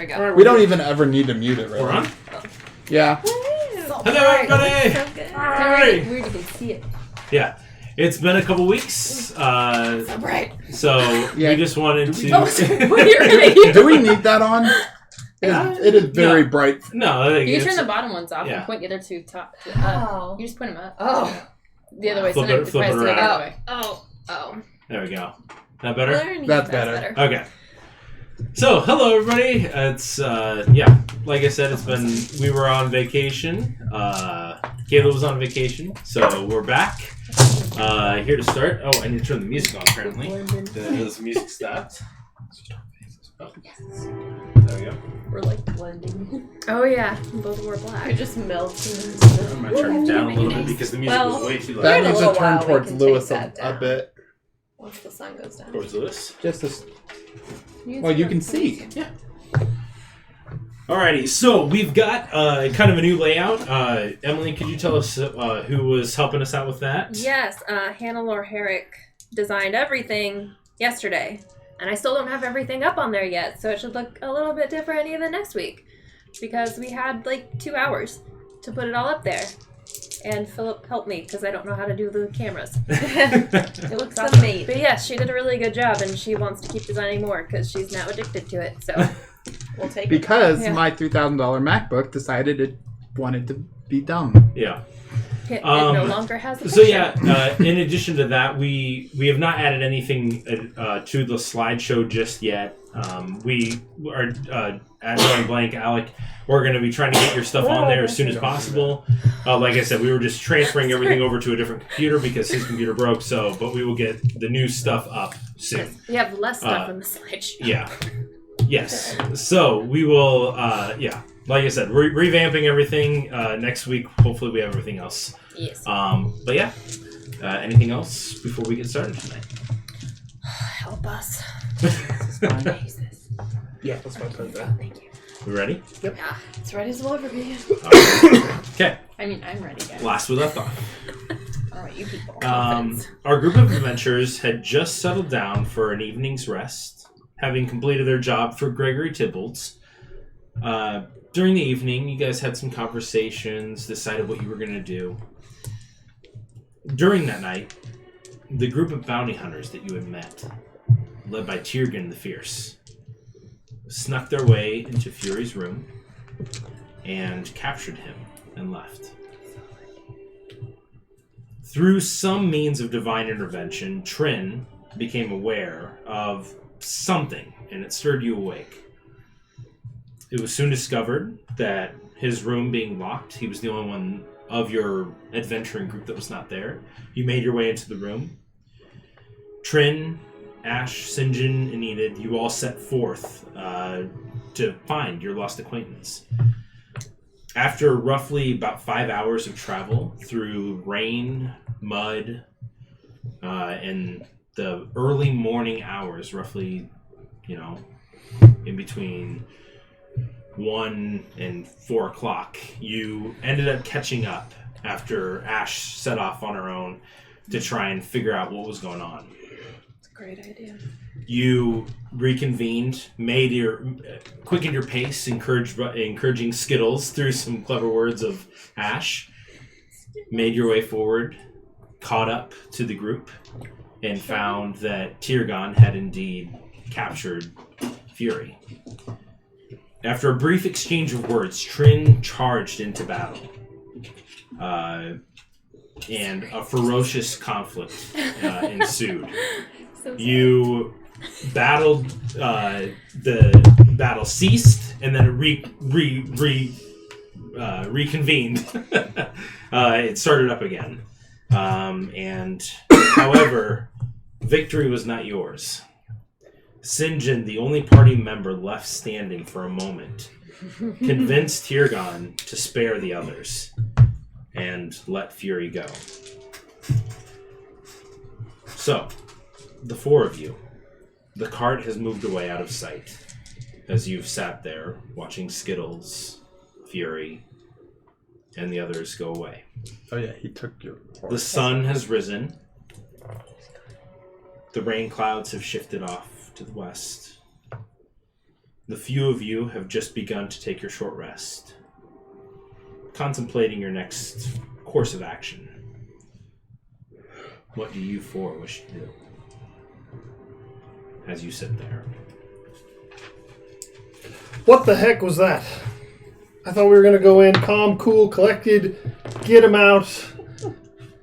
we go. We don't even ever need to mute it, right? We're on? Yeah. Hello, everybody! So good. Hi! Weird you can see it. Yeah. It's been a couple weeks. So bright. So we just wanted to... Oh, sorry. Do we need that on? It is very bright. No. You can turn the bottom ones off and point the other two top. You just point them up. Oh. The other way. Flip it around. Oh. There we go. That better? That's better. Okay. So, hello everybody. It's like I said, we were on vacation. Kayla was on vacation, so we're back. Here to start. Oh, I need to turn the music on apparently. This music stopped. Oh. There we go. We're like blending. Oh yeah, both wore black. It just melted. I'm gonna turn it down a little bit because the music was way too loud. That needs to turn towards Lewis a bit. Once the sun goes down. Towards Lewis? Just this. Well, you can see. Yeah. Alrighty, so we've got kind of a new layout. Emily, could you tell us who was helping us out with that? Yes, Hannah Herrick designed everything yesterday. And I still don't have everything up on there yet, so it should look a little bit different even next week. Because we had like 2 hours to put it all up there. And Philip helped me because I don't know how to do the cameras. It looks amazing. But yes, she did a really good job, and she wants to keep designing more because she's now addicted to it. So we'll take because it. my $3,000 MacBook decided it wanted to be dumb. Yeah. It no longer has the picture. So yeah, in addition to that, we have not added anything to the slideshow just yet. We are at Drawing Blank, Alec. We're going to be trying to get your stuff on there as soon as possible. Like I said, we were just transferring everything over to a different computer because his computer broke. But we will get the new stuff up soon. We have less stuff on the slideshow. Yeah. Yes. So we will. Like I said, revamping everything next week. Hopefully, we have everything else. Yes. But yeah. Anything else before we get started tonight? Help us. Jesus. Yeah, that's what I said that. Thank you. We ready? Yep. Yeah, it's ready as well for me. Okay. I mean, I'm ready, guys. Last we left off. I don't know what you people. Our group of adventurers had just settled down for an evening's rest, having completed their job for Gregory Tybbalds. During the evening, you guys had some conversations, decided what you were going to do. During that night, the group of bounty hunters that you had met, led by Tyrgan the Fierce, snuck their way into Fury's room and captured him and left. Through some means of divine intervention, Trin became aware of something, and it stirred you awake. It was soon discovered that his room being locked, he was the only one of your adventuring group that was not there. You made your way into the room. Trin, Ash, Sinjin, and Enid, you all set forth to find your lost acquaintance. After roughly about 5 hours of travel through rain, mud, and the early morning hours, roughly, in between 1 and 4 o'clock, you ended up catching up after Ash set off on her own to try and figure out what was going on. It's a great idea. You reconvened, quickened your pace, encouraging Skittles through some clever words of Ash, made your way forward, caught up to the group, and found that Tyrgan had indeed captured Fury. After a brief exchange of words, Trin charged into battle, and a ferocious conflict ensued. You battled, the battle ceased, and then it reconvened. It started up again. However, victory was not yours. Sinjin, the only party member left standing for a moment, convinced Tyrgan to spare the others and let Fury go. So, the 4 of you, the cart has moved away out of sight as you've sat there watching Skittles, Fury, and the others go away. Oh yeah, he took your horse. The sun has risen. The rain clouds have shifted off to the west. The few of you have just begun to take your short rest, contemplating your next course of action. What do you 4 wish to do as you sit there? What the heck was that? I thought we were going to go in calm, cool, collected, get him out.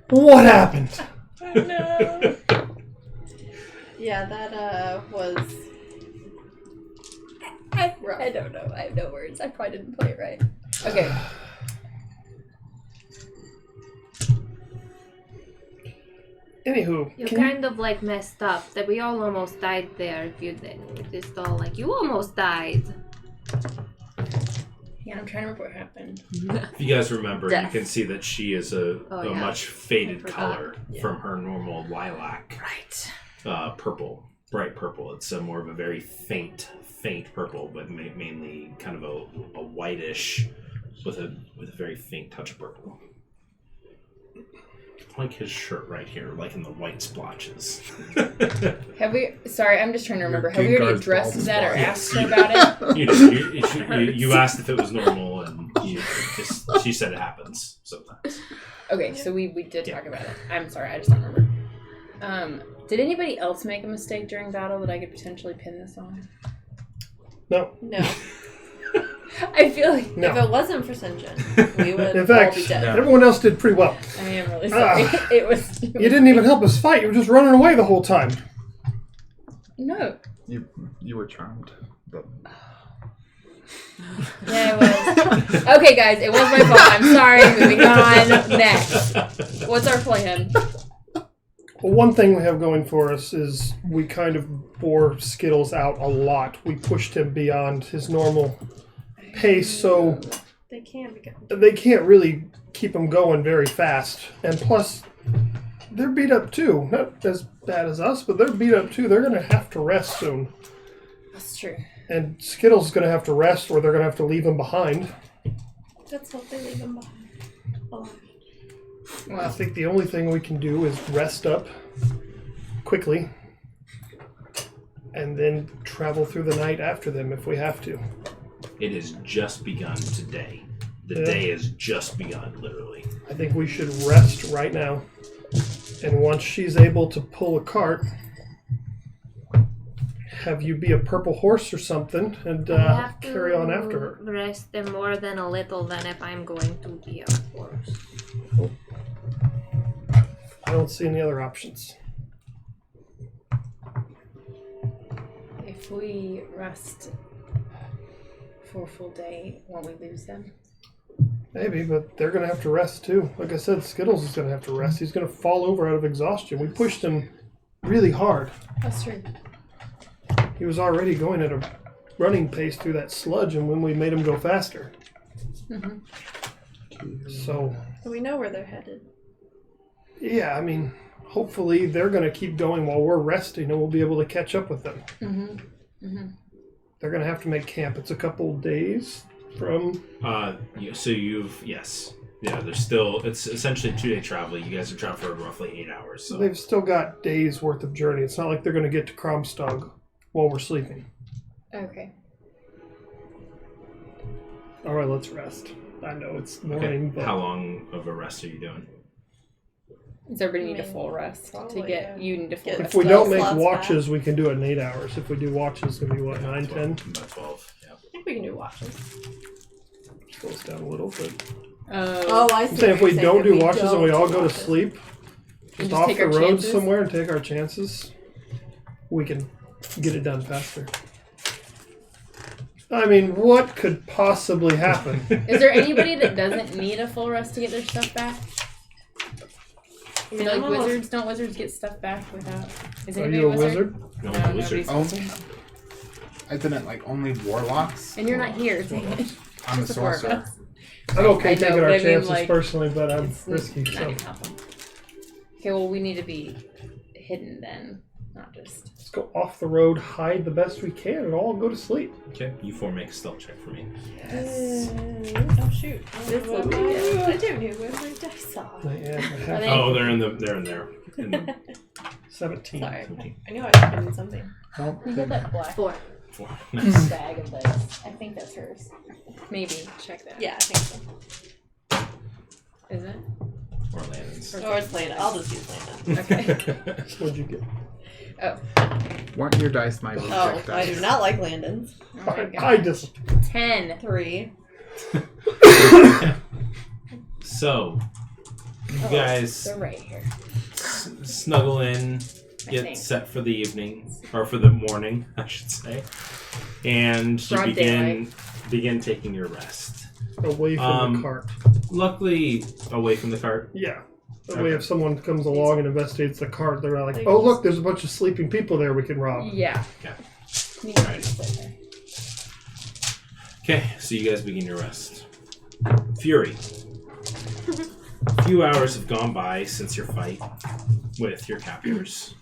What happened? Oh, no. Yeah, that was... rough. I don't know. I have no words. I probably didn't play it right. Okay. Anywho, You kind of messed up. That we all almost died there. If you just all you almost died. Yeah, I'm trying to remember what happened. If you guys remember, Death. you can see that she is a much faded color Yeah. from her normal lilac. Right. Purple, bright purple. It's more of a very faint purple, but mainly kind of a whitish with a very faint touch of purple. Like his shirt right here, like in the white splotches. Have we... Sorry, I'm just trying to remember. Have we Gengar's already addressed bald that or spot. asked her about it? You asked if it was normal, and she said it happens sometimes. Okay, so we did talk about it. I'm sorry, I just don't remember. Did anybody else make a mistake during battle that I could potentially pin this on? no. No. I feel like... No. If it wasn't for Sinjin, we would In all fact, be dead. everyone else did pretty well. I am really sorry. It was... You didn't even help us fight. You were just running away the whole time. No. You were charmed. But Yeah, it was. Okay, guys, it was my fault. I'm sorry. Moving on. Next. What's our plan? Well, one thing we have going for us is we kind of bore Skittles out a lot. We pushed him beyond his normal pace, so They can't be they can't really keep him going very fast. And plus, they're beat up too. Not as bad as us, but they're beat up too. They're going to have to rest soon. That's true. And Skittles is going to have to rest, or they're going to have to leave him behind. Let's hope they leave him behind. Oh. I think the only thing we can do is rest up quickly and then travel through the night after them if we have to. It has just begun today. The Yeah. day has just begun, literally. I think we should rest right now. And once she's able to pull a cart, have you be a purple horse or something and I have carry on after her. Rest them more than a little than if I'm going to be a horse. I don't see any other options. If we rest for a full day, won't we lose them? Maybe, but they're going to have to rest too. Like I said, Skittles is going to have to rest. He's going to fall over out of exhaustion. We pushed him really hard. That's true. He was already going at a running pace through that sludge, and when we made him go faster. So, So we know where they're headed. yeah, I mean, hopefully they're going to keep going while we're resting, and we'll be able to catch up with them. They're going to have to make camp. It's a couple days from... Yes. Yeah, there's still, it's essentially 2-day travel. You guys have traveled for roughly 8 hours. So They've still got days worth of journey. It's not like they're going to get to Kromstog while we're sleeping. Okay. All right, let's rest. I know it's morning, but how long of a rest are you doing? Does everybody need a full rest to probably, get? yeah. You need a full Get rest. if we don't make slots watches, we can do it in 8 hours. If we do watches, it's going to be, what, 9, 10? About 12, yeah. I think we can do watches. Goes down a little, but... Oh, I I'm saying if we don't do watches and we all go to watches. sleep, just just off take the our road chances? somewhere and take our chances, we can get it done faster. I mean, what could possibly happen? is there anybody that doesn't need a full rest to get their stuff back? I mean, Like I'm almost- wizards, don't wizards get stuff back without? Is Are anybody you a wizard? wizard? No, No, wizard. nobody's- I didn't like only warlocks. And you're not here. Dang it. I'm a Just the four of sorcerer. us. I'm okay I know, taking but our I mean, chances like, personally, but I'm It's risky. not So even happen. Okay, well, we need to be hidden then, not just. let's go off the road, hide the best we can, and all go to sleep. Okay, you 4 make a stealth check for me. Oh shoot! This will be it. I don't know where my dice are. Yeah, I Are have they- Oh, they're in there. In the 17. Sorry, I knew I was doing something. Well, You got that black 4. 4. Nice. bag of dice. I think that's hers. Maybe. Check that. Yeah, I think so. Is it? Or Landon's. Or it's Landon. I'll just use Landon. Okay. what'd you get? Weren't your dice my reject Oh, I dice? do not like Landon's. Oh my god. I just 10. 3. So, you Oh, guys They're right here. snuggle in, I get think. set for the evening, or for the morning, I should say, and you Broad begin taking your rest. away from the Um, cart. Luckily, away from the cart. Yeah. That way, Okay. if someone comes along and investigates the cart, they're not like, oh, look, there's a bunch of sleeping people there we can rob. Yeah. Okay. You can Right. sit there. Okay, so you guys begin your rest. Fury. A few hours have gone by since your fight with your captors.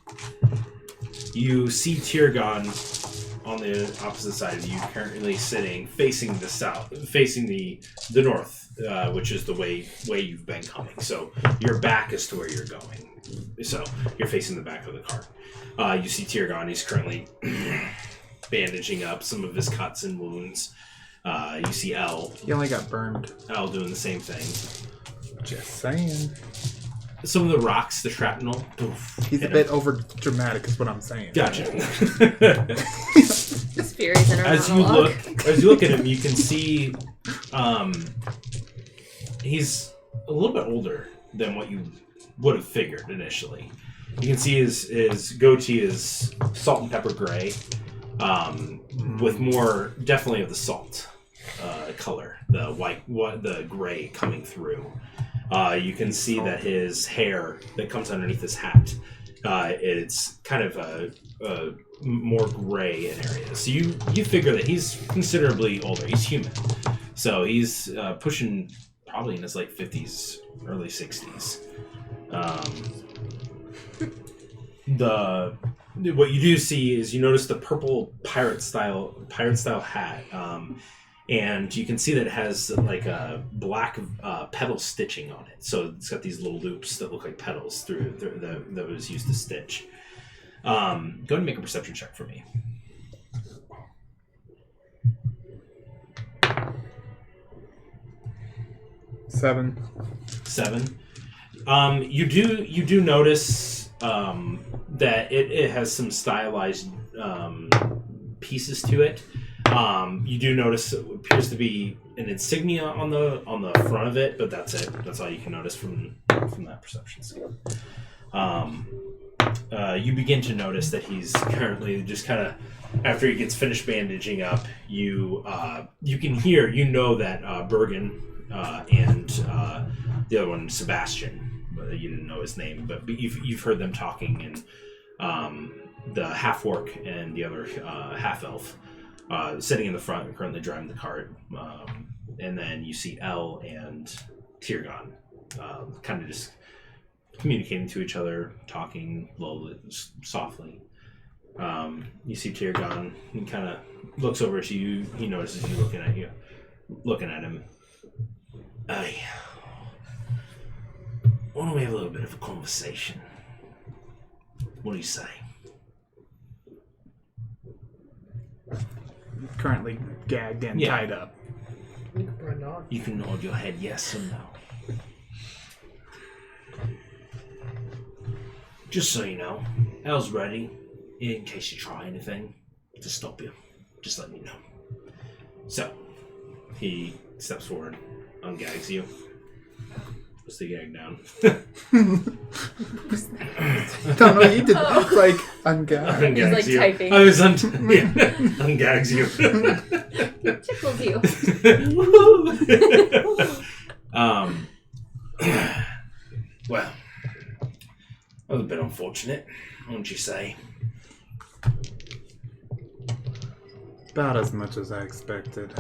You see Tyrgon on the opposite side of you, currently sitting facing the south, facing the north, which is the way you've been coming. So your back is to where you're going. So you're facing the back of the cart. You see Tyrgon. He's currently bandaging up some of his cuts and wounds. You see Elle He only got burned. doing the same thing. Just saying. Some of the rocks, the shrapnel. Oof, He's a hit bit him. over dramatic, is what I'm saying. Gotcha. This Fury's in our as you monologue. look at him, you can see he's a little bit older than what you would have figured initially. You can see his goatee is salt and pepper gray. with more definitely of the salt color, the white, the gray coming through. You can see that his hair that comes underneath his hat, it's kind of a more gray in areas. So you figure that he's considerably older. He's human, so he's pushing probably in his late 50s, early 60s. What you do see is you notice the purple pirate style hat, and you can see that it has like a black pedal stitching on it. So it's got these little loops that look like pedals through that was used to stitch. Go ahead and make a perception check for me. 7. 7. You do notice that it has some stylized pieces to it. You do notice it appears to be an insignia on the front of it, but that's it. That's all you can notice from that perception skill. You begin to notice that he's currently just kind of, after he gets finished bandaging up, you can hear, that Bergen and the other one, Sebastian, you didn't know his name, but you've heard them talking, and the half-orc and the other half-elf sitting in the front, currently driving the cart, and then you see Elle and Tirgon kind of just communicating to each other, talking lowly, softly. You see Tirgon, he kind of looks over at you, he notices you looking at him. Hey, why don't we have a little bit of a conversation? What do you say? Currently gagged and tied up. You can nod your head yes or no. Just so you know, Elle's ready in case you try anything to stop you. Just let me know. So, he steps forward, ungags you. Puts the gag down. Don't know what you did. It's like ungag. He's like you. typing. I was ungags you. Tickles you. Well, that was a bit unfortunate, wouldn't you say? About as much as I expected.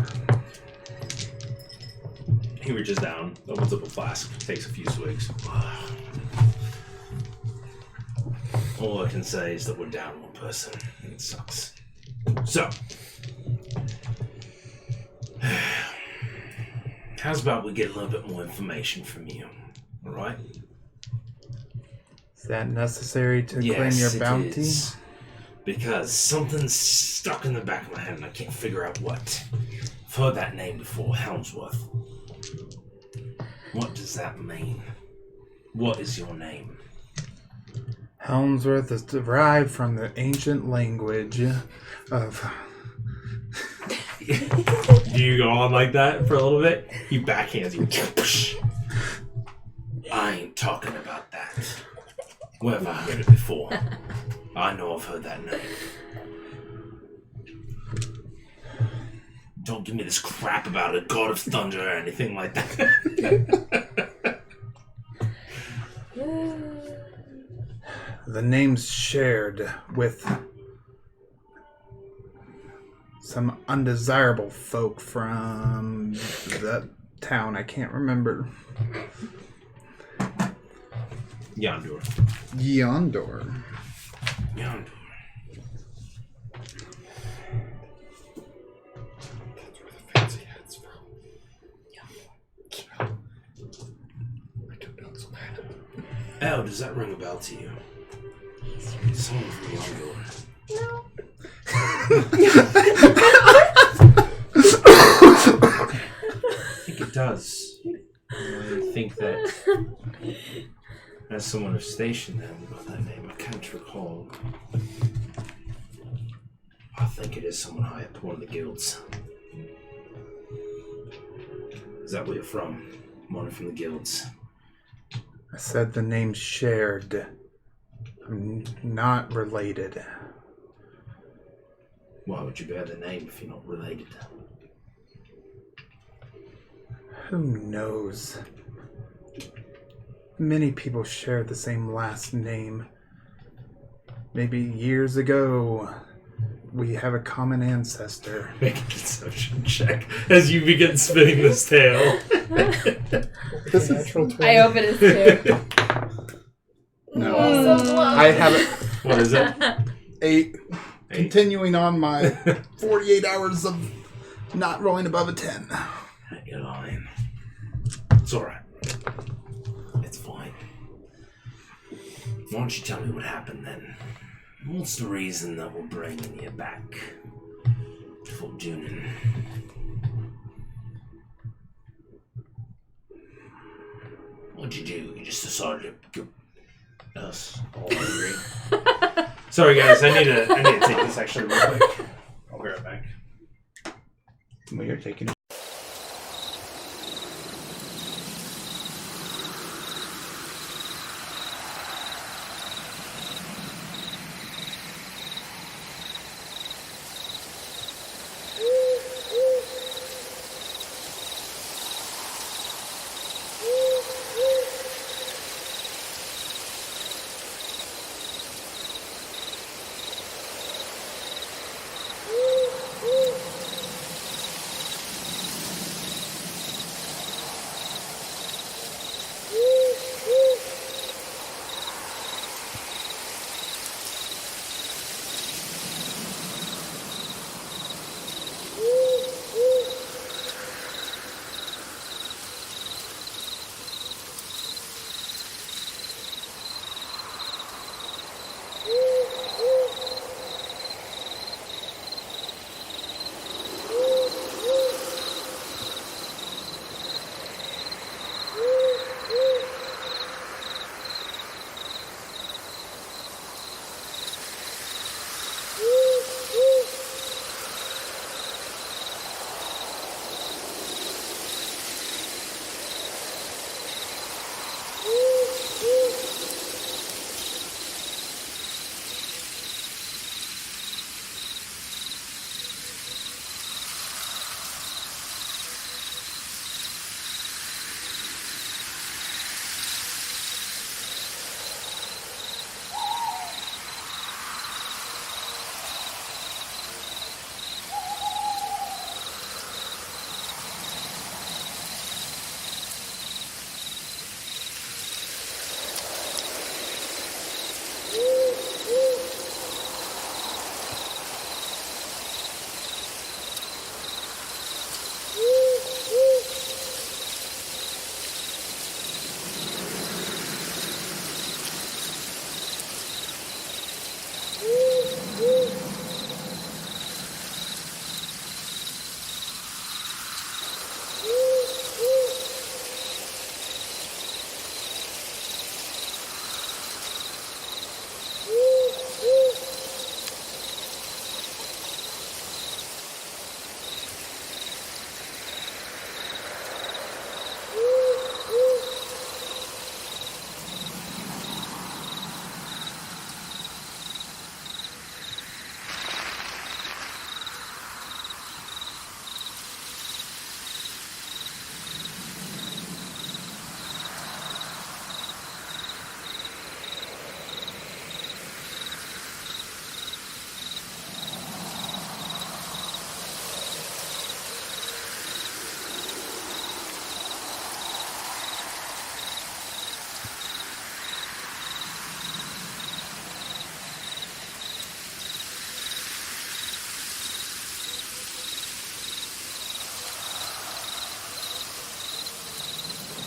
He reaches down, opens up a flask, takes a few swigs. All I can say is that we're down one person. It sucks. So, how's about we get a little bit more information from you? All right? Is that necessary to claim Yes, your bounty? it is. Because something's stuck in the back of my head and I can't figure out what. I've heard that name before, Helmsworth. What does that mean? What is your name? Helmsworth is derived from the ancient language of... Do you go on like that for a little bit? He backhands you. I ain't talking about that. Where have I heard it before? I know I've heard that name. Don't give me this crap about a god of thunder or anything like that. The name's shared with some undesirable folk from that town. I can't remember. Yondur. Yondor. Yondur. That's where the fancy hat's from. Yeah. I took notes on that. Elle, does that ring a bell to you? Someone from Yondur. No. I think it does. I think that as someone who's stationed there by that name, I can't recall. I think it is someone high up one of the guilds. Is that where you're from? One from the guilds. I said the name's shared. I'm not related. Why would you bear the name if you're not related? Who knows? Many people share the same last name. Maybe years ago, we have a common ancestor. Make a deception check as you begin spinning this tale. This is Natural 20. I open it too. no. Oh, so close. I have it What is it? 8. 8? Continuing on my 48 hours of not rolling above a 10. You're lying. It's alright. It's fine. Why don't you tell me what happened then? What's the reason that we're bringing you back to Fort Junin? What'd you do? You just decided to get us all angry? Sorry guys, I need to take this actually real quick. I'll be right back. Well, you're taking it.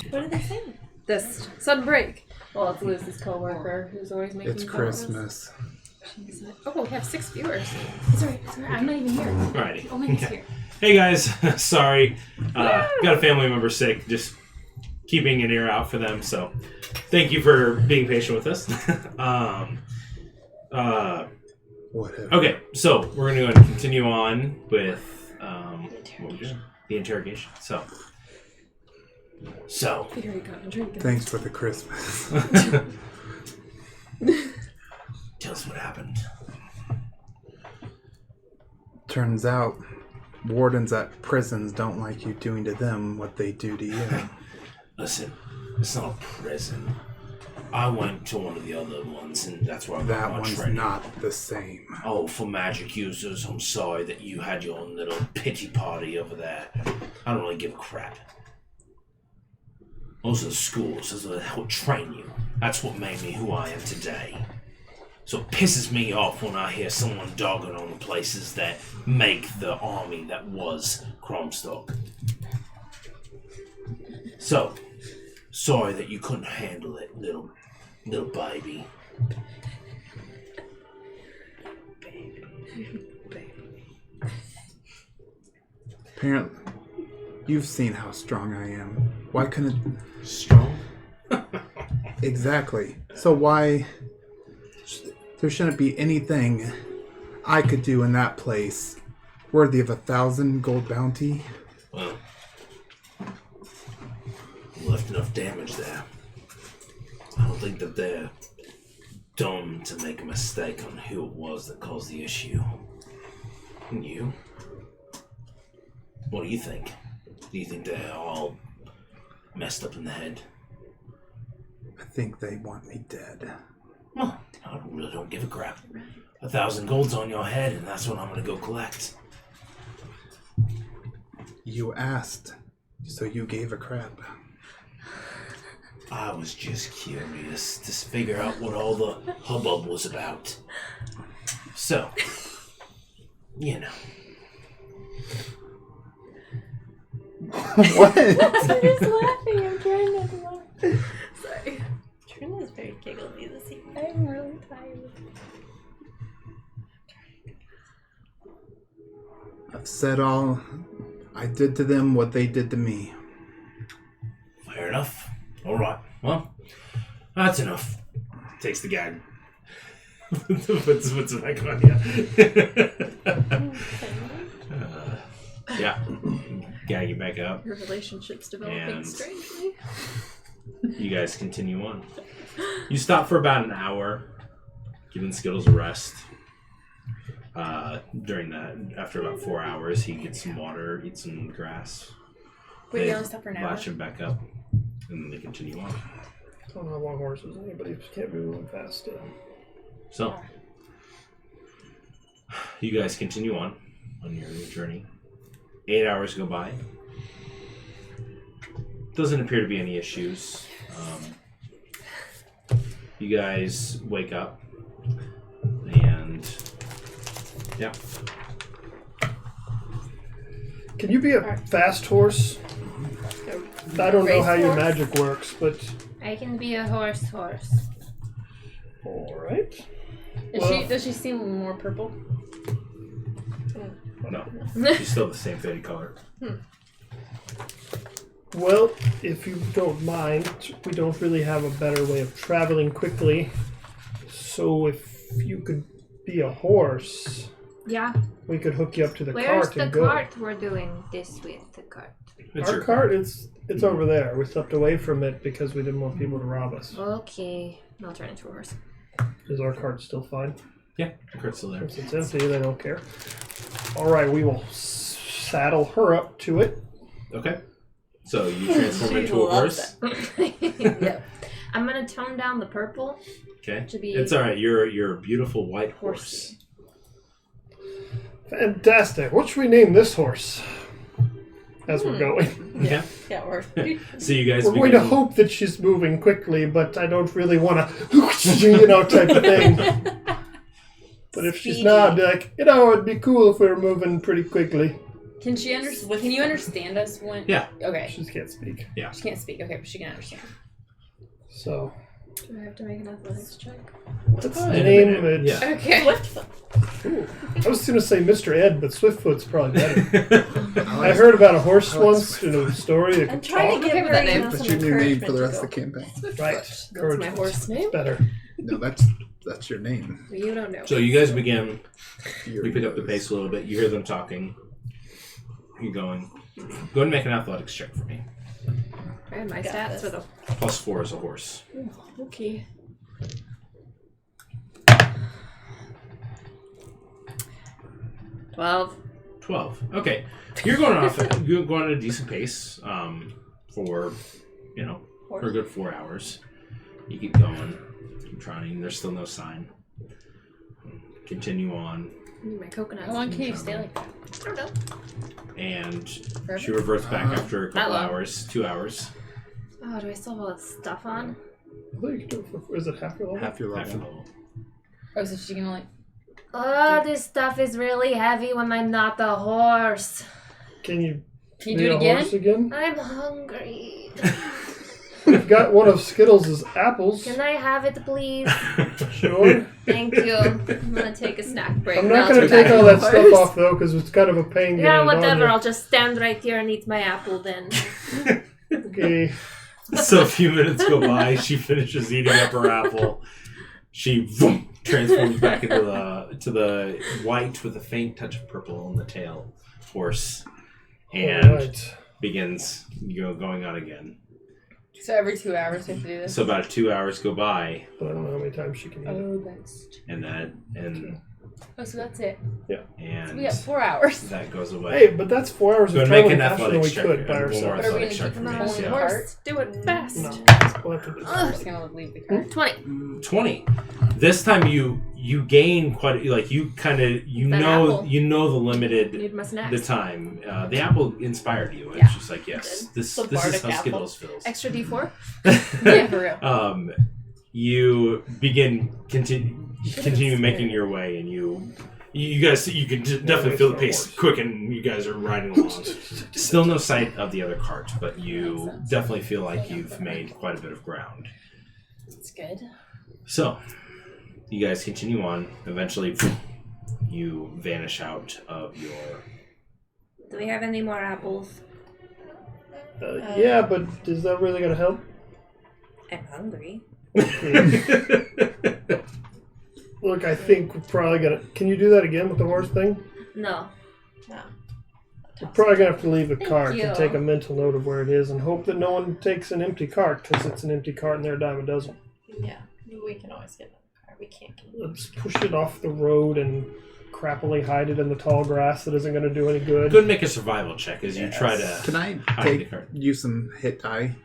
What are they saying? This sudden break. Well, it's Liz's coworker who's always making It's comments. Christmas. She's like, oh, we have 6 viewers. Sorry, I'm not even here. Alrighty. Only he's here. Hey guys, sorry. Got a family member sick. Just keeping an ear out for them. So, thank you for being patient with us. Whatever. Okay, so we're gonna go ahead and continue on with the interrogation. So, Here you go, drink it. Thanks for the Christmas. tell us what happened. Turns out, wardens at prisons don't like you doing to them what they do to you. Listen, it's not a prison. I went to one of the other ones, and that's where I got That my one's training. not the same. Oh, for magic users, I'm sorry that you had your own little pity party over there. I don't really give a crap. Those are the schools. Those are that will train you. That's what made me who I am today. So it pisses me off when I hear someone dogging on the places that make the army that was Kromstock. So, sorry that you couldn't handle it, little baby. Apparently, you've seen how strong I am. Why couldn't... Strong? Exactly. So why... There shouldn't be anything I could do in that place worthy of 1,000 gold bounty. Well, left enough damage there. I don't think that they're dumb to make a mistake on who it was that caused the issue. And you? What do you think? Do you think they're all messed up in the head? I think they want me dead. Well, I really don't give a crap. 1,000 gold's on your head, and that's what I'm gonna go collect. You asked, so you gave a crap. I was just curious to figure out what all the hubbub was about. So, you know. What? I'm just laughing. I'm trying not to laugh. Sorry. Trina's very giggly this evening. I'm really tired. I've said all. I did to them what they did to me. Fair enough. Alright, well, that's enough. Takes the gag. puts it back on you. Yeah. Gag you back up. Your relationship's developing And- strangely. You guys continue on. You stop for about an hour, giving Skittles a rest. During that, after about 4 hours, he gets some water, eats some grass. Wait, They you only stop for an hour? Latch him back up, and then they continue on. I don't know how long horses anybody can't be moving fast still. So, you guys continue on your journey. 8 hours go by. Doesn't appear to be any issues. You guys wake up, and yeah. Can you be a fast horse? I don't know how your magic works, but I can be a horse. all right. Does she seem more purple? No, she's still the same faded color. Well, if you don't mind, we don't really have a better way of traveling quickly. So if you could be a horse, Yeah. we could hook you up to the Where's cart the and go. cart? We're doing this with the cart. It's Our your cart, it's over there. We stepped away from it because we didn't want people to rob us. Okay. I'll turn into a horse. Is our cart still fine? Yeah, the cart's still there. Since it's empty, they don't care. All right, we will saddle her up to it. Okay. So you transform into a horse. Yeah. I'm gonna tone down the purple Okay. to be It's all right. You're a beautiful white horse. horsey. Fantastic. What should we name this horse? As we're going. Yeah. Yeah, or So you guys We're going to begin- hope that she's moving quickly, but I don't really want to, type of thing. But if she's not, I'd be like, it'd be cool if we were moving pretty quickly. can she Can you understand us when? Yeah. Okay. She just can't speak. She can't speak. Okay, but she can understand. So, Do I have to make an athletics check? what's the In a name? minute, It's- yeah. Okay. Ooh, I was going to say Mr. Ed, but Swiftfoot's probably better. I heard about a horse once in a story that I'm could trying to talk. give with that her name. enough That's some your new name for the encouragement rest to of the campaign. Right. That's Courage my horse name. better. No, that's your name. go. You don't know. So you guys begin. Your We pick up the nose. pace a little bit. You hear them talking. You're going. Go ahead and make an athletics check for me. And my Got stats this. for the +4 as a horse. Okay. 12. 12. Okay. You're going off. You're going at a decent pace for, for a good 4 hours. You keep going. Keep trying. There's still no sign. Continue on. My coconuts. How long can you stay like that? I don't know. And Forever? she reverts back after a couple long. hours. 2 hours. Oh, do I still have all this stuff on? I think you can do it for, is it half your level? Half your Half your level. level. Oh, so she's gonna like. Oh, this stuff is really heavy when I'm not the horse. Can you Can you be do it a again? horse again? I'm hungry. We've got one of Skittles' apples. Can I have it, please? Sure. Thank you. I'm gonna take a snack break. I'm and not I'll going to turn take back all to that the stuff horse. off, though, because it's kind of a pain Yeah, getting it on whatever. you. I'll just stand right here and eat my apple then. Okay. So a few minutes go by. She finishes eating up her apple. She transforms back into the white with a faint touch of purple on the tail horse, and Alright. begins going on again. So every 2 hours we have to do this. So about 2 hours go by, But I don't know how many times she can eat it. Oh, that's. Oh, so that's it. and So we got 4 hours. that goes away. Hey, but that's 4 hours Go of and make traveling an faster than we athletics check. could by One more ourselves. But are we athletics gonna check keep for them me. all in the Yeah. cart? Do it fast. No, we'll have to do I'm that. just gonna leave the cart. 20. 20. This time you gain quite you That know apple. you know the limited Need my snacks. the time. The apple inspired you. Yeah. It's just like yes, this The is bardic how apple. Skittles feels. Extra D4? Yeah, for real. You continue making your way, and you guys you can definitely feel the pace quicken. You guys are riding along. Still no sight of the other cart, but you definitely feel like you've made quite a bit of ground. It's good. So, you guys continue on. Eventually, you vanish out of your... Do we have any more apples? Yeah, but is that really going to help? I'm hungry. Look, I think we're probably going to... Can you do that again with the horse thing? No. We're probably going to have to leave the cart you. and take a mental note of where it is and hope that no one takes an empty cart, because it's an empty cart and they're a dime a dozen. Yeah, we can always get another car. We can't get Let's push it off the road and crappily hide it in the tall grass that isn't going to do any good. Go and make a survival check as you try to... Can I hide the cart. use some hit die?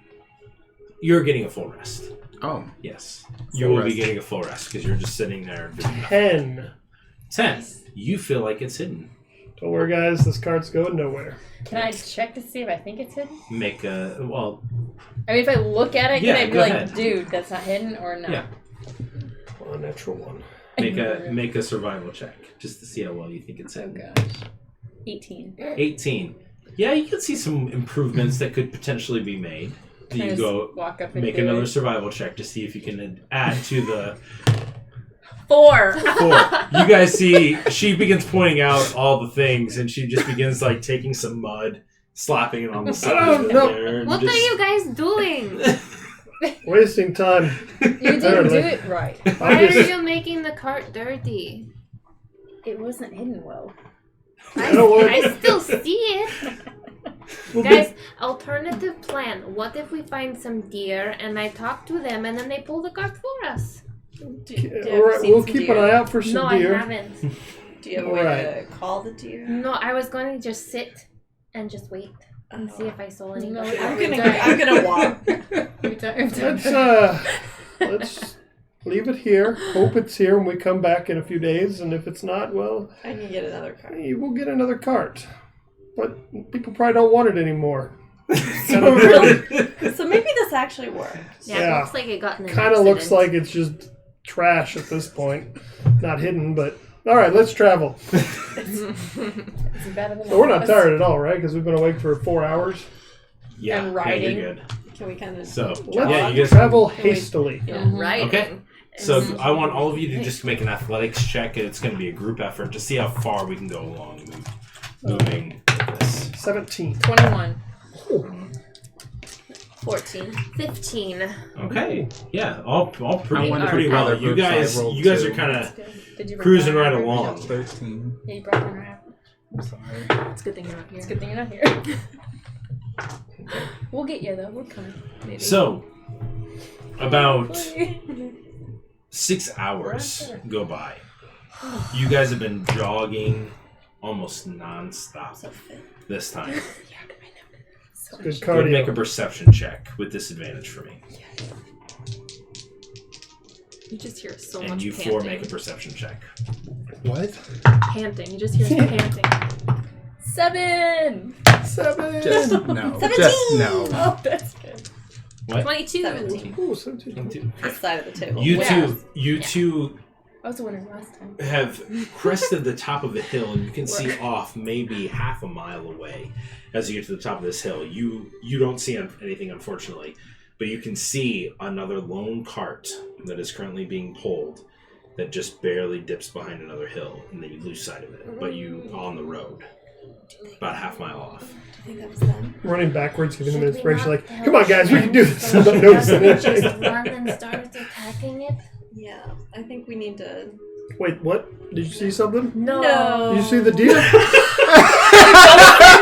You're getting a full rest. Oh, Yes. You will be getting a full rest because you're just sitting there doing nothing. 10. 10. You feel like it's hidden. Don't worry, guys. This cart's going nowhere. Can I check to see if I think it's hidden? Make a... Well, I mean, if I look at it, Yeah, can I be go like, ahead. dude, that's not hidden or no? Yeah. A natural one. make a survival check just to see how well you think it's Oh, hidden. gosh. 18. 18. Yeah, you can see some improvements that could potentially be made. Can I You just go walk up and make do another it? survival check to see if you can add to the 4. 4. You guys see she begins pointing out all the things, and she just begins like taking some mud, slapping it on the side. Oh, no. there, and What just- are you guys doing? Wasting time. You didn't Apparently. do it right. Why are Obvious- you making the cart dirty? It wasn't hidden well. You know what? I still see it. Well, Guys, alternative plan. What if we find some deer and I talk to them and then they pull the cart for us? Do All you right, ever seen we'll some keep deer? an eye out for some No, deer. I haven't. Do you have a way Right. to call the deer? No, I was going to just sit and just wait and see if I saw any. No, I'm We've gonna done- I'm gonna walk. We've done- Let's leave it here. Hope it's here when we come back in a few days, and if it's not, well, I can get another car. we'll get another cart. But people probably don't want it anymore. So really, so maybe this actually works. Yeah, Yeah. it looks like it got in an Kind of looks accident. like it's just trash at this point. Not hidden, but all right, let's travel. It's better than So we're not us. tired at all, right? Because we've been awake for 4 hours. Yeah, And yeah, riding. you're good. Can we kind of So Let's yeah, you guys. travel hastily. Right. Okay. So I want all of you to just make an athletics check, and it's going to be a group effort to see how far we can go along moving this. 17. 21. 14. 15. Okay. Yeah, all pretty I wonder pretty if well. other You groups I guys rolled are too. kind of Did you bring cruising one? right I got along. 13. Yeah, you brought one right. I'm sorry. It's a good thing you're not here. It's a good thing you're not here. We'll get you though. We're coming. Maybe. So about 6 hours go by. You guys have been jogging almost non-stop So fit. this time. So Good Go ahead and cardio. make a perception check with disadvantage for me. You just hear so And much you panting. 4 make a perception check. What? Panting. You just hear panting. 7. 7. Just no. 17. Just no. Oh, that's good. What? 22. 17. Ooh, 17. This side of the table. You Yeah. two I was the winner last time. have crested the top of a hill, and you can see off maybe half a mile away as you get to the top of this hill. You don't see anything, unfortunately, but you can see another lone cart that is currently being pulled that just barely dips behind another hill, and then you lose sight of it. But you on the road, about half mile off. Do you think that was them? Running backwards, giving them Should we inspiration. not Like, help come on, guys, we can do this. them I'm not noticing just anything. run and start attacking it? Yeah, I think we need to. Wait, what? Did you see something? No. Did you see the deer?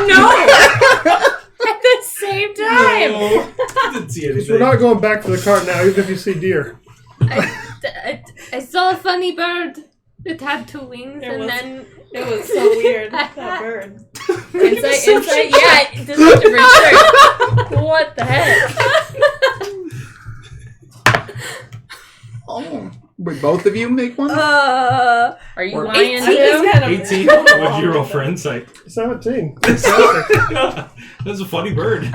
No! At the same time! No, I didn't see Because anything. we're not going back to the cart now, even if you see deer. I saw a funny bird. It had 2 wings, It and was- then It was so weird. That bird. Insight, yeah, deceptive return. What the heck? Oh. Wait, both of you make one? Are you Or- lying I just too? kind of 18. What'd you roll for insight? 17. That's a funny bird.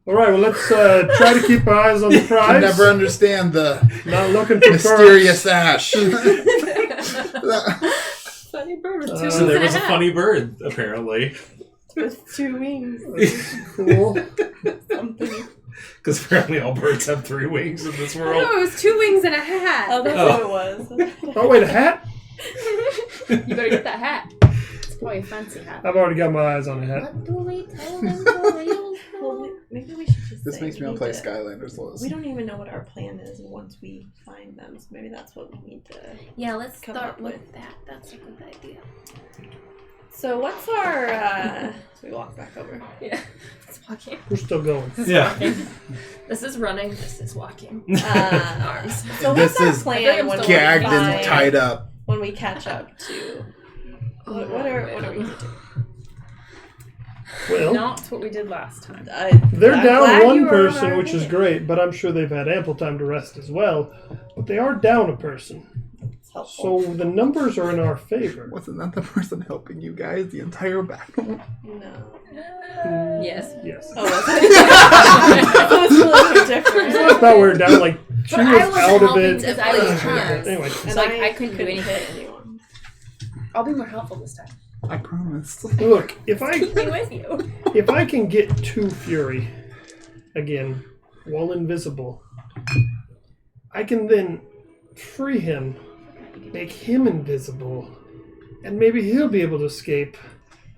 All right, well, let's try to keep our eyes on the I prize. never understand the Not looking for mysterious ash. funny bird with 2 Uh, wings So there and was a hat. funny bird, apparently. with 2 wings. Cool. Something. Because apparently all birds have 3 wings in this No, world. it was 2 wings and a hat. Oh, that's what it was. Oh, wait, a hat? You better get that hat. It's probably a fancy hat. I've already got my eyes on a hat. What do we tell them for real? Well, maybe we should just This say makes we me want need to play to- Skylanders Lost. We don't even know what our plan is once we find them, so maybe that's what we need to. Yeah, let's Come start up with with. that. That's a good idea. So what's our? So we walk back over. Yeah. It's walking. We're still going. This is Yeah. walking. This is running. This is walking. Arms. So This what's our is plan when we Gagged and find- tied up. when we catch up to? What are we gonna do? Well, Not what we did last time. they're I'm down glad you one were person, our which is leader. great, but I'm sure they've had ample time to rest as well. But they are down a person. It's helpful. So the numbers are in our favor. Wasn't that the person helping you guys the entire battle? No. Yes. Yes. Oh, that's really different. I thought we were down, like, she But was I wasn't out of helping it. because I was trying. Anyway, And So, like, I couldn't do hit anything. anyone. I'll be more helpful this time. I promised. look, if I Keep me with you. if I can get to Fury again while invisible, I can then free him, make him invisible, and maybe he'll be able to escape.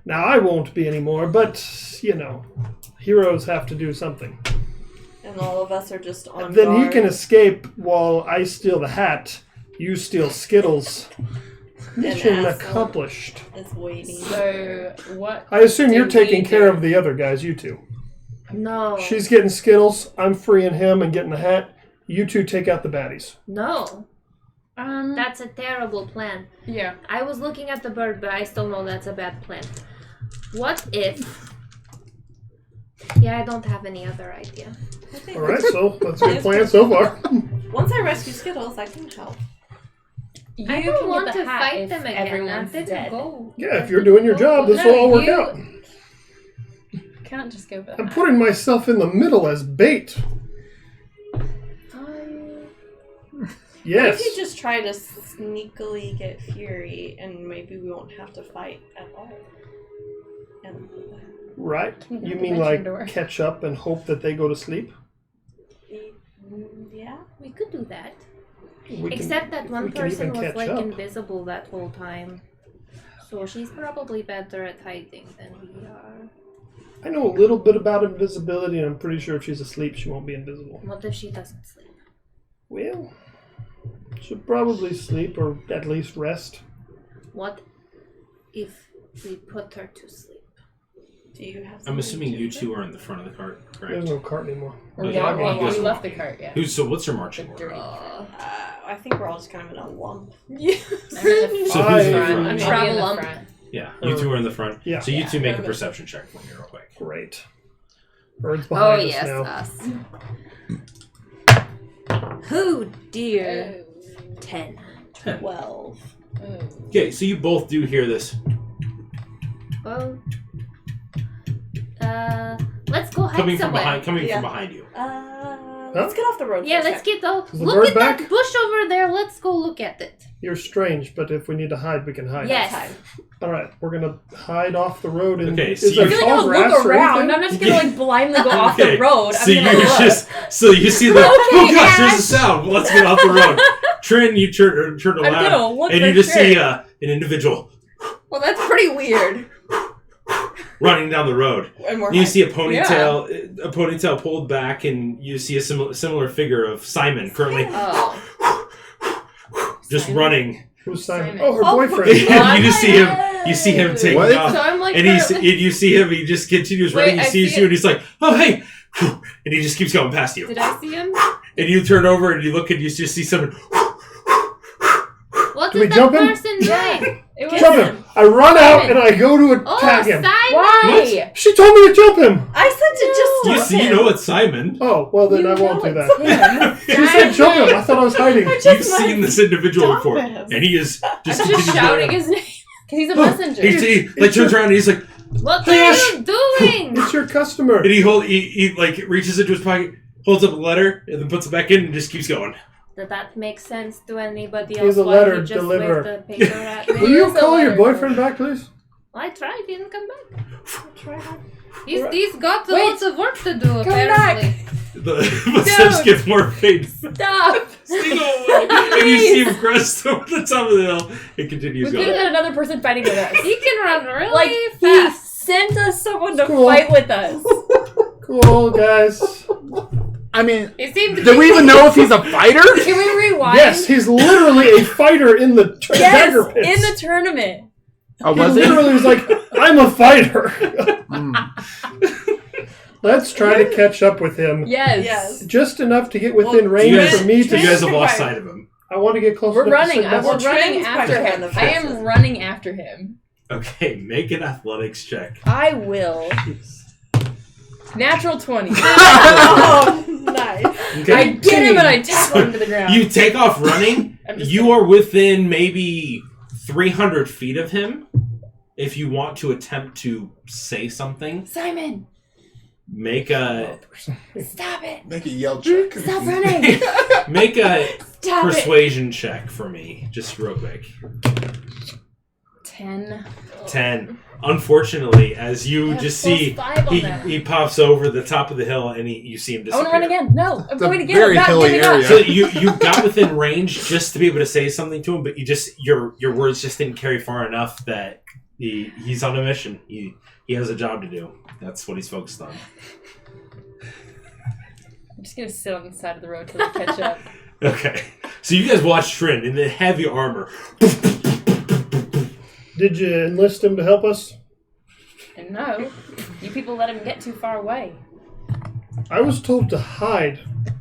Now I won't be anymore, but you know, heroes have to do something. And all of us are just on And then he guard. can escape while I steal the hat. You steal Skittles. Mission asshole. accomplished. is waiting. So, what? I assume you're do taking we care do? of the other guys, you two. No. She's getting Skittles. I'm freeing him and getting the hat. You two take out the baddies. No. That. That's a terrible plan. Yeah. I was looking at the bird, but I still know that's a bad plan. What if... Yeah, I don't have any other idea. I think All right, so that's a good plan so far. once I rescue Skittles, I can help. You I can don't get want the to hat fight if them again. everyone's Let them dead. go. Yeah, if you're doing your job, this will all work out. Can't just go for the I'm hat. putting myself in the middle as bait. What Yes. if you just try to sneakily get Fury, and maybe we won't have to fight at all? And Right? Can you You have mean the like bedroom door? catch up and hope that they go to sleep? yeah. We could do that. We can- Except that one we can person even was catch like up. invisible that whole time. So she's probably better at hiding than we are. I know a little bit about invisibility, and I'm pretty sure if she's asleep, she won't be invisible. What if she doesn't sleep? Well, she'll probably sleep or at least rest. What if we put her to sleep? Do you have? I'm something assuming to you do? two are in the front of the cart, There's correct? no cart anymore. We're Yeah, walking. well, We you guys left the walking. cart, yeah. So what's your The marching order? dirty. I think we're all just kind of in a lump. I'm in the So I- who's in the front. front? I'll be Travel in the lump. front. Yeah, you two are in the front. Yeah. So you two make a perception check for me real quick. Great. Birds Oh behind us yes, now. us. Oh dear. 10. 12. Okay, so you both do hear this. Well, let's go hide Coming somewhere. from behind you. Let's get off the road. Yeah, for a let's sec. get the Is the look bird at back? that bush over there. Let's go look at it. You're strange, but if we need to hide, we can hide. Yes. All right, we're gonna hide off the road. And Okay, is so there you- I feel like tall I'll grass look or around. anything? I'm not just gonna like blindly go off Okay, the road. So I'm gonna you look. so you see the oh gosh, there's a sound. Well, let's get off the road. Trin, you turn I'm around gonna look and for you just sure. see an individual Well, that's pretty weird. running down the road. And we're You see a ponytail pulled back, and you see a similar figure of Simon currently Oh. just Simon? running. Who's Simon? Simon. Oh, her Oh, boyfriend. And you just see him. You see him taking What? off. So I'm like, And you see him, he just continues Wait, running, he I sees see you, it. and he's like, oh, hey! And he just keeps going past you. did I see him? And you turn over and you look and you just see someone. What Do is we that jump him? person doing? It was Jump him! I run out and I go to Oh, attack him. Simon! Why? She told me to jump him! I said to just You stop see, you him. know it's Simon. Oh, well then You I won't know do it's that. Him. She said jump him. I thought I was hiding. You've seen this individual Stop before. him. And he is I'm just just continues shouting going. his name because he's a Oh, messenger. He like turns around and he's like, What Hey, are Ash. you doing? It's your customer. and he like reaches into his pocket, holds up a letter, and then puts it back in and just keeps going. Did that make sense to anybody Here's else? a Why letter, you just deliver. waved the paper at me? Will you Here's a call your letter. boyfriend back, please? I tried, he didn't come back. Try hard. He's got Wait. lots of work to do, back. apparently. The footsteps get more faint. Stop! Stay away. And you see him crest over the top of the hill. It continues We could have going. had another person fighting with us. He can run really Like he fast. sent us someone to Cool. fight with us. Cool, guys. I mean, He seemed to do be we even know if he's a fighter? Can we rewind? Yes, he's literally a fighter in the Yes, dagger pits. in the tournament. Oh, He was he? literally was like, I'm a fighter. Mm. Let's try to catch up with him. Yes. Yes. Just enough to get within Well, range You guys, for me you to... guys have lost sight of him. I want to get closer We're enough running. to send We're message. running Trent's after probably him. on the I am fastest. running after him. Okay, make an athletics check. I will. Natural 20. Oh, nice. Okay. I get him and I tackle him to the ground. You take off running. I'm just You are within maybe 300 feet of him. If you want to attempt to say something, Simon, make a stop it. Make a yell check. Stop running. make a Stop it. persuasion check for me, just real quick. 10. 10. Unfortunately, as you just see, +5 on that. he pops over the top of the hill and you see him I disappear. want to run again. No, I'm It's a going again. very I'm not hilly giving up. area. So you got within range just to be able to say something to him, but you just your words just didn't carry far enough that he's on a mission. He has a job to do. That's what he's focused on. I'm just going to sit on the side of the road till they catch up. Okay. So you guys watch Trin in the heavy armor. Did you enlist him to help us? And no, you people let him get too far away. I was told to hide.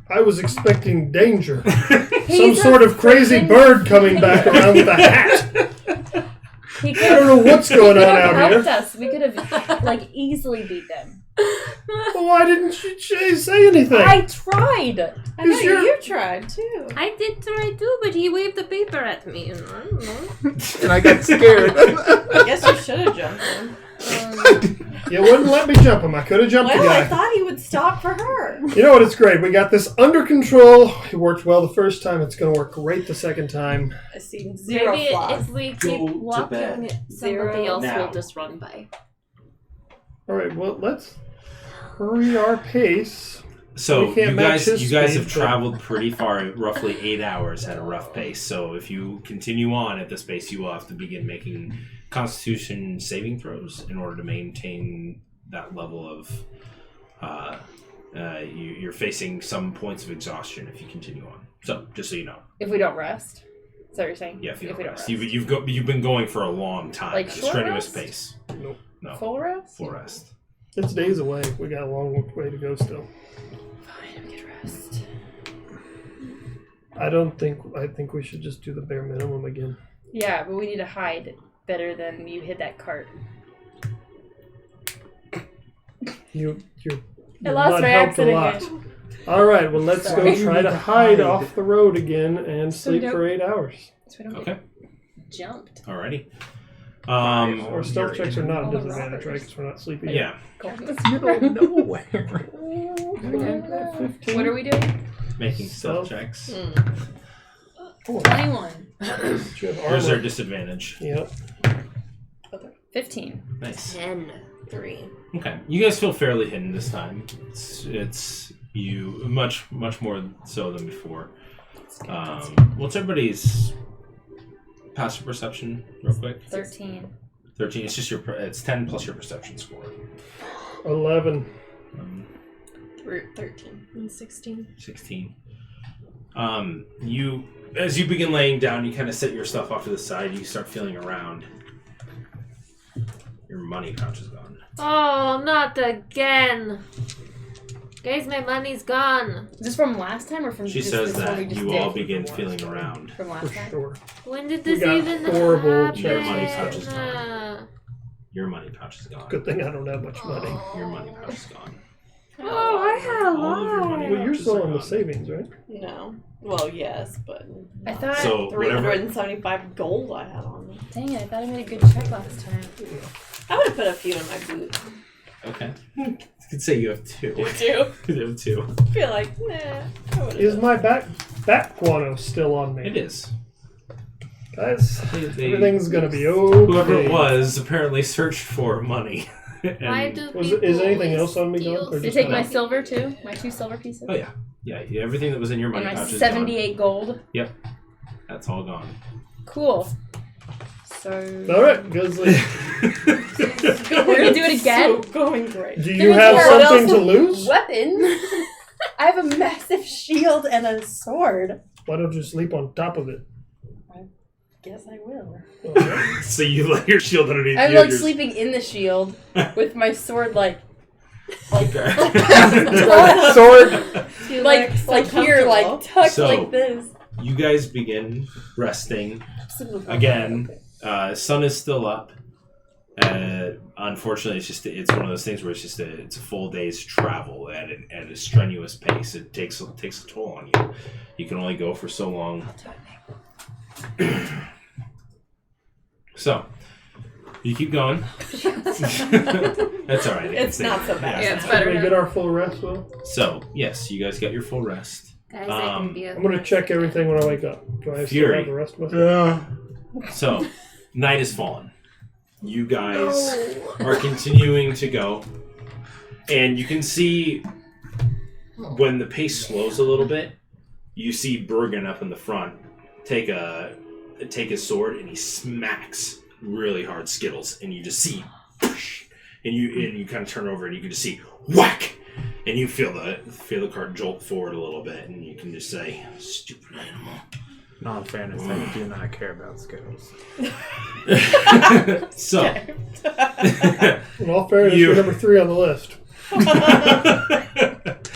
I was expecting danger. Some He's sort a of crazy freaking bird coming back around with a hat. He I don't know what's going on out helped here. us. We could have like easily beat them. Well, why didn't you say anything? I tried. I know Is your- you tried too. I did try too, but he waved the paper at me. And I don't know. And I got scared. I guess you should have jumped him. You wouldn't let me jump him. I could have jumped the Well, I guy. thought he would stop for her. You know what? It's great. We got this under control. It worked well the first time. It's going to work great the second time. I see zero Maybe flaws. if we Go keep to walking, bed. Zero somebody else now. will just run by. All right. Well, let's hurry our pace. So We can't you match guys his have speed, but- traveled pretty far, roughly 8 hours at a rough pace. So if you continue on at this pace, you will have to begin making Constitution saving throws in order to maintain that level of. You're facing some points of exhaustion if you continue on. So just so you know, If we don't rest. Is that what you're saying? yeah, if you don't we rest, you've been going for a long time Like at a short strenuous rest? pace. Nope. No, Full rest? full rest. It's days away. We got a long way to go still. Fine, we can rest. I think we should just do the bare minimum again. Yeah, but we need to hide better than you hit that cart. You're I lost not my helped a accent lot. again. All right, well, let's Sorry. go try to hide off the road again and So sleep don't- for 8 hours. So we don't Okay. get jumped. Alrighty. Our stealth checks are not All a the disadvantage, robbers. right? Because we're not sleeping. Yeah. It's middle of nowhere. What are we doing? Making stealth Stealth. checks. 21. You have Where's their armor. disadvantage? Yep. 15. Nice. 10. 3. Okay. You guys feel fairly hidden this time. It's you much more so than before. What's everybody's passive perception, real quick? 13. 13. It's just it's 10 plus your perception score. 11. 13. And 16. 16. You, as you begin laying down, you kind of set your stuff off to the side. You start feeling around. Your money pouch is gone. Oh, not again. Guys, my money's gone. Is this from last time or from She just says this one we that just you did? all begin feeling around. From For last time? sure. When did We this got even horrible happen? Your money pouch is gone. Your money pouch is gone. Good thing I don't have much money. Your money pouch is gone. Oh, I had a All of your money lot. Well, you're pouches still are in the gone. savings, right? No. Well, yes, but I thought. So whatever. 375 gold I had on me. Dang it! I thought I made a good check last time. I would have put a few in my boot. Okay. You could say you have 2. You do? You have 2. I feel like, nah. I would've Is done- my bat guano still on me? It is. Guys, They- everything's gonna be okay. Whoever it was apparently searched for money. Why And- do Was- people is anything always else on me steal gone, or Did you just take that? my silver too? My 2 silver pieces? Oh yeah. Yeah, everything that was in your money And my pouch is 78 gold. gone. That's all gone. Cool. So. Alright, because like, We're gonna do it again? So going great. do There you is have what something else? to lose? Weapons? I have a massive shield and a sword. Why don't you sleep on top of it? Guess I will. Alright. So you lay your shield underneath I'm you. like you're- sleeping in the shield with my sword like Okay. Sword. like here, like tucked So- like this. You guys begin resting Absolutely. again. Sun is still up. Unfortunately, it's one of those things where it's a full day's travel at a strenuous pace. It takes a toll on you. You can only go for so long. So you keep going. That's all right. It's not so bad. Yeah, it's Did better we now. get our full rest, Will? So yes, you guys get your full rest. Guys, I can be a I'm gonna check everything when I wake up. Do I still Fury. have the rest with me? Yeah. So night has fallen. You guys are continuing to go, and you can see when the pace slows a little bit. You see Bergen up in the front take his sword and he smacks really hard Skittles, and you just see, and you kind of turn over and you can just see whack, and you feel the cart jolt forward a little bit, and you can just say, "Stupid animal." No, in fairness, I do not care about Skittles. So. In all fairness, You- you're number 3 on the list.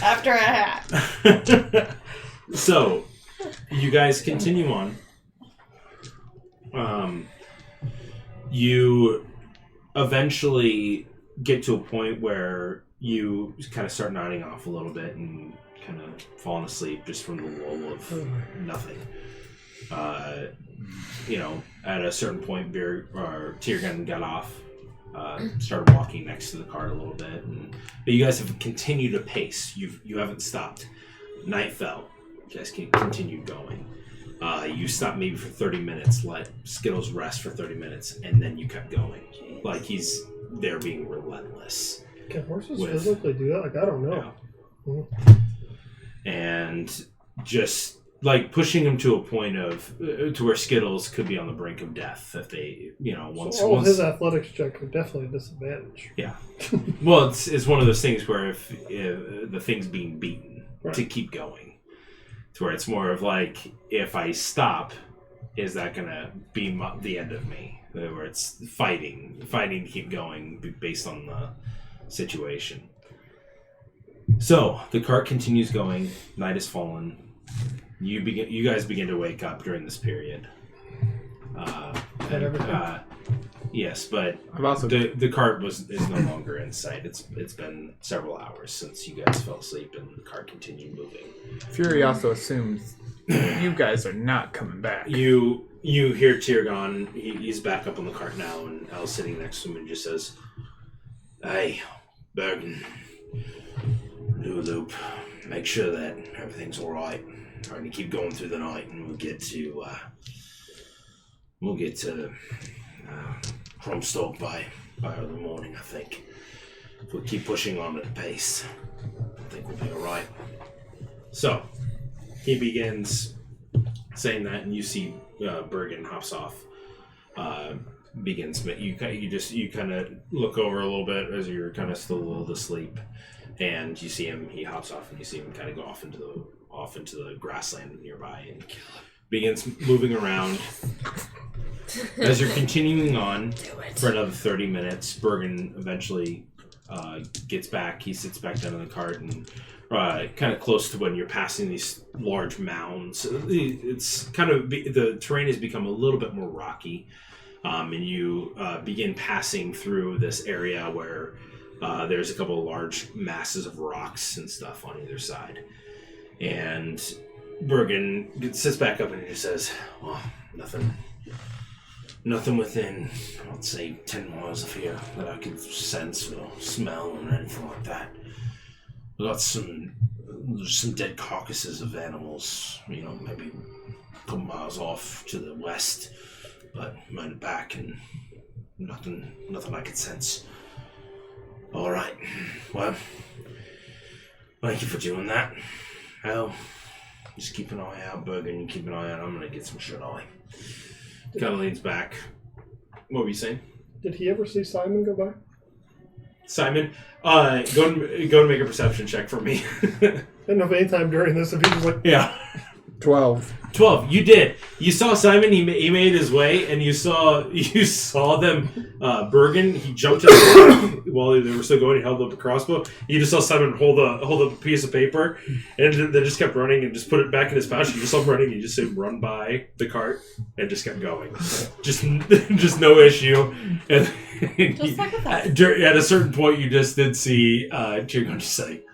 After a hat. So, you guys continue on. You eventually get to a point where you kind of start nodding off a little bit and kind of falling asleep just from the lull of nothing. At a certain point, Tiergan got off, started walking next to the cart a little bit, but you guys have continued to pace. You haven't stopped. Night fell. You guys continued going. You stopped maybe for 30 minutes, let Skittles rest for 30 minutes, and then you kept going. Like he's there being relentless. Can horses With- physically do that? Like, I don't know. And just like pushing him to a point of to where Skittles could be on the brink of death if they, once. So all of his athletics check are definitely a disadvantage. Well, it's one of those things where if the thing's being beaten Right. to keep going, to where it's more of like, if I stop, is that gonna be the end of me? Where it's fighting to keep going based on the situation. So the cart continues going. Night has fallen. You guys begin to wake up during this period. Yes, but I've also the cart is no longer in sight. It's been several hours since you guys fell asleep, and the cart continued moving. Fury also assumes you guys are not coming back. You hear Tyrgon. He's back up on the cart now, and Al's sitting next to him and just says, "Hey, Bergen, do a loop. Make sure that everything's all right. Trying to keep going through the night, and we'll get to Kromstalk by early morning, I think. If we keep pushing on at the pace, I think we'll be all right." So he begins saying that, and you see Bergen hops off. Begins. You kind of look over a little bit as you're kind of still a little asleep, and you see him. He hops off, and you see him kind of go off into the grassland nearby, and begins moving around. As you're continuing on for another 30 minutes, Bergen eventually gets back. He sits back down in the cart, and kind of close to when you're passing these large mounds. It's kind of the terrain has become a little bit more rocky, and you begin passing through this area where there's a couple of large masses of rocks and stuff on either side. And Bergen sits back up and he just says, "Well, nothing within, I'd say, 10 miles of here that I could sense or smell or anything like that. We got some dead carcasses of animals, maybe a couple miles off to the west, but minded back, and nothing I could sense." All right. Well, thank you for doing that. Hell, just keep an eye out, Bergen. You keep an eye out. I'm gonna get some shut-eye. Kind of leans back. What were you saying? Did he ever see Simon go by? Simon, go and make a perception check for me. I didn't know if any time during this if he was like... Yeah. 12. 12. You did. You saw Simon. He made his way, and you saw them. Bergen. He jumped to the while they were still going. He held up a crossbow. You just saw Simon hold a piece of paper, and they just kept running and just put it back in his pouch. You just saw him running. And you just saw him run by the cart and just kept going. Just no issue. And Just like with us. at a certain point, you just did see Tyrgon just say,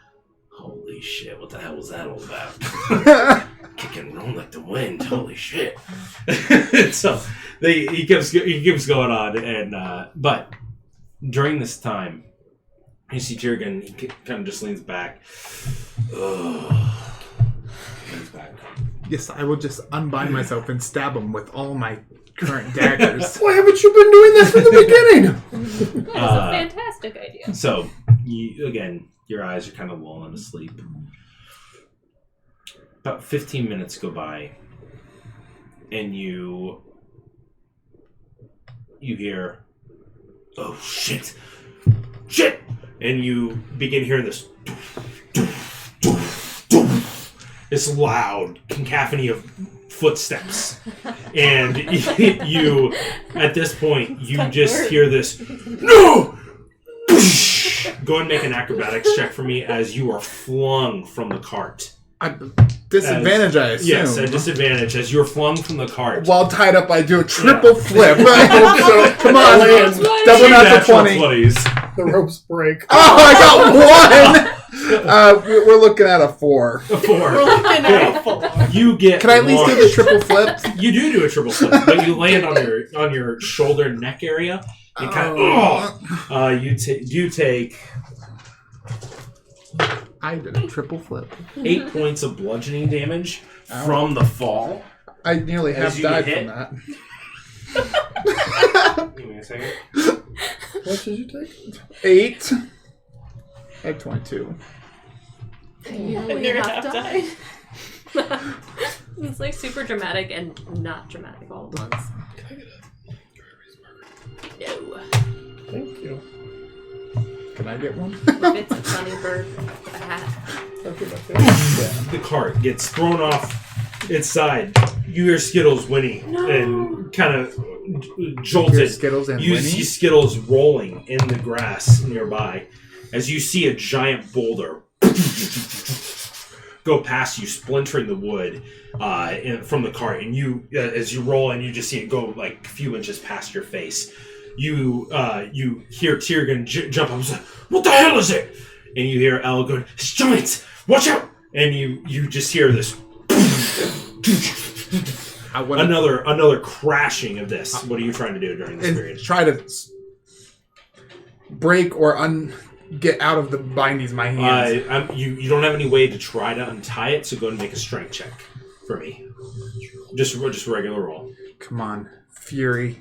"Holy shit! What the hell was that all about?" Kick and roll like the wind. Holy shit! So he keeps going on, and but during this time, you see Tyrgon. He kind of just leans back. Leans back. Yes, I will just unbind myself and stab him with all my current daggers. Why haven't you been doing that from the beginning? That is a fantastic idea. So your eyes are kind of lulling to sleep. About 15 minutes go by, and you hear, "Oh, shit! And you begin hearing this loud cacophony of footsteps. And you, at this point, you just hear this, "No!" Go and make an acrobatics check for me as you are flung from the cart. Disadvantage, I assume. Yes, a disadvantage as you're flung from the cart. While tied up, I do a triple flip. I hope so. Come on, double natural 20. 20s. The ropes break. Oh, I got one! We're looking at a 4. A 4. We're looking at a 4. You get. Can I at least do the triple flip? You do a triple flip, but you land on your shoulder neck area. You kind of. You take. I did a triple flip. 8 points of bludgeoning damage from the fall. I nearly As half you died hit. from that. Give me a second. What did you take? 8. I have 22. You And you're half died. It's like super dramatic and not dramatic all at once. No. Thank you. Can I get one? If it's a funny bird, a hat. Okay, my favorite. The cart gets thrown off its side. You hear Skittles whinny and kind of jolted. Hear Skittles and You whinny? see Skittles rolling in the grass nearby as you see a giant boulder go past you, splintering the wood from the cart. And you, as you roll, and you just see it go like a few inches past your face. You hear Tiergan jump up and say, "What the hell is it?" And you hear Elle going, "It's giants! Watch out!" And you just hear this another crashing of this. What are you trying to do during this period? Try to break or get out of the bindings of my hands. You don't have any way to try to untie it, so go and make a strength check for me. Just a regular roll. Come on, Fury.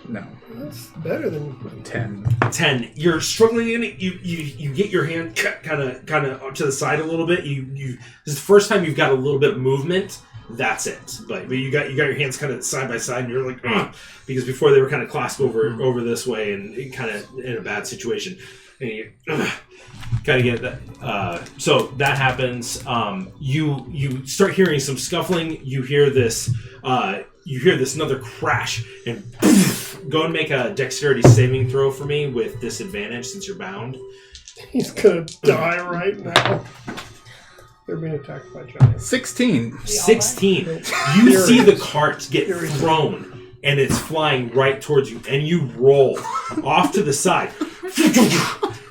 No. That's better than 10. 10. You're struggling in it. You get your hand kind of to the side a little bit. This is the first time you've got a little bit of movement. That's it. But you got your hands kind of side by side, and you're like, ugh, because before they were kind of clasped over this way and kind of in a bad situation, and you kind of get that. So that happens. You start hearing some scuffling. You hear this another crash, and go and make a dexterity saving throw for me with disadvantage since you're bound. he's gonna die right now. They're being attacked by giants. 16. 16. You see the cart get thrown, and it's flying right towards you, and you roll off to the side.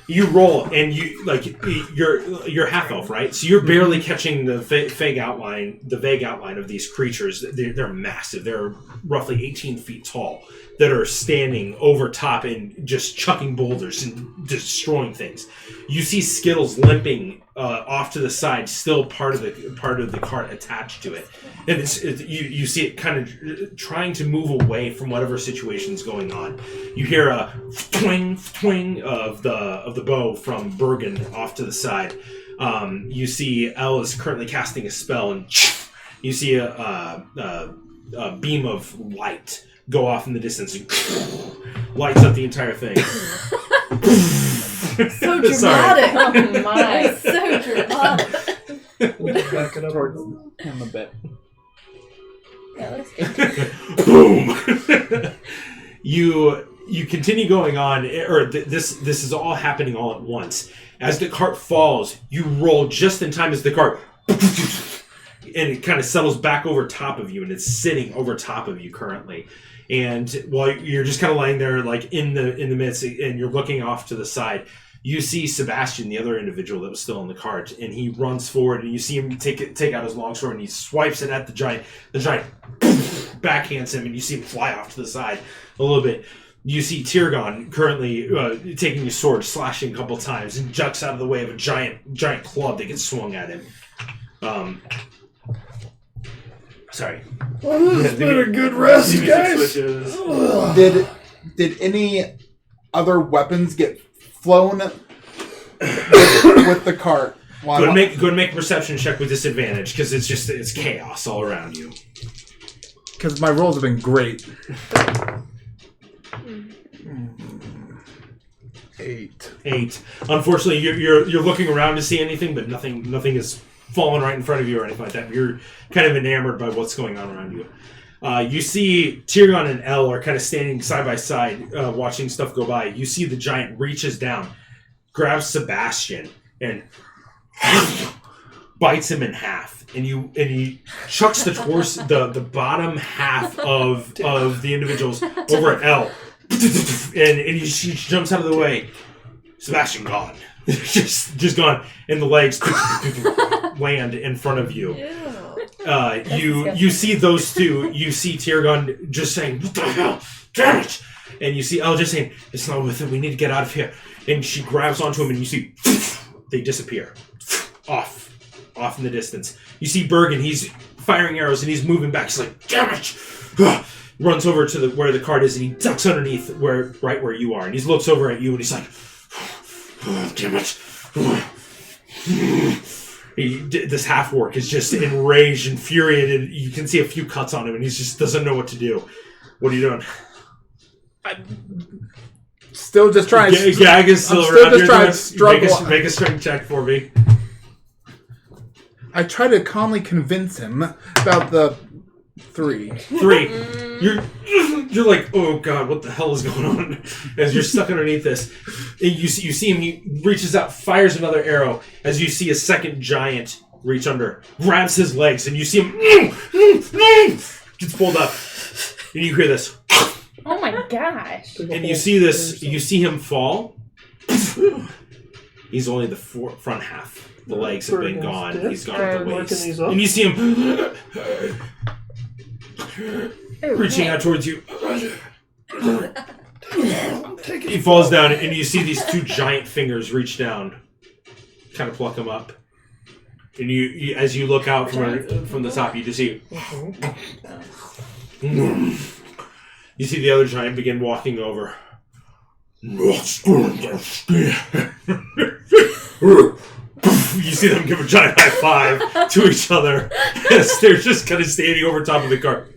You roll, and you're half elf, right? So you're barely catching the vague outline of these creatures. They're massive. They're roughly 18 feet tall that are standing over top and just chucking boulders and destroying things. You see Skittles limping off to the side, still part of the cart attached to it, and you see it kind of trying to move away from whatever situation's going on. You hear a twing twing of the bow from Bergen off to the side. You see Elle is currently casting a spell, and you see a beam of light go off in the distance and lights up the entire thing. So dramatic. Oh my. So dramatic. We'll just back it up Towards him a bit. Boom! You continue going on, or this is all happening all at once. As the cart falls, you roll just in time as the cart, and it kind of settles back over top of you, and it's sitting over top of you currently. And while you're just kind of lying there, like in the midst, and you're looking off to the side, you see Sebastian, the other individual that was still in the cart, and he runs forward, and you see him take out his longsword, and he swipes it at the giant. The giant backhands him, and you see him fly off to the side a little bit. You see Tiergan currently taking his sword, slashing a couple times, and ducks out of the way of a giant club that gets swung at him. Sorry. Well, this has been a good rest, guys. Did any other weapons get flown with the cart? Go and make a perception check with disadvantage, because it's chaos all around you. Because my rolls have been great. 8. Unfortunately, you're looking around to see anything, but nothing is falling right in front of you or anything like that. You're kind of enamored by what's going on around you. You see Tiergan and Elle are kind of standing side by side, watching stuff go by. You see the giant reaches down, grabs Sebastian, and bites him in half. And he chucks the bottom half of the individuals over at Elle. And she jumps out of the way. Sebastian gone. just gone. And the legs land in front of you. You see those two. You see Tiergan just saying, "What the hell? Damn it!" And you see Elle just saying, "It's not worth it. We need to get out of here." And she grabs onto him, and you see they disappear off in the distance. You see Bergen. He's firing arrows, and he's moving back. He's like, "Damn it!" Runs over to where the cart is, and he ducks underneath right where you are. And he looks over at you, and he's like, "Oh, damn it." This half-orc is just enraged, infuriated. You can see a few cuts on him, and he just doesn't know what to do. What are you doing? Still just trying. Gag is still I'm around. still just trying to struggle. Make a strength check for me. I try to calmly convince him about the 3. You're like, "Oh God, what the hell is going on?" As you're stuck underneath this, and you see him. He reaches out, fires another arrow. As you see a second giant reach under, grabs his legs, and you see him gets pulled up, and you hear this, Oh my gosh. And you see this. You see him fall. He's only the front half. The legs have been gone. He's gone at the waist. And you see him reaching out towards you. He falls down, and you see these two giant fingers reach down, kind of pluck him up. And you as you look out from the top, you just see. You see the other giant begin walking over. You see them give a giant high five to each other as they're just kind of standing over top of the car.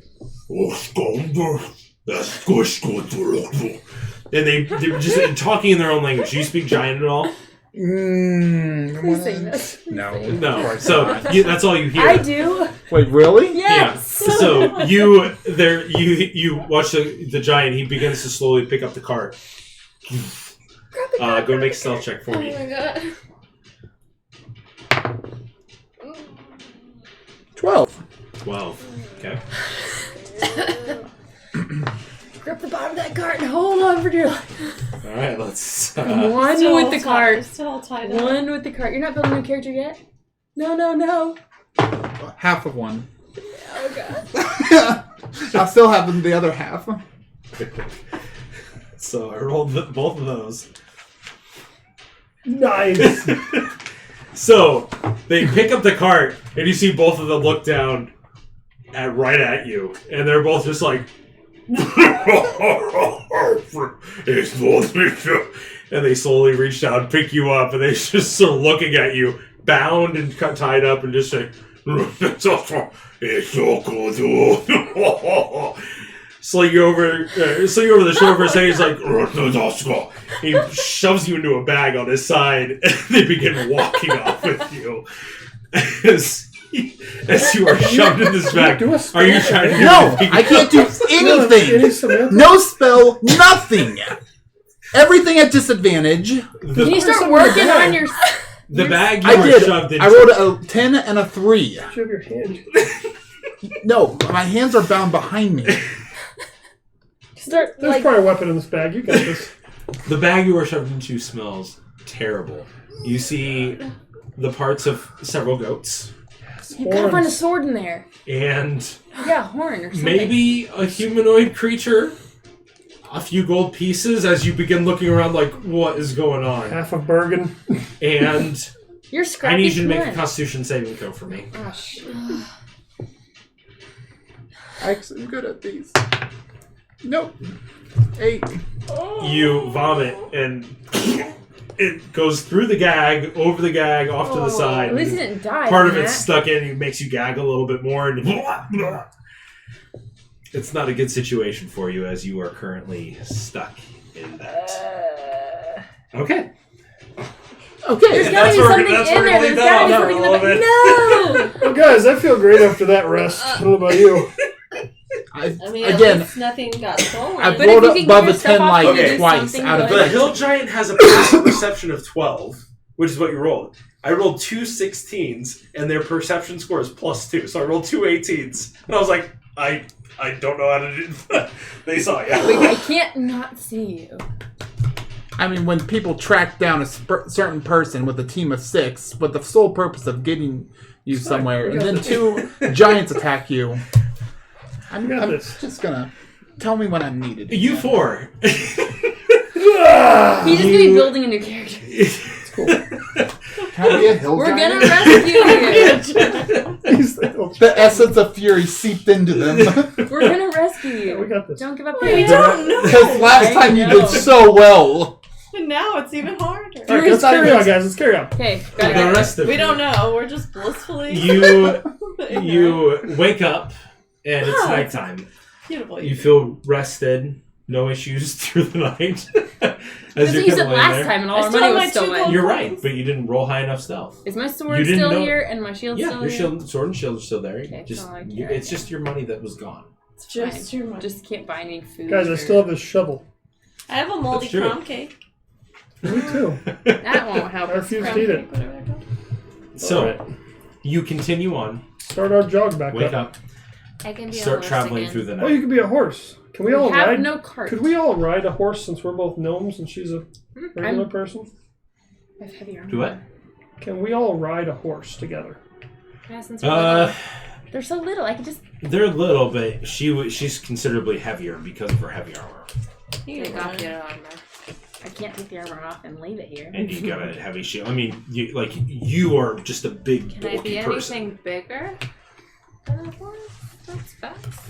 And they're just talking in their own language. Do you speak giant at all? Please say yes. No. So that's all you hear. I do. Wait, really? Yes. Yeah. So you watch the giant. He begins to slowly pick up the cart. Go make a stealth check for me. Oh my god. 12. 12. Okay. Grip the bottom of that cart and hold on for dear life. All right. Let's. One Still with the cart. Still all tied up. One with the cart. You're not building a new character yet? No. Half of one. Oh god. I still have the other half. So I rolled both of those. Nice. So they pick up the cart, and you see both of them look down right at you, and they're both just like, and they slowly reach down, pick you up, and they just sort of looking at you, bound and tied up, and just say, sling you over the shoulder for a second. He's like, he shoves you into a bag on his side, and they begin walking off with you. As you are shoved in this bag, are you trying to do No, anything? I can't do anything. No spell, nothing. Everything at disadvantage. Can you start working on your... The bag you I were did. shoved into. I rolled a 10 and a 3. Shove your hand. No, my hands are bound behind me. Start, There's probably a weapon in this bag. You got this. The bag you were shoved into smells terrible. You see the parts of several goats. You gotta find a sword in there. And Yeah, horn or something. maybe a humanoid creature. A few gold pieces as you begin looking around like, what is going on? Half of Bergen. And You're scrappy. I need you to make a one. Constitution saving throw for me. Oh, shit. I'm good at these. Nope. 8. You vomit and it goes through the gag, over the gag, off to the side. At least he didn't die. Part of from it's that. stuck in. It makes you gag a little bit more, and it's not a good situation for you as you are currently stuck in that. Okay. Okay. There's gotta be something in there. There's gotta be something in the back. No! Well, guys, I feel great after that rest. I don't know about you. I mean, at Again, least nothing got stolen. I've But rolled if you can above give a yourself 10 off, like you can do twice something out of good. The hill giant has a passive perception of 12, which is what you rolled. I rolled 2 16s, and their perception score is +2. So I rolled 2 18s, and I was like, I don't know how to do that. They saw you. Wait, I can't not see you. I mean, when people track down a certain person with a team of 6 with the sole purpose of getting you somewhere, and then 2 giants attack you, I'm just gonna tell me when I'm needed. You 4. He's just gonna be building a new character. It's cool. Can I be a hill We're giant? gonna rescue you. The essence of fury seeped into them. We're gonna rescue you. We got this. Don't give up. We yet. don't know. Because last time you know. did so well. And now it's even harder. All right, let's carry on, guys. Let's carry on. Okay, The got it. rest of We you, don't know. We're just blissfully. You wake up, and it's Oh. nighttime. Beautiful. You feel rested, no issues through the night. As Because you're you kind said of laying last there. time and I all our still money have was my stolen. 2 gold You're right, but you didn't roll high enough stealth. Is my You sword didn't still know- here and my shield Yeah, still your here? sword and shield are still there. Okay, Just so I you, carry it's it. just your money that was gone. It's just your money. Just can't buy any food. Guys, I or- still have this shovel. I have a moldy That's true. crumb cake. Me too. That won't help. I us. refuse Crumb to eat cake, it. whatever they're called. So All right. you continue on. Start our jog back Wake up. up. I can be a start horse traveling again. through the Oh, night. you could be a horse. Can we all have ride? no cart. Could we all ride a horse since we're both gnomes and she's a regular person? I have heavy armor. Do what? Can we all ride a horse together? Yeah, since we're little. They're so little. I could just. They're little, but she's considerably heavier because of her heavy armor. Take off your armor. I can't take the armor off and leave it here. And you got a heavy shield. I mean, you are just a big, Can I bulky be person. anything bigger than a horse? That's fast.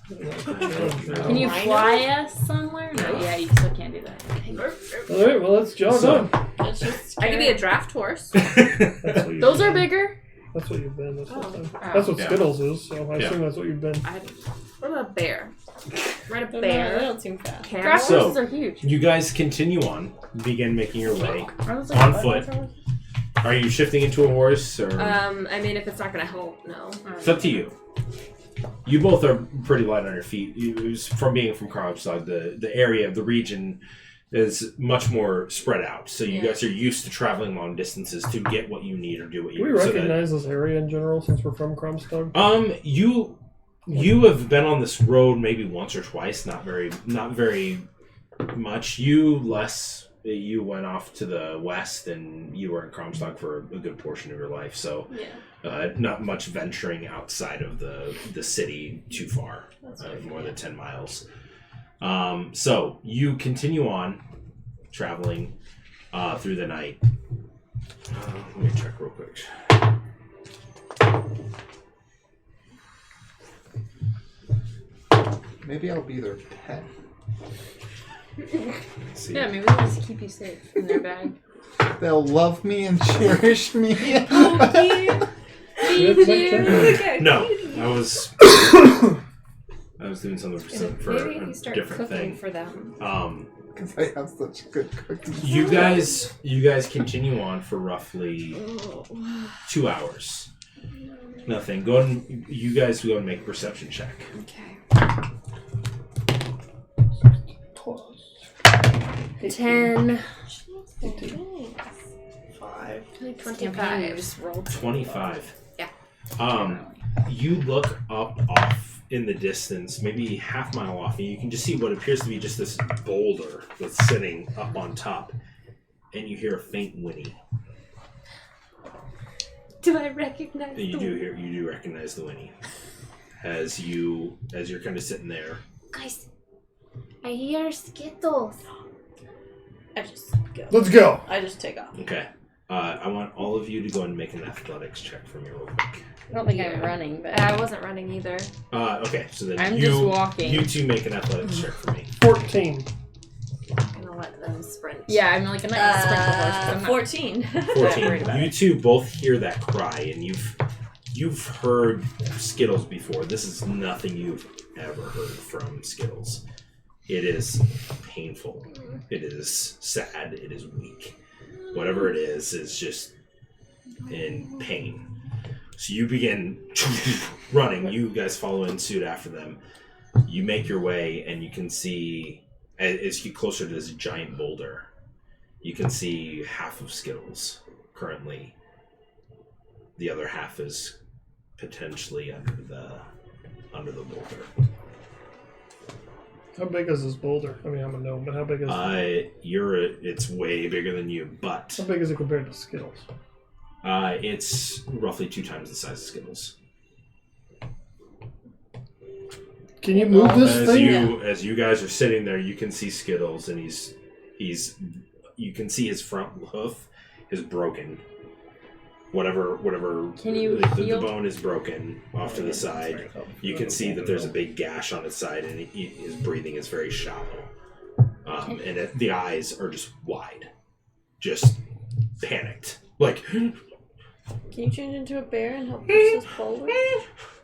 Can you fly us somewhere? No, yeah, you still can't do that. All right, well, let's jog So- on. Let's just I could be a draft horse. That's what you've Those are been. bigger. That's what you've been. That's what, Oh. that's what Yeah. Skittles is, so I Yeah. assume that's what you've been. What about a bear? Ride a They bear. don't seem fast. Camel? Draft So- horses are huge. You guys continue on, begin making your way. Are those On like foot. horses? Are you shifting into a horse, or I mean, if it's not gonna help, no. it's up to you? You both are pretty light on your feet. From being from Karlstad, the area, the region is much more spread out. So you guys are used to traveling long distances to get what you need or do what you Do we need. recognize this area in general since we're from Kromstad? You have been on this road maybe once or twice, not very much. You went off to the west and you were in Kromstad for a good portion of your life, so not much venturing outside of the city too far, more than 10 miles. So you continue on traveling through the night. Let me check real quick. Maybe I'll be their pet. Let's see. Yeah, maybe they'll just keep you safe in their bag. They'll love me and cherish me. No, I was doing something for Maybe if a you start different cooking thing. for them. Because I have such good cooking. You guys continue on for roughly 2 hours. Nothing. You guys go and make a perception check. Okay. 10. 5. 25. Just rolled. 25. Yeah. You look off in the distance, maybe half mile off, and you can just see what appears to be just this boulder that's sitting up on top, and you hear a faint whinny. Do I recognize And you do recognize the whinny as you're kind of sitting there. Guys, I hear Skittles. I just go. Let's go. I just take off. Okay. I want all of you to go and make an athletics check for me real quick. I don't think I'm running, but I wasn't running either. Okay, so then I'm you, just walking. You two make an athletics check for me. 14. I'm gonna let them sprint. yeah, I'm like a nice sprinkle horse. 'Cause I'm not- 14. 14. worried about You two both hear that cry, and you've heard Skittles before. This is nothing you've ever heard from Skittles. It is painful. It is sad. It is weak. Whatever it is just in pain. So you begin running. You guys follow in suit after them. You make your way, and you can see, as you get closer to this giant boulder, you can see half of Skittles currently. The other half is potentially under the boulder. How big is this boulder? I mean, I'm a gnome, but how big is It's way bigger than you, but how big is it compared to Skittles? it's roughly 2 times the size of Skittles. Can you move this thing? As you guys are sitting there, you can see Skittles, and you can see his front hoof is broken. Whatever. Can you the heal? bone is broken off to the side. You can see that there's a big gash on its side, and his breathing is very shallow. And the eyes are just wide, just panicked. Like, Can you change into a bear and help push this boulder?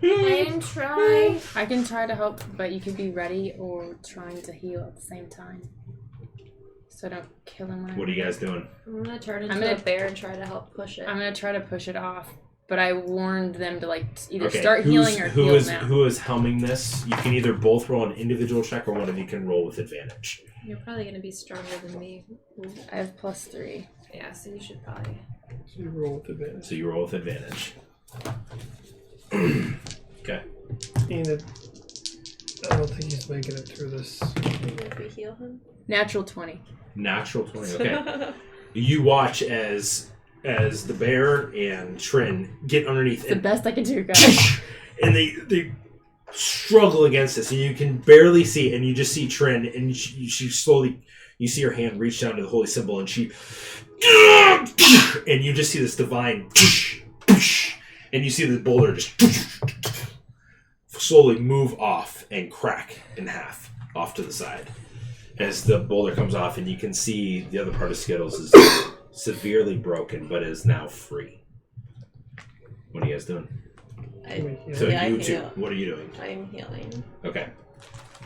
I can try. I can try to help, but you could be ready or trying to heal at the same time. So I don't kill him. what are you guys doing? I'm gonna turn into I'm gonna- a bear and try to help push it. I'm gonna try to push it off, but I warned them to either Okay, start healing or who heal is now. who is helming this? You can either both roll an individual check, or one of you can roll with advantage. You're probably gonna be stronger than me. I have +3. Yeah, so you should probably. So you roll with advantage. So you roll with advantage. Okay. I don't think he's making it through this. Even if we heal him. Natural 20. Natural 20. Okay. You watch as the bear and Trin get underneath. It's the best I can do, guys. And they struggle against this, and you can barely see it, and you just see Trin, and she slowly, you see her hand reach down to the holy symbol, and she, and you just see this divine, and you see the boulder just slowly move off and crack in half off to the side as the boulder comes off, and you can see the other part of Skittles is severely broken, but is now free. What are you guys doing? So you two, what are you doing? I'm healing. Okay,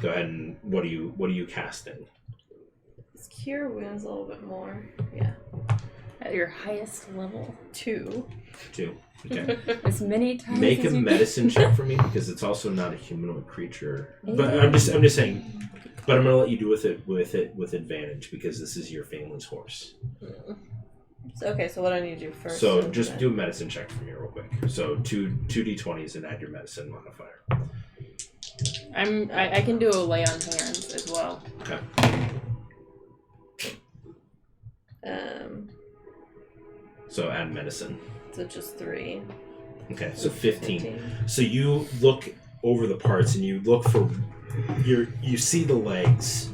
go ahead and what are you casting? Is Cure Wounds a little bit more? Yeah. At your highest level. 2. 2. Okay. As many times Make as a you medicine check for me because it's also not a humanoid creature. But I'm just saying. But I'm gonna let you do with advantage because this is your family's horse. So, okay, so what do I need to do first? So just do a medicine check for me real quick. So two d20s and add your medicine modifier. I can do a lay on hands as well. Okay. So add medicine. So just 3. Okay, so 15. So you look over the parts and you look for you see the legs,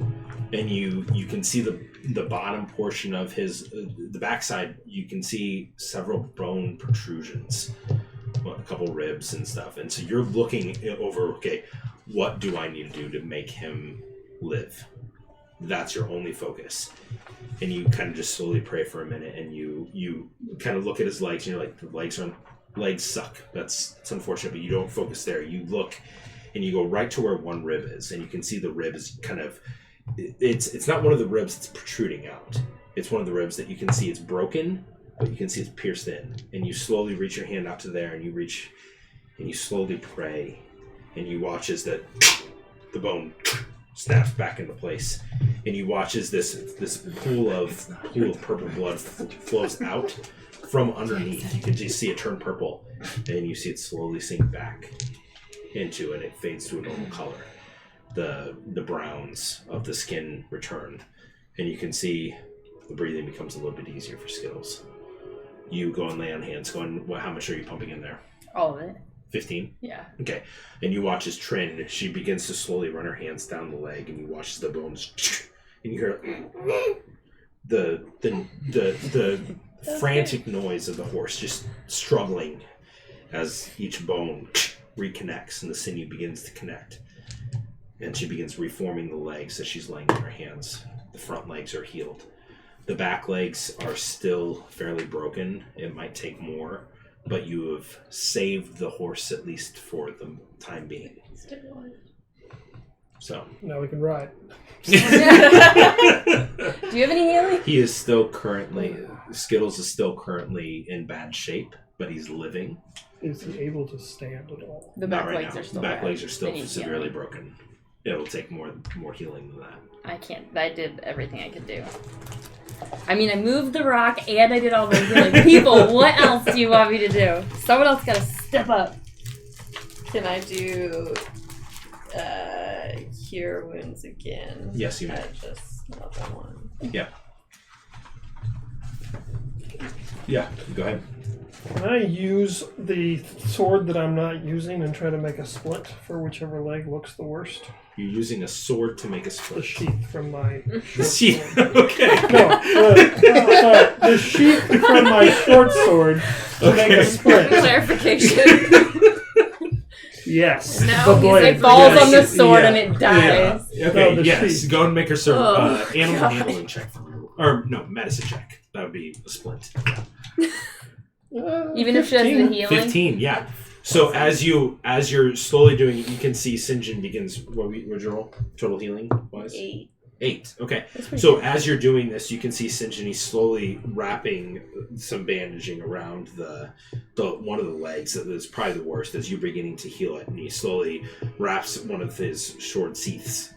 and you can see the bottom portion of his the backside. You can see several bone protrusions, a couple ribs and stuff. And so you're looking over. Okay, what do I need to do to make him live? That's your only focus. And you kind of just slowly pray for a minute, and you kind of look at his legs, and you're like, the legs suck. It's unfortunate, but you don't focus there. You look, and you go right to where one rib is, and you can see the rib is kind of, it's not one of the ribs that's protruding out. It's one of the ribs that you can see it's broken, but you can see it's pierced in. And you slowly reach your hand out to there, and you reach, and you slowly pray, and you watch as the bone snaps back into place, and you watch as this pool of purple blood flows out from underneath. You can just see it turn purple, and you see it slowly sink back into, and it fades to a normal color. The browns of the skin return, and you can see the breathing becomes a little bit easier for Skittles. You go and lay on hands. How much are you pumping in there? All of it. 15? Yeah. Okay. And you watch as Trin, she begins to slowly run her hands down the leg, and you watch as the bones, and you hear the frantic noise of the horse just struggling as each bone reconnects and the sinew begins to connect. And she begins reforming the legs as she's laying on her hands. The front legs are healed. The back legs are still fairly broken. It might take more, but you have saved the horse at least for the time being. So now we can ride. Do you have any healing? He is still currently, Skittles is still currently in bad shape, but he's living. Is he able to stand at all? The back legs are still The back bad. legs are still They need severely healing. broken. It'll take more healing than that. I can't. I did everything I could do. I mean, I moved the rock and I did all the healing. People, what else do you want me to do? Someone else gotta step up. Can I do Cure Wounds again? Yes, you may. Just level 1. Yeah. Yeah, go ahead. Can I use the sword that I'm not using and try to make a splint for whichever leg looks the worst? You're using a sword to make a The split. sheath from my The sheath. Okay. no, the sheath from my short sword to make a splint. Clarification. Yes, No, the blade. it falls Yes. on the sword Yeah. and it dies. Yeah. Okay, No, the yes. sheath. Go and make her Oh, animal God. handling check for me. Or, no, medicine check. That would be a splint. Even if she has the 15. healing. 15, yeah. So as you're slowly doing it, you can see Sinjin begins. What'd you roll? Total healing wise? 8. 8. Okay. That's pretty So good. as you're doing this, you can see Sinjin. He's slowly wrapping some bandaging around the one of the legs that is probably the worst. As you're beginning to heal it, and he slowly wraps one of his sword sheaths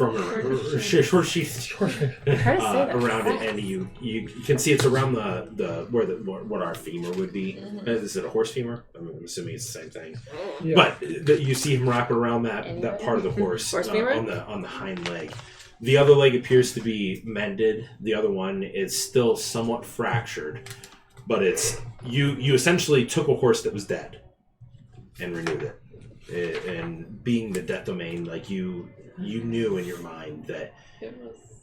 from short sheath around it, and you can see it's around the what our femur would be. Is it a horse femur? I'm assuming it's the same thing. Yeah. But you see him wrap around that part of the horse femur? on the hind leg. The other leg appears to be mended. The other one is still somewhat fractured, but it's you essentially took a horse that was dead and renewed it. And being the death domain, like you knew in your mind that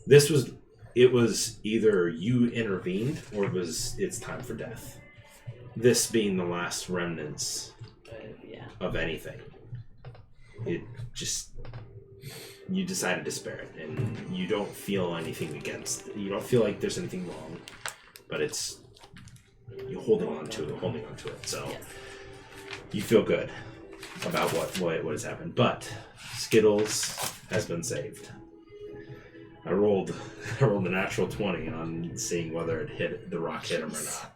it was either you intervened or it's time for death. This being the last remnants of anything. It just, you decided to spare it, and you don't feel anything against. You don't feel like there's anything wrong, but it's you're holding on to it. So you feel good about what has happened, but Skittles has been saved. I rolled a natural 20 on seeing whether the rock hit him or not,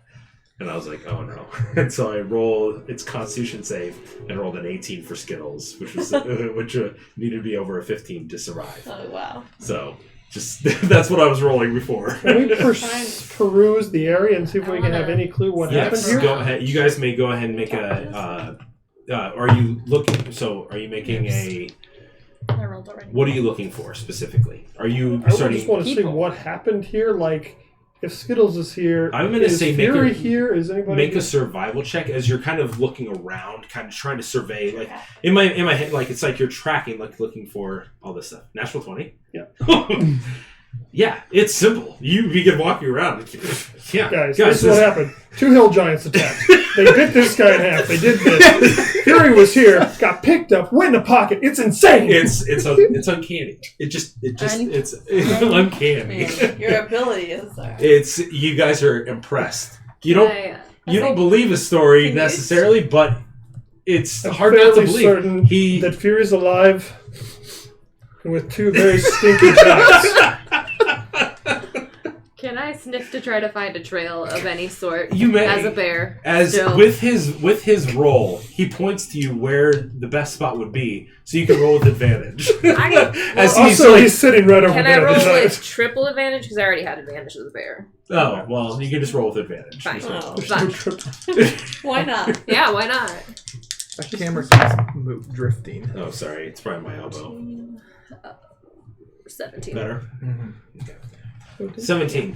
and I was like, oh no. And so I rolled its Constitution save and rolled an 18 for Skittles, which needed to be over a 15 to survive. Oh wow! So just that's what I was rolling before. Can we peruse the area and see if we can have any clue what happened here? Go ahead. You guys may go ahead and make a. Are you looking? So, are you making a? I rolled already. What are you looking for specifically? Are you I starting? just want to see what happened here. Like, if Skittles is here, I'm going to say Fury here. Is anybody make a survival check as you're kind of looking around, kind of trying to survey. Like in my head, like it's like you're tracking, like looking for all this stuff. Natural 20. Yeah. Yeah, it's simple. You begin walking around. Yeah, guys, this is what happened. 2 hill giants attacked. They bit this guy in half. They did this. Fury was here, got picked up, went in a pocket. It's insane. It's uncanny. It's uncanny. Your ability is there. It's you guys are impressed. You don't believe a story necessarily, but it's hard not to believe. Certain that Fury's alive with 2 very stinky giants. Can I sniff to try to find a trail of any sort? You may. As a bear. As still. with his roll, he points to you where the best spot would be, so you can roll with advantage. He's sitting right over there. Can I roll with triple advantage? Because I already had advantage as a bear. Oh, well, you can just roll with advantage. Fine. Why not? Yeah, why not? My camera keeps drifting. Oh, sorry. It's probably my elbow. 17. Better? Mm-hmm. Okay. 17.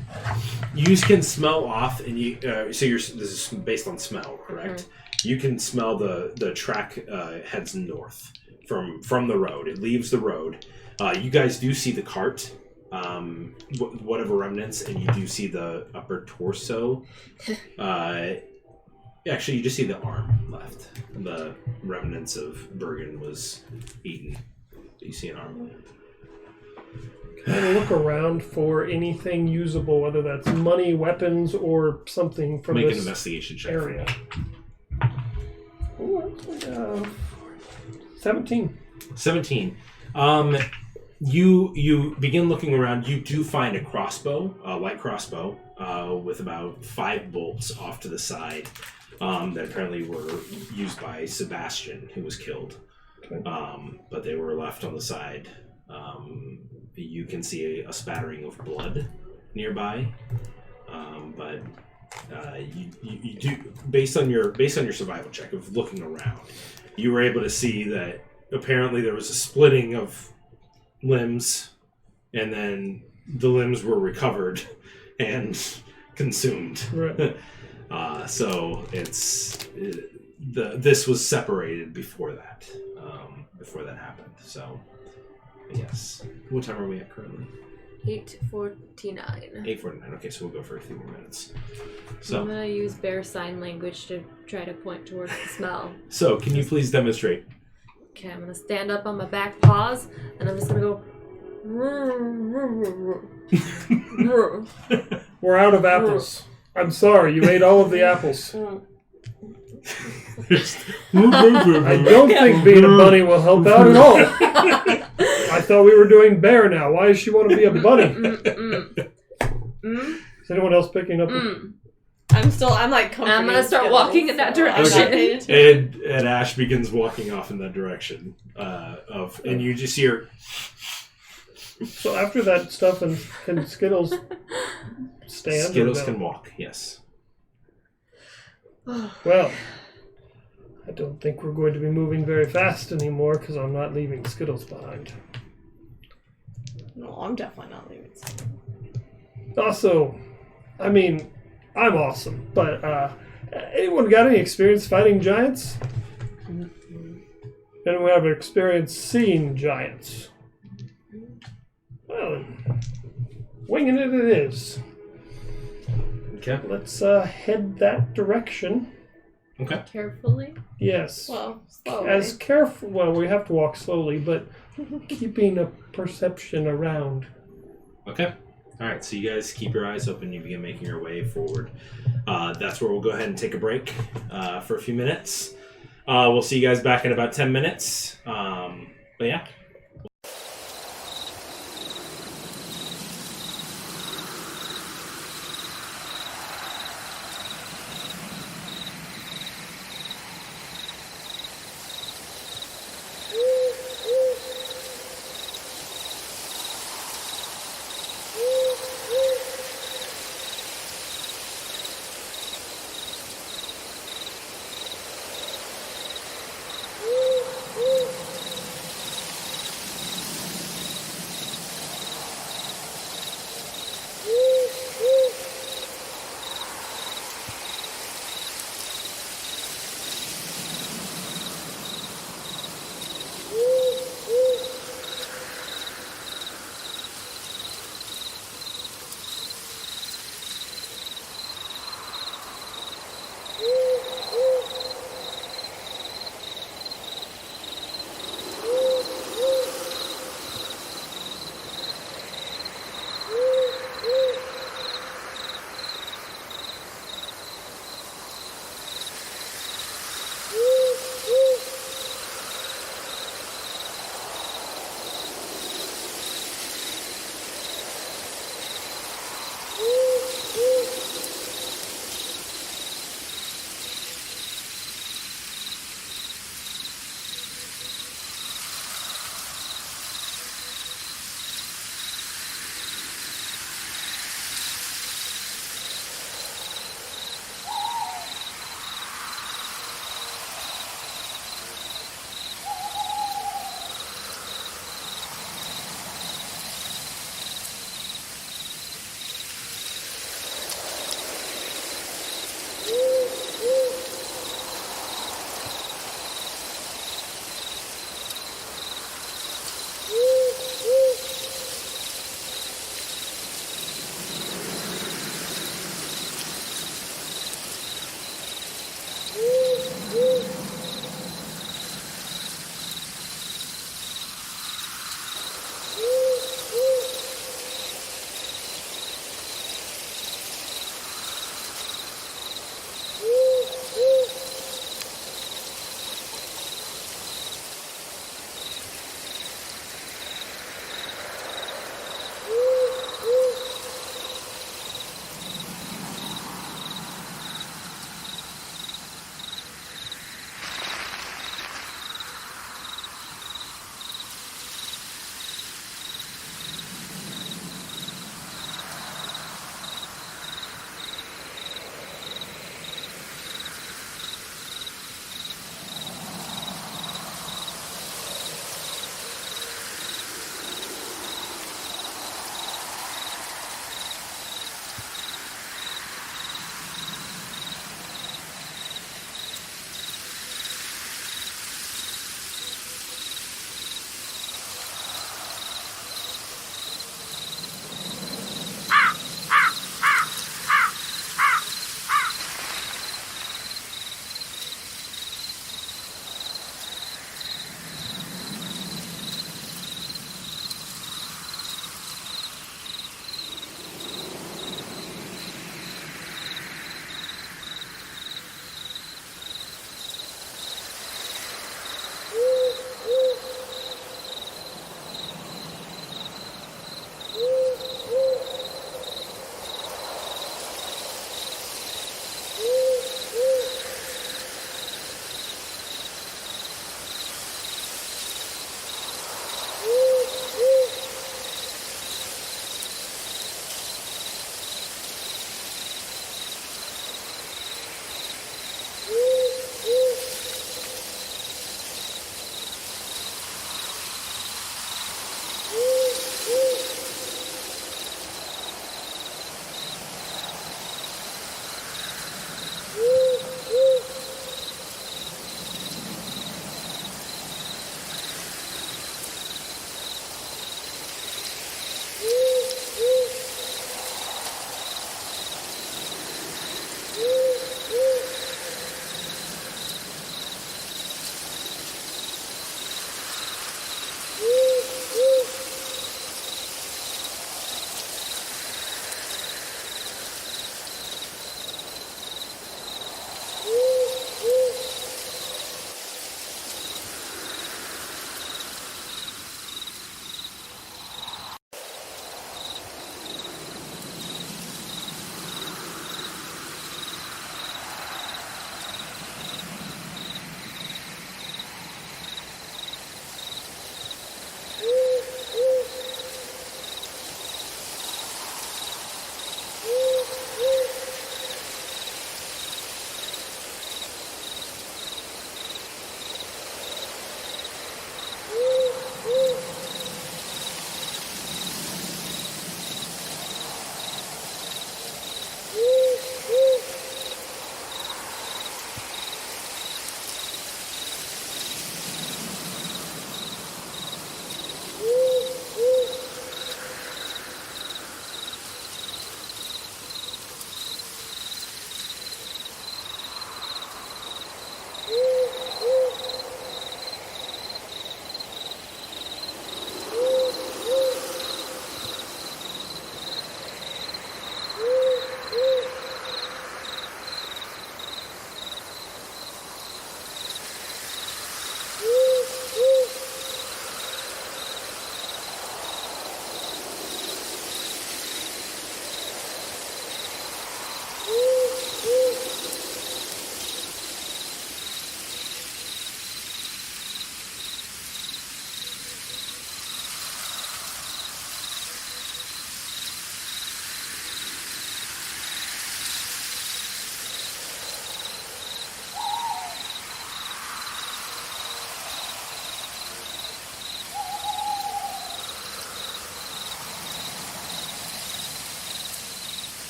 You can smell off, and you. This is based on smell, correct? Mm-hmm. You can smell the track heads north from the road. It leaves the road. You guys do see the cart, whatever remnants, and you do see the upper torso. Actually, you just see the arm left. The remnants of Bergen was eaten. You see an arm. Kind of look around for anything usable, whether that's money, weapons, or something from Make this an investigation check area. Ooh, 17. 17. You begin looking around. You do find a crossbow, a light crossbow, with about 5 bolts off to the side that apparently were used by Sebastian, who was killed. Okay. But they were left on the side. You can see a spattering of blood nearby, but you do based on your survival check of looking around, you were able to see that apparently there was a splitting of limbs, and then the limbs were recovered and consumed. Right. So this was separated before that happened. So. Yes. What time are we at currently? 8:49. 8:49. Okay, so we'll go for a few more minutes. So I'm gonna use bear sign language to try to point towards the smell. So, can you please demonstrate? Okay, I'm gonna stand up on my back paws, and I'm just gonna go. We're out of apples. I'm sorry, you ate all of the apples. I don't think being a bunny will help out at all. I thought we were doing bear now. Why does she want to be a bunny? Is anyone else picking up? I'm like comforting. I'm gonna start walking in that direction. And Ash begins walking off in that direction. And you just hear So after that stuff, and can Skittles stand? Skittles or no? can walk. Yes. Well, I don't think we're going to be moving very fast anymore because I'm not leaving Skittles behind. No, I'm definitely not leaving. Also, I mean, I'm awesome, but anyone got any experience fighting giants? Anyone have experience seeing giants? Well, winging it is. Okay. Let's head that direction. Okay. Carefully. Yes. Well, slowly. As careful. Well, we have to walk slowly, but keeping a perception around. Okay. All right. So you guys keep your eyes open. You begin making your way forward. That's where we'll go ahead and take a break for a few minutes. We'll see you guys back in about 10 minutes. But yeah.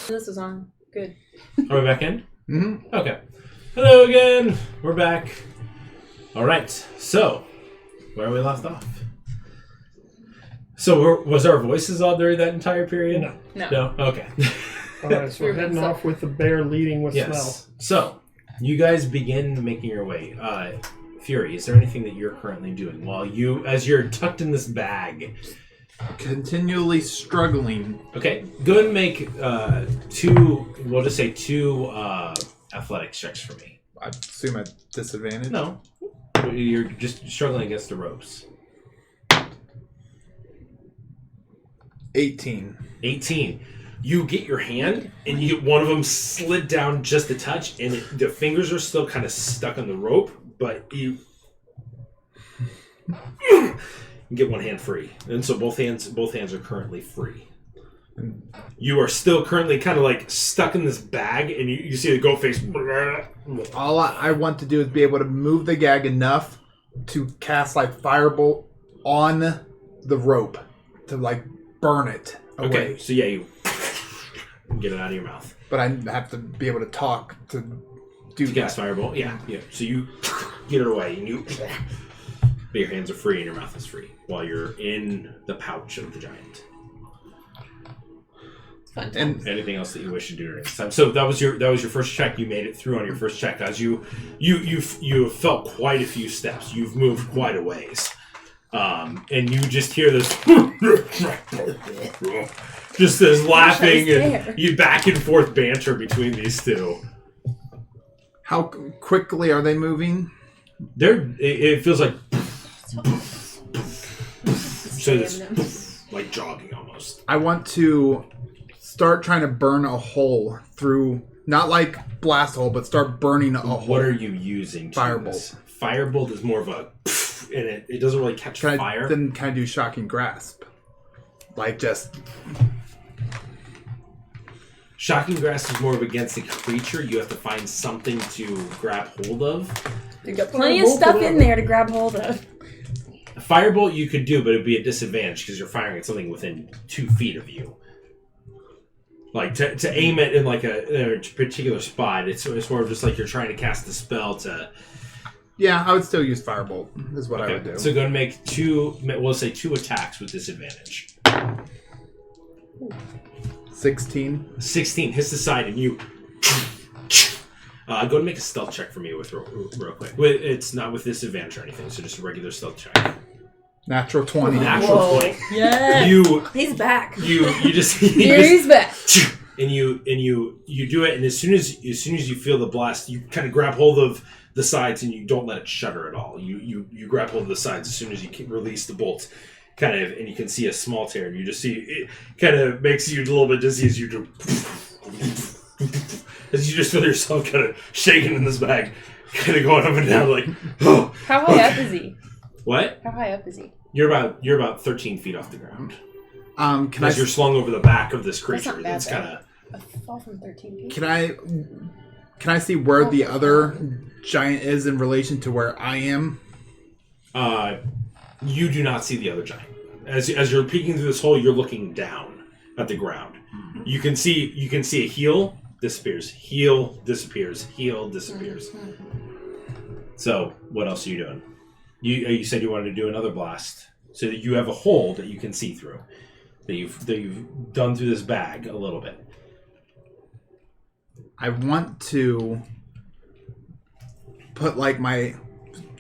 This is on. Good. Are we back in? Mm-hmm. Okay. Hello again. We're back. All right. So, where we left off. So, was our voices on during that entire period? No. Okay. All right, so we're heading off with the bear leading with smell. Yes. So, you guys begin making your way. Fury, is there anything that you're currently doing as you're tucked in this bag? Continually struggling. Okay, go ahead and make two athletics checks for me. I assume at disadvantage. No, you're just struggling against the ropes. 18. 18. You get your hand, and you get one of them slid down just a touch, and the fingers are still kind of stuck on the rope, but you get one hand free, and so both hands are currently free. You are still currently kind of like stuck in this bag, and you see the goat face. All I want to do is be able to move the gag enough to cast like firebolt on the rope to like burn it away. Okay, so yeah, you get it out of your mouth. But I have to be able to talk to do to cast firebolt. Yeah. So you get it away, and but your hands are free and your mouth is free while you're in the pouch of the giant. And anything else that you wish to do during this time? So that was your first check. You made it through on your first check. As you felt quite a few steps. You've moved quite a ways, and you just hear this, just this laughing and you back and forth banter between these two. How quickly are they moving? It feels like so this like jogging almost. I want to start trying to burn a hole through, not like blast hole, but start burning a hole. What are you using to Firebolt. do this? Firebolt is more of a and it doesn't really catch fire. Then can I do shocking grasp? Like just shocking grasp is more of against a creature. You have to find something to grab hold of. You've got plenty of stuff in there to grab hold of. A firebolt you could do, but it'd be a disadvantage because you're firing at something within 2 feet of you. Like to aim it in like a particular spot, it's more of just like you're trying to cast a spell to. Yeah, I would still use firebolt. Is what I would do. So go and make two. We'll say 2 attacks with disadvantage. 16. 16 hits the side, and you. Go ahead and make a stealth check for me with real quick. It's not with disadvantage or anything, so just a regular stealth check. Natural 20. Natural 20. Yeah. He's back. You just He's back. And you do it, and as soon as you feel the blast, you kind of grab hold of the sides, and you don't let it shudder at all. You grab hold of the sides as soon as you release the bolt, kind of, and you can see a small tear, and you just see it kind of makes you a little bit dizzy as you do. As you just feel yourself kind of shaking in this bag, kind of going up and down like, oh. How high up is he? What? How high up is he? You're about 13 feet off the ground. Because you're slung over the back of this creature. That's not bad, It's kind of. A fall from 13 feet. Can I see where the other giant is in relation to where I am? You do not see the other giant. As you're peeking through this hole, you're looking down at the ground. You can see a heel disappears, heel disappears, heel disappears. So what else are you doing? You said you wanted to do another blast, so that you have a hole that you can see through, that you've done through this bag a little bit. I want to put like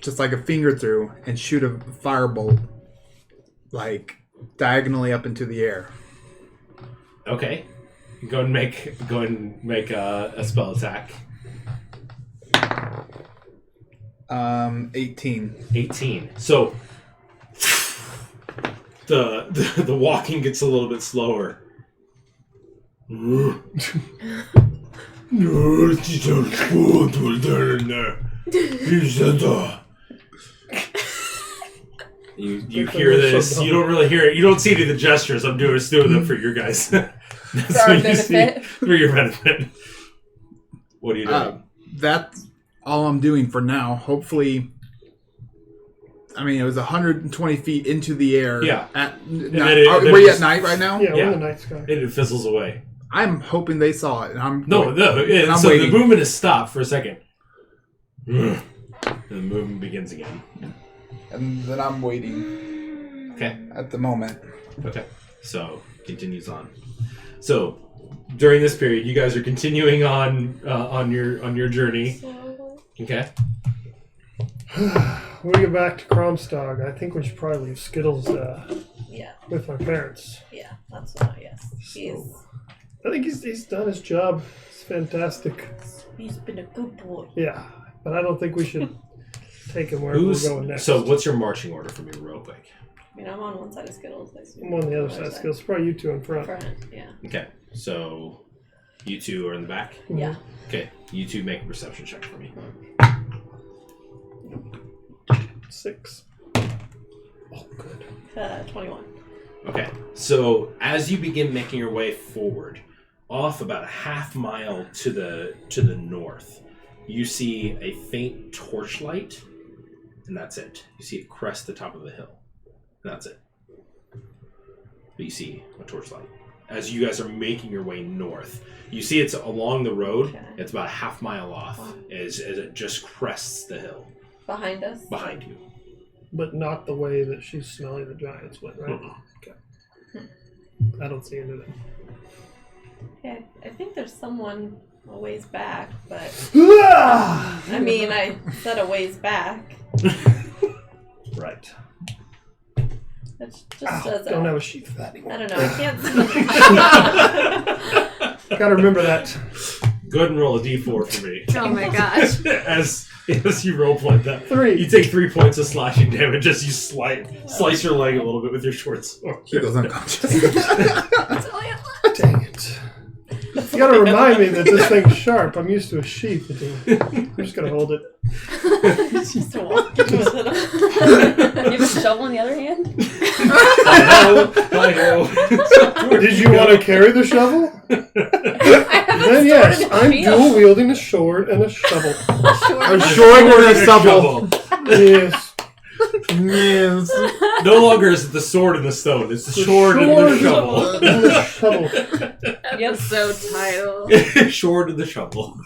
just like a finger through and shoot a firebolt like diagonally up into the air. Okay. Go and make a spell attack. 18. 18. So the walking gets a little bit slower. You hear this. You don't really hear it. You don't see any of the gestures. I'm doing them for your guys. For our benefit. For your benefit. What are you doing? That's all I'm doing for now. Hopefully, I mean, it was 120 feet into the air. Yeah. Are we at night right now? Yeah, we're in the night sky. And it fizzles away. I'm hoping they saw it. And I'm No. I'm So waiting. the movement is stopped for a second. And the movement begins again. And then I'm waiting. Okay. At the moment. Okay. So continues on. So during this period, you guys are continuing on your journey. Okay. When we get back to Kromstog, I think we should probably leave Skittles Yeah, with my parents. yeah, that's what. Yes, I think he's done his job. It's fantastic. he's been a good boy. Yeah, but I don't think we should take him wherever we're going next. So what's your marching order for me, real quick? I mean, I'm on one side of Skittles. I'm on the other side of Skittles. Probably you two in front. Yeah. Okay. So you two are in the back. Mhm. Yeah. Okay. You two make a perception check for me. 6. Oh, good. 21. Okay. So as you begin making your way forward, off about a half mile to the north, you see a faint torchlight, and that's it. You see it crest the top of the hill. And that's it. But you see a torchlight. As you guys are making your way north, you see it's along the road. Okay. It's about a half mile off as it just crests the hill Behind us? behind you. But not the way that she's smelling the giants went, right? Mm-mm. I don't see anything. Yeah, I think there's someone a ways back, but Ah! I mean, I said a ways back. Right. That just Ow, doesn't. don't have a sheet for that anymore. I don't know. I can't. Gotta remember that. Go ahead and roll a d4 for me. Oh my gosh. as you roleplay that. 3. You take 3 points of slashing damage as you slice your leg a little bit with your short sword. He goes unconscious. Dang it. You gotta remind me that this thing's sharp. I'm used to a sheath. I'm just gonna hold it. Just walking with it. You have a shovel in the other hand? I know. Did you want to carry the shovel? Then yes, I'm dual wielding a sword and a shovel. A sword and a shovel. Yes. Yes. No longer is it the sword and the stone. It's the sword and the shovel. And the shovel. Episode title. Sword and the shovel.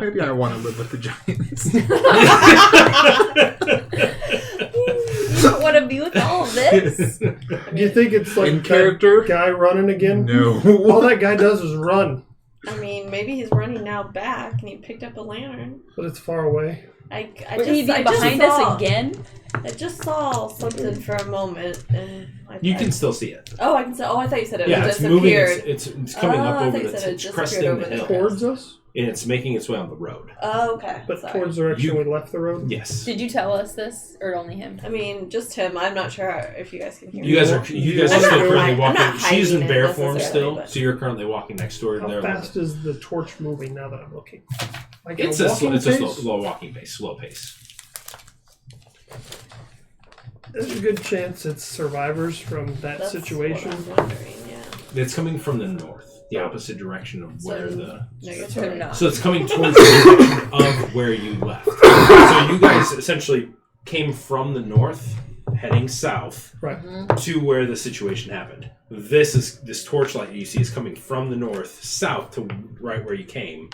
Maybe I want to live with the giants. You don't want to be with all of this. Do you think it's like In that character? guy running again? No. All that guy does is run, I mean, maybe he's running now back, and he picked up a lantern. but it's far away. Would he be behind us again? I just saw something for a moment, and You can still see it. Oh, I can see. Oh, I thought you said it Yeah, it's moving. disappeared. It's coming Oh, up I over thought you said it it's disappeared cresting over the the hill, hill. Towards us? and it's making its way on the road. Oh, okay. But Sorry. towards the direction we left the road? Yes. Did you tell us this, or only him? I mean, just him. I'm not sure if you guys can hear You me. guys are I'm still not currently I'm walking. not She's in hiding bear it form necessarily, still, but- so you're currently walking next door. How They're fast is the torch moving now that I'm looking? Like It's a a walking it's pace? a slow walking pace, slow pace. There's a good chance it's survivors from that That's situation. What I'm wondering, yeah. It's coming from the north, the opposite direction of where the. No, you're So right. no. So it's coming towards the direction of where you left. So you guys essentially came from the north, heading south Right. to where the situation happened. This torchlight you see is coming from the north south to right where you came.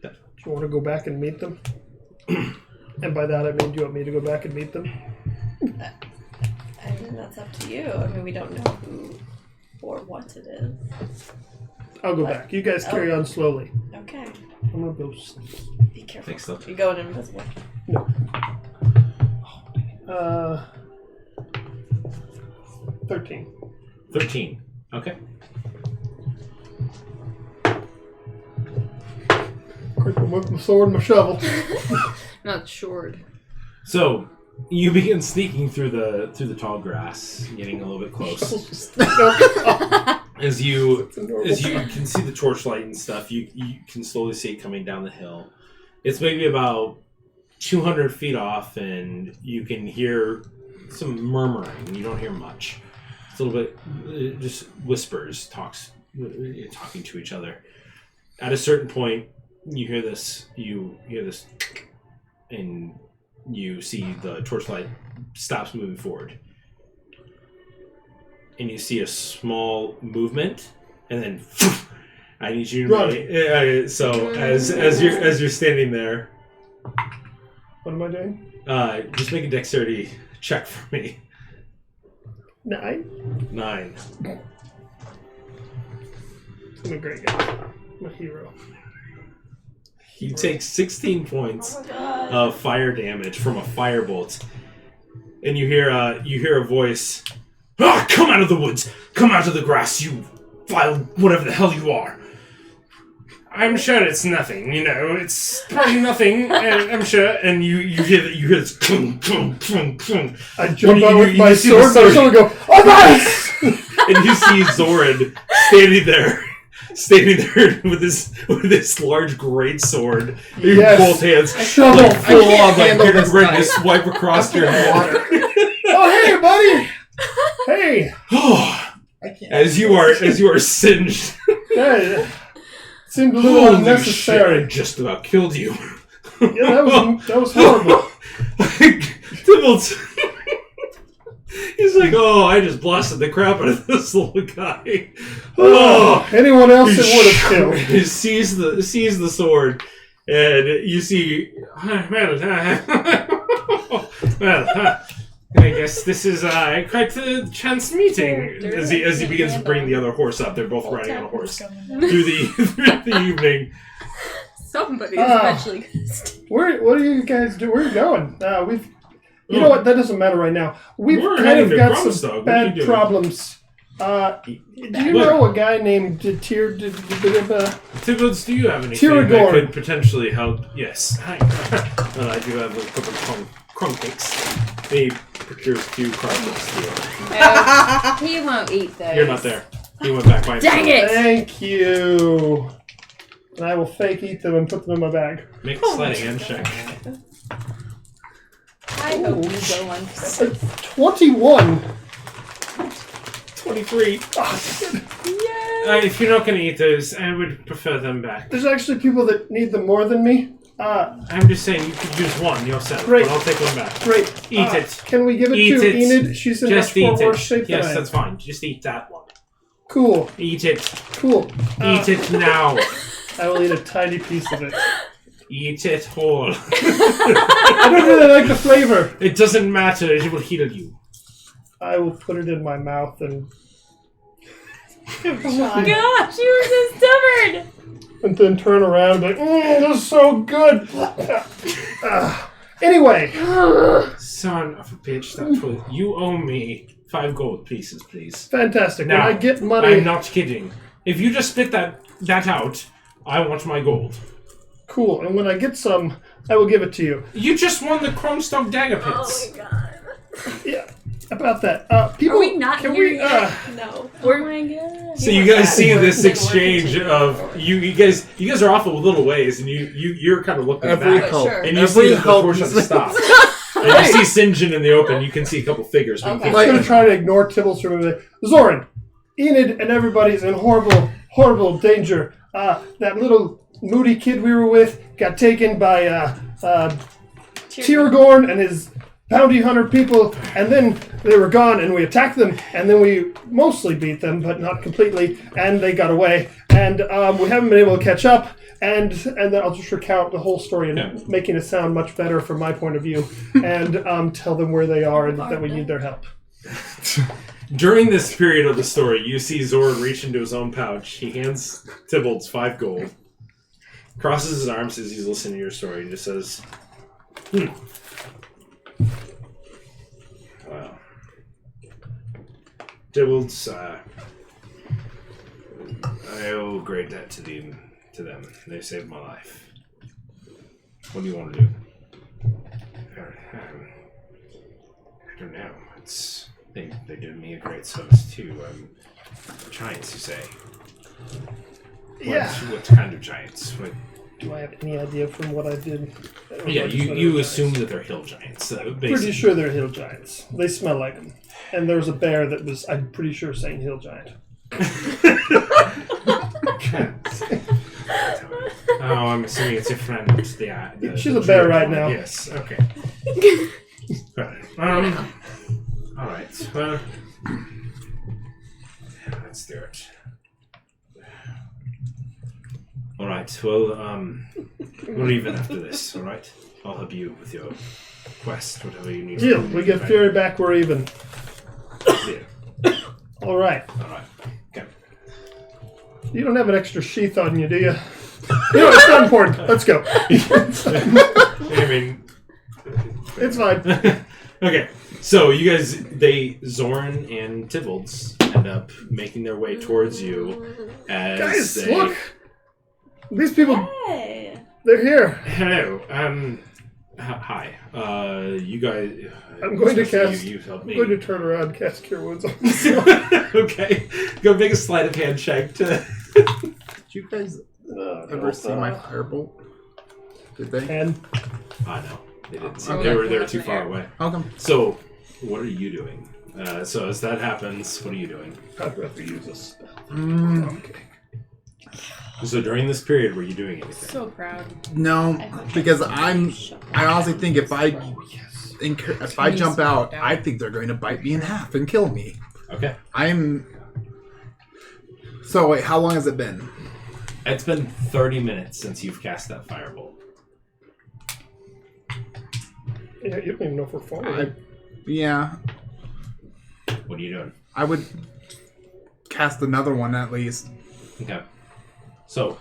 Do you want to go back and meet them? And by that I mean, do you want me to go back and meet them? I mean, that's up to you. I mean, we don't know who or what it is. I'll go back. You guys carry on slowly. Okay. I'm gonna go. Be careful. Thanks, though. You're going invisible. 13. 13. Okay. Quick, I'm with my sword and my shovel. Not short. So you begin sneaking through the tall grass, getting a little bit close. As you can see the torchlight and stuff, you can slowly see it coming down the hill. It's maybe about 200 feet off, and you can hear some murmuring. You don't hear much. It's a little bit just whispers, talking to each other. At a certain point, you hear this, and you see the torchlight stops moving forward. And you see a small movement, and then I need you Run. to so as you're standing there, What am I doing? just make a dexterity check for me. 9. 9. I'm a great guy. I'm a hero. You take 16 points of fire damage from a firebolt, and you hear a voice. Ah, come out of the woods! Come out of the grass, you vile whatever the hell you are! I'm sure it's nothing, it's probably nothing, and I'm sure, and you hear this clunk, clunk, clunk, clunk. I jump out with you my see the sword, and someone go, oh nice! And you see Zoran standing there with this large great sword in Yes. both hands, Shovel. like full I can't on, like handle this ready to guy. swipe across your head. Oh hey buddy! Hey! I can't. as you are singed. That seemed a little Holy unnecessary. shit, I just about killed you. Yeah, that was horrible. Tybalt. He's like, oh, I just blasted the crap out of this little guy. Oh, Anyone else it would have killed. He sees the sword, and you see. I guess this is quite a chance meeting. As he begins to bring the other horse up, they're both riding on a horse through the evening. Somebody's Ah. eventually gonna What do you guys do? Where are you going? You know what? That doesn't matter right now. We've We're kind heading of to got Gromstog. some What are bad you doing? problems. Do you What? know a guy named Tyr? Tibbets, do you have anything Tyragorn. that could potentially help? Yes. Hi. Well, I do have a couple of crumb cakes. He procures 2 carpets to you. He won't eat those. You're not there. He went back by himself. Dang it! Thank you. And I will fake eat them and put them in my bag. Make a sleight of hand check. I hope you go on first. 21. 23. If you're not going to eat those, I would prefer them back. There's actually people that need them more than me. I'm just saying you could use one yourself, Great. but I'll take one back. Great. Eat it. Can we give it Eat to it. Enid? She's in Just much more eat worse it. shape than Yes, I am. that's fine. Just eat that one. Cool. Eat it. Cool. Eat it now. I will eat a tiny piece of it. Eat it whole. I don't really like the flavor. It doesn't matter. It will heal you. I will put it in my mouth and Gosh, you were so stubborn! then turn around and be like, this is so good. Anyway, Son of a bitch, that was... You owe me 5 gold pieces, please. fantastic. Now, when I get money, I'm not kidding. If you just spit that out, I want my gold. cool. And when I get some, I will give it to you. You just won the Chrome Stump Dagger Pits. Yeah, about that. People, Are we not can here we? yet? No. Oh my god. So you guys see this exchange of you guys are off a little ways, and you're kind of looking Every back, help. Sure. and you Every see that the help horse is- has stopped. And you see St. John in the open. You can see a couple figures. Okay. I'm just going to try to ignore Tibbles from it. Zoran, Enid, and everybody's in horrible, horrible danger. That little moody kid we were with got taken by Tyragorn and his bounty hunter people, and then they were gone, and we attacked them, and then we mostly beat them, but not completely, and they got away, and we haven't been able to catch up. And then I'll just recount the whole story and making it sound much better from my point of view, and tell them where they are and that we need their help. During this period of the story, you see Zoran reach into his own pouch. He hands Tybalt's 5 gold, crosses his arms as he's listening to your story, and just says, Well, Tybalt's, I owe great debt to them. They saved my life. What do you want to do? I don't know. They did me a great service too. Giants, you say? Yeah. What kind of giants? Do I have any idea from what I did? Yeah, you assume that they're hill giants. Pretty sure they're hill giants. They smell like them. And there was a bear that was, I'm pretty sure, saying hill giant. Oh, I'm assuming it's your friend. She's a bear right now. Yes. Okay. Right. All right. Well, let's do it. All right. Well, we're even after this. All right. I'll help you with your quest, whatever you need. Deal. We get Fury back. We're even. Deal. All right. All right. Okay. You don't have an extra sheath on you, do you? No, it's not important. Let's go. I mean, It's fine. okay. So you guys, Zoran and Tybalt end up making their way towards you as Guys, they... look. These people, Hey. they're here. Hello. Hi. You guys... I'm going to especially cast... You helped I'm me. going to turn around and cast Cure Wounds on myself. Okay. Go make a sleight of hand check to... Did you guys ever see my firebolt? Did they? 10. I know. They didn't see. Okay. They were too far away. Okay. So, what are you doing? So as that happens, what are you doing? I'd rather use a spell. Okay. So during this period, were you doing anything? So proud. No, because I honestly think if I jump out, I think they're going to bite me in half and kill me. Okay. So wait, how long has it been? It's been 30 minutes since you've cast that firebolt. Yeah, you don't even know if we're falling. Yeah. What are you doing? I would cast another one at least. Okay. So,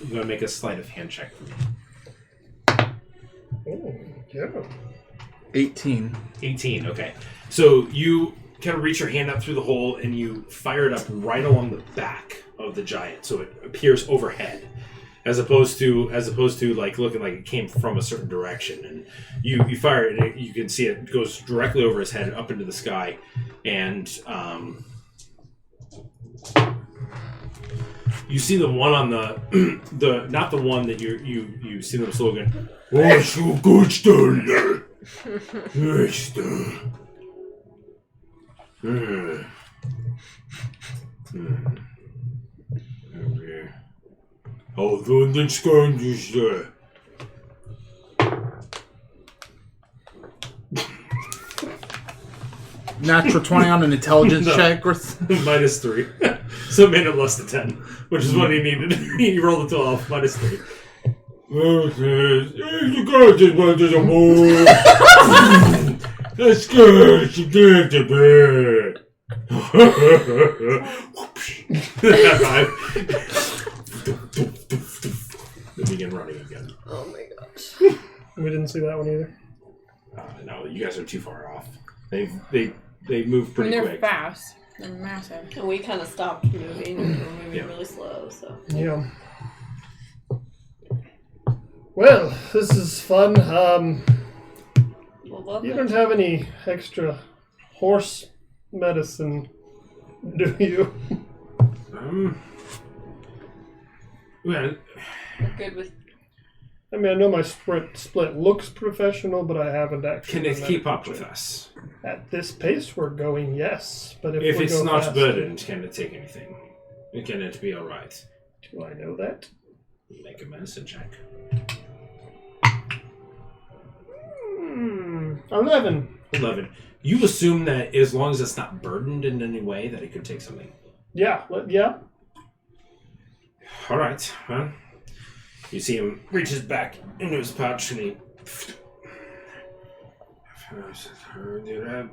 I'm going to make a sleight of hand check for me. Oh, yeah. 18. 18, okay. So you kind of reach your hand up through the hole and you fire it up right along the back of the giant, so it appears overhead, as opposed to like looking like it came from a certain direction. And you fire it, and you can see it goes directly over his head up into the sky, and you see the one on the not the one that you see them slogan. Oh, so good stuff. Although the sky is Natural 20 on an intelligence No. check. Or... -3. So it made it less than 10, which is what he needed. He rolled a 12, -3. That's good. She did the bed. They begin running again. Oh my gosh. We didn't see that one either. No, you guys are too far off. They move And pretty they're quick. fast. They're massive. And we kind of stopped moving. We were moving Yeah. really slow, so. Yeah. Well, this is fun. Well, You don't have any extra horse medicine, do you? Well, We're good with. I mean, I know my split looks professional, but I haven't actually. can it done keep that. up with us? At this pace we're going, yes. But if, If we it's go not faster, burdened, can it take anything? Can it be alright? do I know that? Make a medicine check. 11. 11. You assume that as long as it's not burdened in any way, that it could take something. Yeah, yeah. Alright, well. You see him reach his back into his pouch and he... And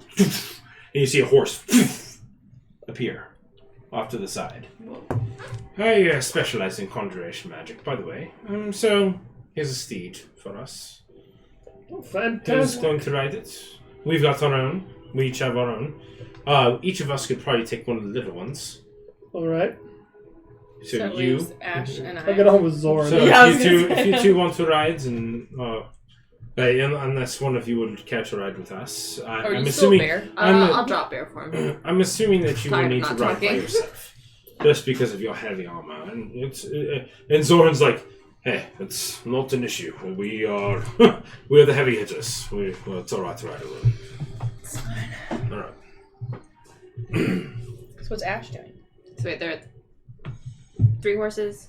you see a horse appear off to the side. I specialize in conjuration magic, by the way. So, here's a steed for us. Oh, Who's fantastic. going to ride it? We've got our own. We each have our own. Each of us could probably take one of the little ones. All right. So it you... leaves Ash and I'll get on with Zoran. So Yeah, I was if gonna you say. two want to ride, and unless one of you would catch a ride with us, Or I'm you still assuming bear. I'll drop bear for him. I'm assuming that you will Time need to not ride by talking. yourself, just because of your heavy armor. And it's and Zoran's like, hey, it's not an issue. We are we are the heavy hitters. Well, it's all right to ride alone. It's fine. All right. So what's Ash doing? So wait, there are 3 horses.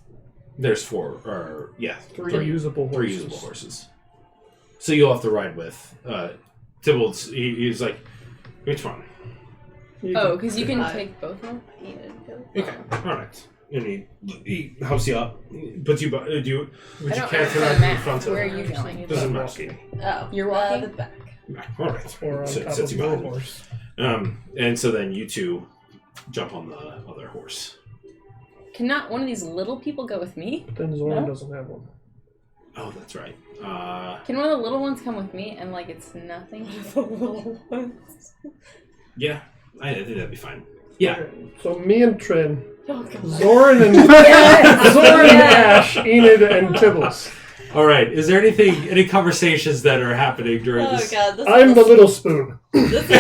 There's 4, or yeah, Three usable horses. 3 usable horses. So you'll have to ride with Tybalt's. He's like, which one? You Oh, can- because you can I- take both of them? Okay, all right. and he helps you up. Puts you. Would you cancel understand that that. in front of Where are him? you going? Doesn't matter. Oh, You're walking? the back. All right. Or on So- top sets of you the behind. horse. And so then you two jump on the other horse. Cannot one of these little people go with me? Then Zoran No? doesn't have one. Oh, that's right. Can one of the little ones come with me and like it's nothing? Yeah, I think that'd be fine. Yeah. Okay, so me and Trin, Oh, God. Zoran and Zoran, Ash, Enid, and Tibbles. All right. Is there any conversations that are happening during Oh this? god, this I'm is the little spoon. This is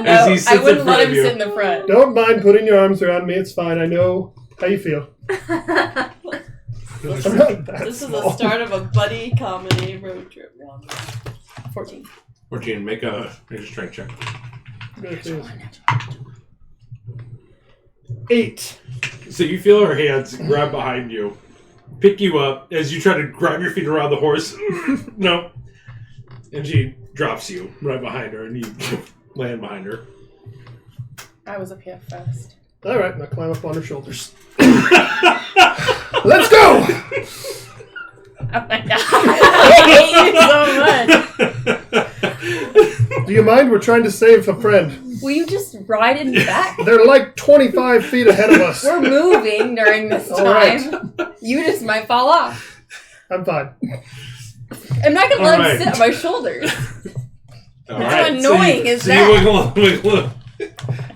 As he No, sits I in wouldn't front let of him you. sit in the front. Don't mind putting your arms around me. It's fine. I know how you feel. I'm not that this is small. the start of a buddy comedy road trip. 14. 14, make a strength check. Good, please. 8. So you feel her hands grab behind you, pick you up as you try to grab your feet around the horse. No. And she drops you right behind her, and you land behind her. I was up here first. All right, now climb up on her shoulders. Let's go! Oh my god. I hate you so much. Do you mind? We're trying to save a friend. Will you just ride in the back? They're like 25 feet ahead of us. We're moving during this All time. You just might fall off. I'm fine. I'm not gonna All let right. him sit on my shoulders. All How annoying is that? You wiggle.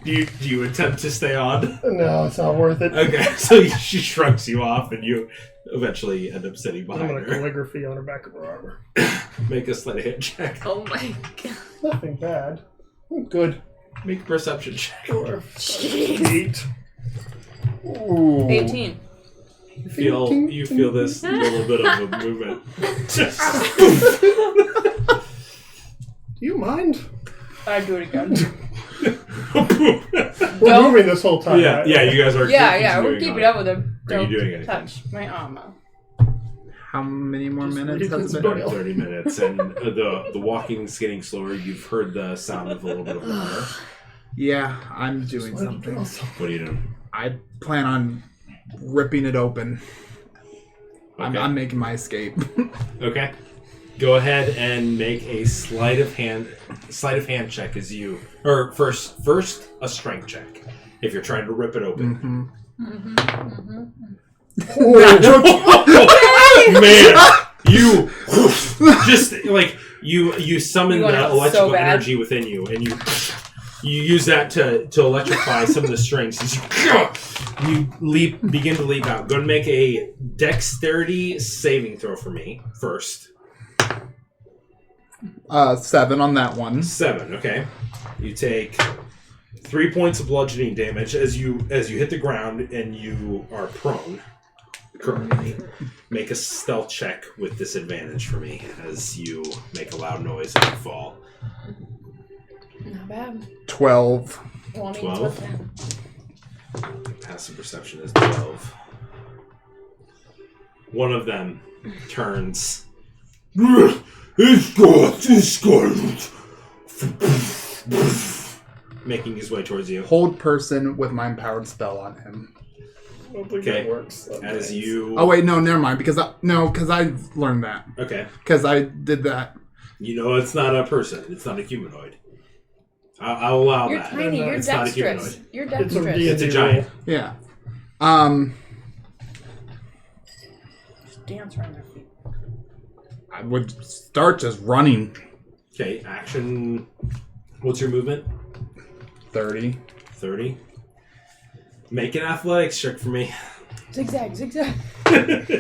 Do you attempt to stay on? No, it's not worth it. Okay, so she shrugs you off, and you eventually end up sitting I'm behind going to her. calligraphy on her back of her armor. Make a sleight of hand check. Oh my god. Nothing bad. Good. Make a perception check. 4, Jeez. 8. Ooh. 18. You feel this little bit of a movement. Do you mind? I'd do it again. We're moving this whole time, Yeah, right? yeah, you guys are. Yeah, we're continuing keeping on. up with him. Are you Don't doing anything? touch my armor. How many more Just minutes read has his it book. been? 30 minutes, and the walking's getting slower. You've heard the sound of a little bit of water. Yeah, I'm doing Just let it something. go. What are you doing? I plan on ripping it open. Okay. I'm making my escape. Okay. Go ahead and make a sleight of hand check as you, or first a strength check if you're trying to rip it open. Man, you just like you summon You the want it so electrical bad. energy within you, and you use that to electrify some of the strings as you begin to leap out. Go and make a dexterity saving throw for me first. 7 on that one. 7, okay. You take 3 points of bludgeoning damage as you hit the ground and you are prone currently. Make a stealth check with disadvantage for me as you make a loud noise as you fall. Not bad. 12. Well, I mean, 12? what's that? Passive perception is 12. One of them turns. Making his way towards you. Hold person with my empowered spell on him. I don't think Okay. that works. As you. Oh wait, no, never mind. Because I learned that. Okay. Because I did that. You know it's not a person. It's not a humanoid. I'll allow You're that. tiny. You're It's not a dexterous. humanoid. You're It's a dexterous. D&D It's a giant. Yeah. Just dance around their feet. I would start just running. Okay, action. What's your movement? 30. 30. Make an athletics check for me. Zigzag, zigzag.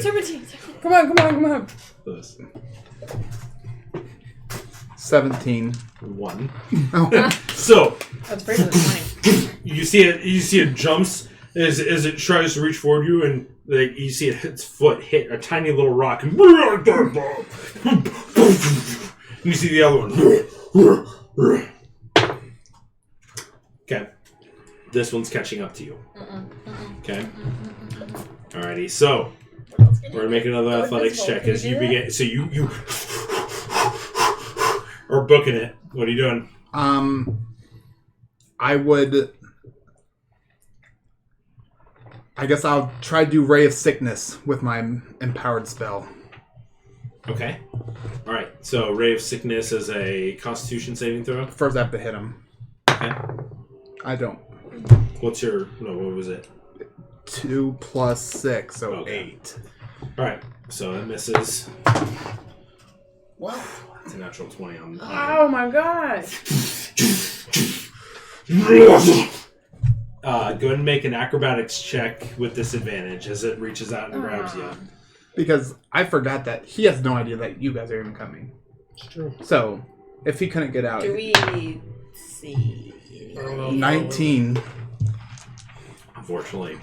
Serpentine. Come on. Those. 17. 1. Oh. So That's greater than 20. you see it jumps as it tries to reach forward you, and like you see its foot hit a tiny little rock, and you see the other one. Okay, this one's catching up to you. Okay, alrighty. So we're gonna make another athletics check as you begin. So you are booking it. What are you doing? I would I guess I'll try to do Ray of Sickness with my empowered spell. Okay. All right. So Ray of Sickness is a Constitution saving throw. First, I have to hit him. Okay. I don't. What's your? No, what was it? 2 plus 6, so Okay. 8. All right. So it misses. Wow. It's a natural 20 on. Oh my god. Go ahead and make an acrobatics check with disadvantage as it reaches out and grabs you. Because I forgot that he has no idea that you guys are even coming. It's true. So, if he couldn't get out, Do we see? I don't know. 19. Unfortunately,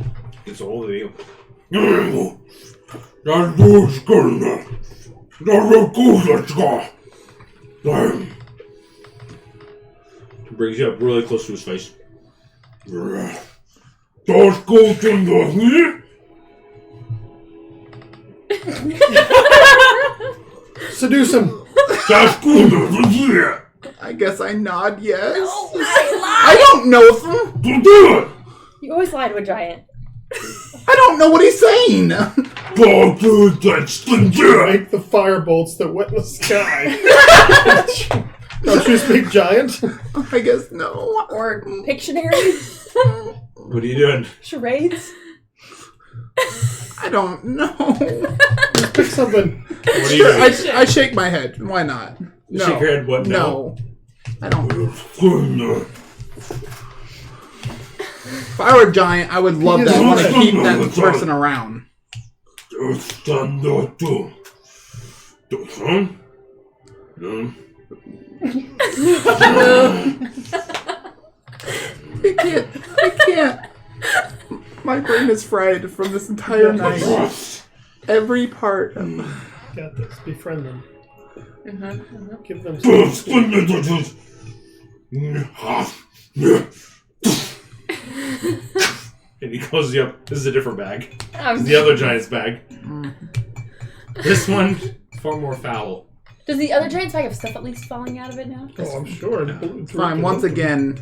gets a hold of you. Brings you up really close to his face. Seduce him. I guess I nod yes. No, I don't know if You always lie to a giant. I don't know what he's saying. Make the fire bolts that wet the sky. Don't you speak giant? I guess no. Or Pictionary. What are you doing? Charades. I don't know. Just pick something. What are you doing? I shake my head. Why not? No. Shake your head. What? No. I don't. If I were a giant, I would love that. I want to keep that person around. I can't. My brain is fried from this entire night. Every part of... Got this. Befriend them. Give them And he calls you up. This is a different bag. Oh, This is the other giant's bag. This one, far more foul. Does the other giant's bag have stuff at least falling out of it now? Oh, I'm sure. Fine, once again,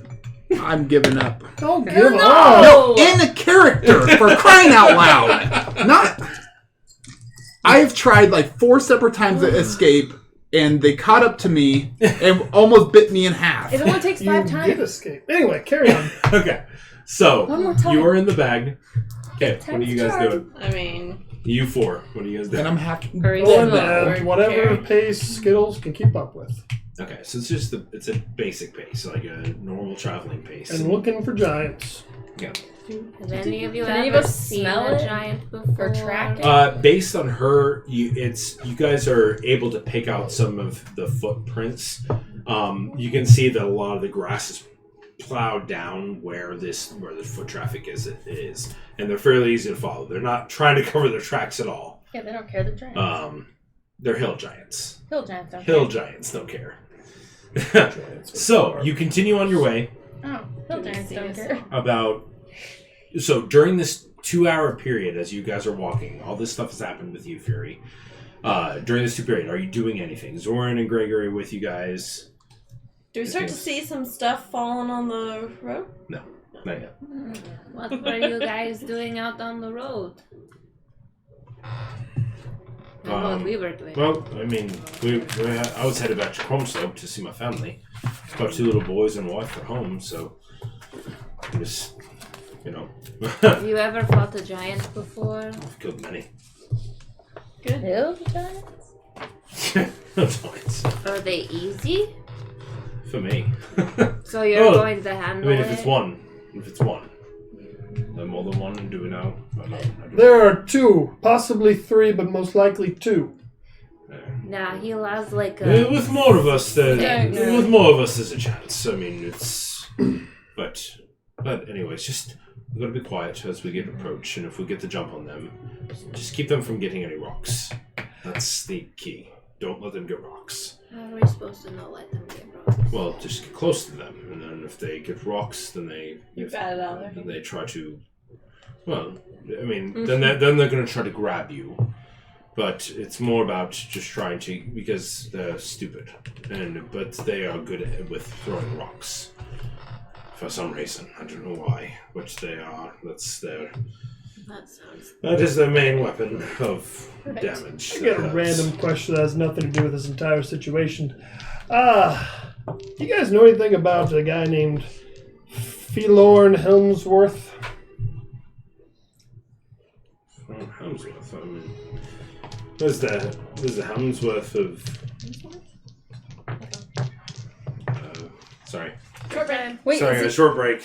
I'm giving up. Don't give No! up. No, in a character, for crying out loud. Not... I've tried like 4 separate times to escape, and they caught up to me and almost bit me in half. It only takes 5 You times. did escape. Anyway, carry on. Okay. So, One more time. you are in the bag. Okay, what are Time's you guys charm. doing? I mean, You 4. What are you guys doing? And I'm happy. Hurry Going slow. down. Whatever Carry. pace Skittles can keep up with. Okay, so it's just it's a basic pace, like a normal traveling pace. And looking for giants. Yeah. Have any of you Can any of ever us seen smell a it? giant before? Or track it? Based on her, you guys are able to pick out some of the footprints. You can see that a lot of the grass is plowed down where the foot traffic is, and they're fairly easy to follow. They're not trying to cover their tracks at all. Yeah, they don't care. The giants. They're hill giants. Hill giants don't Hill care. giants don't care. So you continue on your way. Oh, hill giants don't care. So during this 2-hour period, as you guys are walking, all this stuff has happened with you, Fury. During this 2 period, are you doing anything? Zoran and Gregory with you guys? do we start to see some stuff falling on the road? No, not yet. What were you guys doing out on the road? And what we were doing. Well, I mean, I was headed back to Chromeslope to see my family. Got 2 little boys and wife at home, so just, Have you ever fought a giant before? I've killed many. Hill giants? Giants. Are they easy? For me. So you're going to I handle mean, it? if it's one. More than one, do we know? I don't know. There are 2, possibly 3, but most likely 2. Nah, he has like a... With more of us, Yeah. with more of us, there's a chance. I mean, it's, but anyways, just we gotta be quiet as we get approach, and if we get the jump on them, just keep them from getting any rocks. That's the key. Don't let them get rocks. How are we supposed to know let them get rocks? Well, just get close to them, and then if they get rocks, then You got it out there. then they try to. Well, I mean, then they're gonna try to grab you. But it's more about just trying to, because they're stupid, but they are good with throwing rocks. For some reason, I don't know why, but they are. That's their That sounds. That is their main weapon of damage. I got a random question that has nothing to do with this entire situation. You guys know anything about a guy named Felorn Helmsworth? Helmsworth. I mean, there's the Helmsworth of. Sorry. Short break. Wait, Sorry, is a it- short break.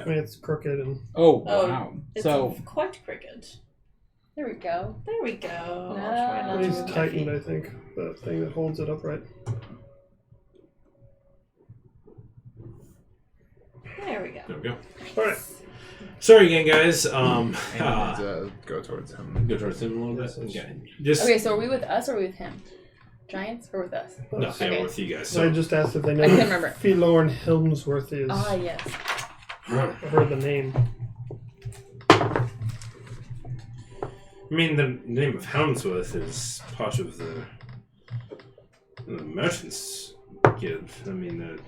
I mean, it's crooked and Oh, Oh, wow. It's So, quite crooked. There we go. There we go. I'll No. try not to he's move my tightened. feet. I think the thing that holds it upright. There we go. There we go. All right. Sorry again, guys. and go towards him. Go towards him a little bit. Okay. Just Okay, so are we with us or are we with him? Giants or with us? no, yeah, Okay. with you guys. So I So just asked if they know I who couldn't remember. Felorn Helmsworth is. Ah, yes. I heard the name. I mean, the name of Helmsworth is part of the Merchants Guild. I mean,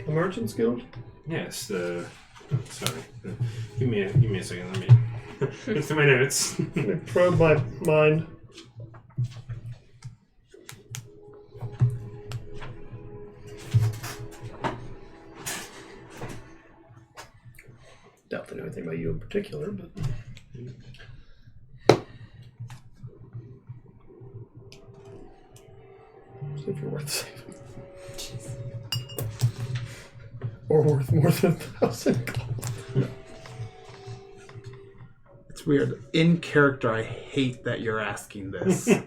The Merchants Guild? yes, the. Oh, sorry. Give me a second. Let me look through my notes. Let me probe my mind. Doubt they know anything about you in particular, but. See if you're worth saving. Or worth more than 1,000 gold. It's weird. In character, I hate that you're asking this. It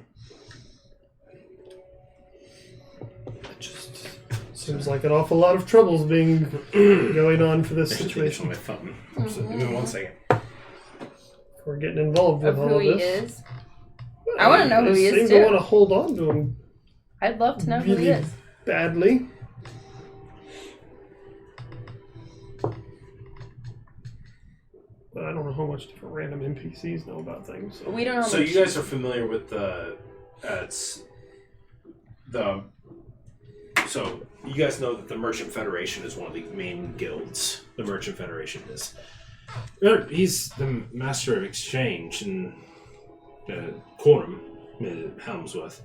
just seems like an awful lot of troubles being going on for this I should take this on situation. my phone. So give me 1 second. We're getting involved with Of all who of he this. is. I wanna know who he is, They seem too. to want to hold on to him I'd love to know who he really is. badly. But I don't know how much different random NPCs know about things. So. We don't know So much. you guys are familiar with the so you guys know that the Merchant Federation is one of the main guilds. The Merchant Federation is. He's the Master of Exchange, and Cornum, Helmsworth,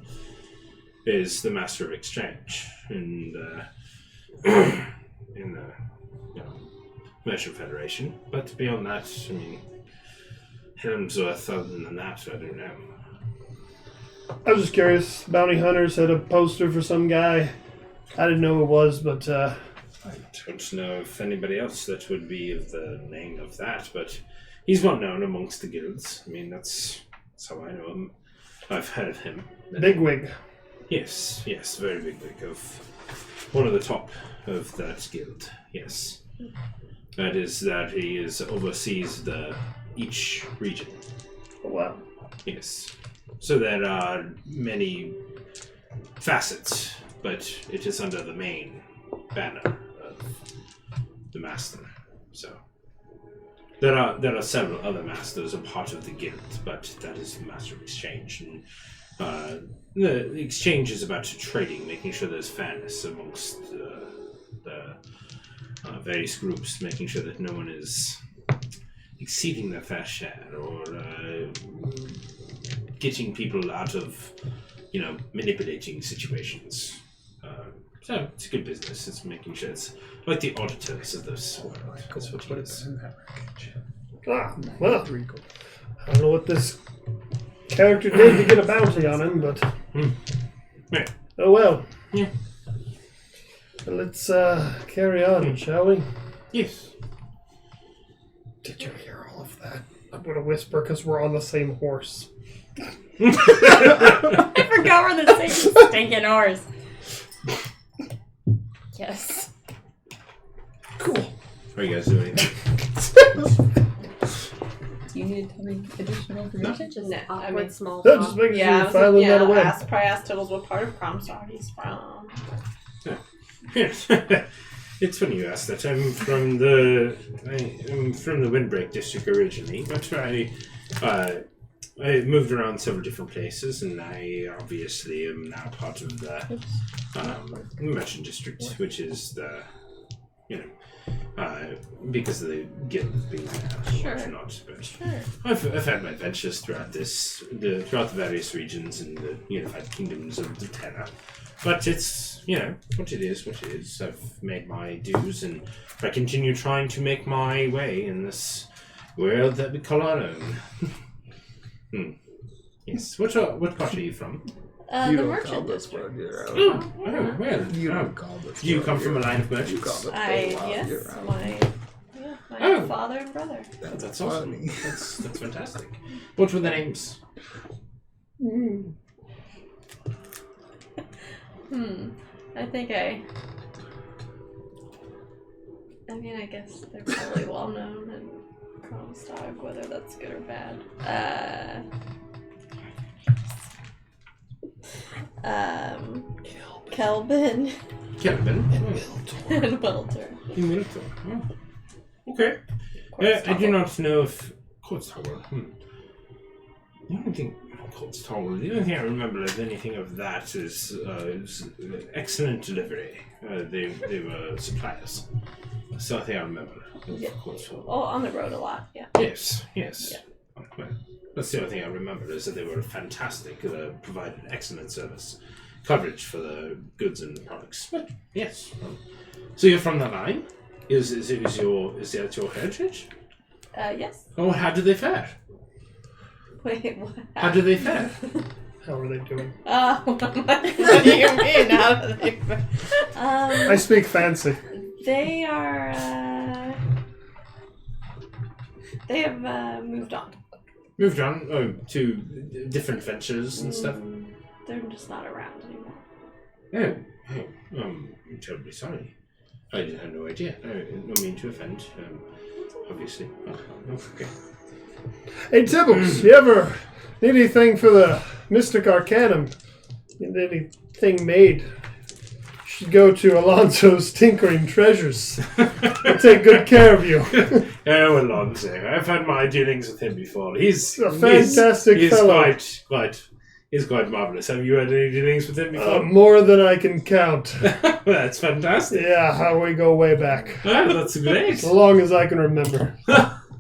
is the Master of Exchange, and in the Merchant Federation. But beyond that, I mean, Helmsworth, other than that, I don't know. I was just curious. Bounty Hunters had a poster for some guy. I didn't know who it was, but I don't know if anybody else that would be of the name of that, but he's well known amongst the guilds. I mean, that's how I know him. I've heard of him. bigwig. Yes, very big of one of the top of that guild. Yes, that he oversees each region. Oh, wow. Yes, so there are many facets, but it is under the main banner of the master. So there are several other masters a part of the guild, but that is the Master of Exchange. And the exchange is about trading, making sure there's fairness amongst the various groups, making sure that no one is exceeding their fair share or getting people out of, manipulating situations. So it's a good business. It's making sure it's like the auditors of this world. That's what he is. Ah, well. I don't know what this character did to get a bounty on him, but... Yeah. Oh, well. Yeah. Let's carry on, shall we? Yes. Did you hear all of that? I'm going to whisper because we're on the same horse. I forgot we're the same stinking horse. Yes. Cool. Are you guys doing anything? Do you need to tell me additional information? Just No, awkward I mean- small No, talk. just making sure Yeah, you're filing that away. probably ask Tiddles what part of Cromstar he's from. It's funny you ask that. I'm from the Windbreak district originally, but I moved around several different places, and I obviously am now part of the Merchant District, which is the because of the guild being there and whatnot. But I've had my adventures throughout throughout the various regions in the unified kingdoms of the Terra. But it's, what it is. I've made my dues, and I continue trying to make my way in this world that we call our own. Yes. What part are you from? The Merchant District. Well. You don't call this. Do you come from a line of merchants? Yes, My father and brother. That's awesome. That's fantastic. What were the names? I think I mean, I guess they're probably well known in Comstock, whether that's good or bad. Kelvin. And Welter. Okay. I do not know if Quartz Tower. The only thing I remember of anything of that is excellent delivery. They were suppliers. That's the only thing I remember. Yeah. Quartz Tower. Oh, on the road a lot, yeah. Yes. Yeah. Well, that's the only thing I remember is that they were fantastic. Provided excellent service, coverage for the goods and products. But yes. So you're from the line? Is that your heritage? Yes. Oh, how did they fare? Wait, what? How did they fare? How are they doing? What do you mean? How do they? I speak fancy. They are. They have moved on. Moved on to different ventures and stuff. They're just not around anymore. I'm terribly sorry. I had no idea. No mean to offend. Obviously. Okay. Hey, Tibbles, you ever need anything for the Mystic Arcanum? Need anything made? You should go to Alonso's Tinkering Treasures. He'll take good care of you. Oh, Alonso. I've had my dealings with him before. He's a fantastic fellow. He's quite marvelous. Have you had any dealings with him before? More than I can count. That's fantastic. Yeah, we go way back. Oh, that's great. As long as I can remember.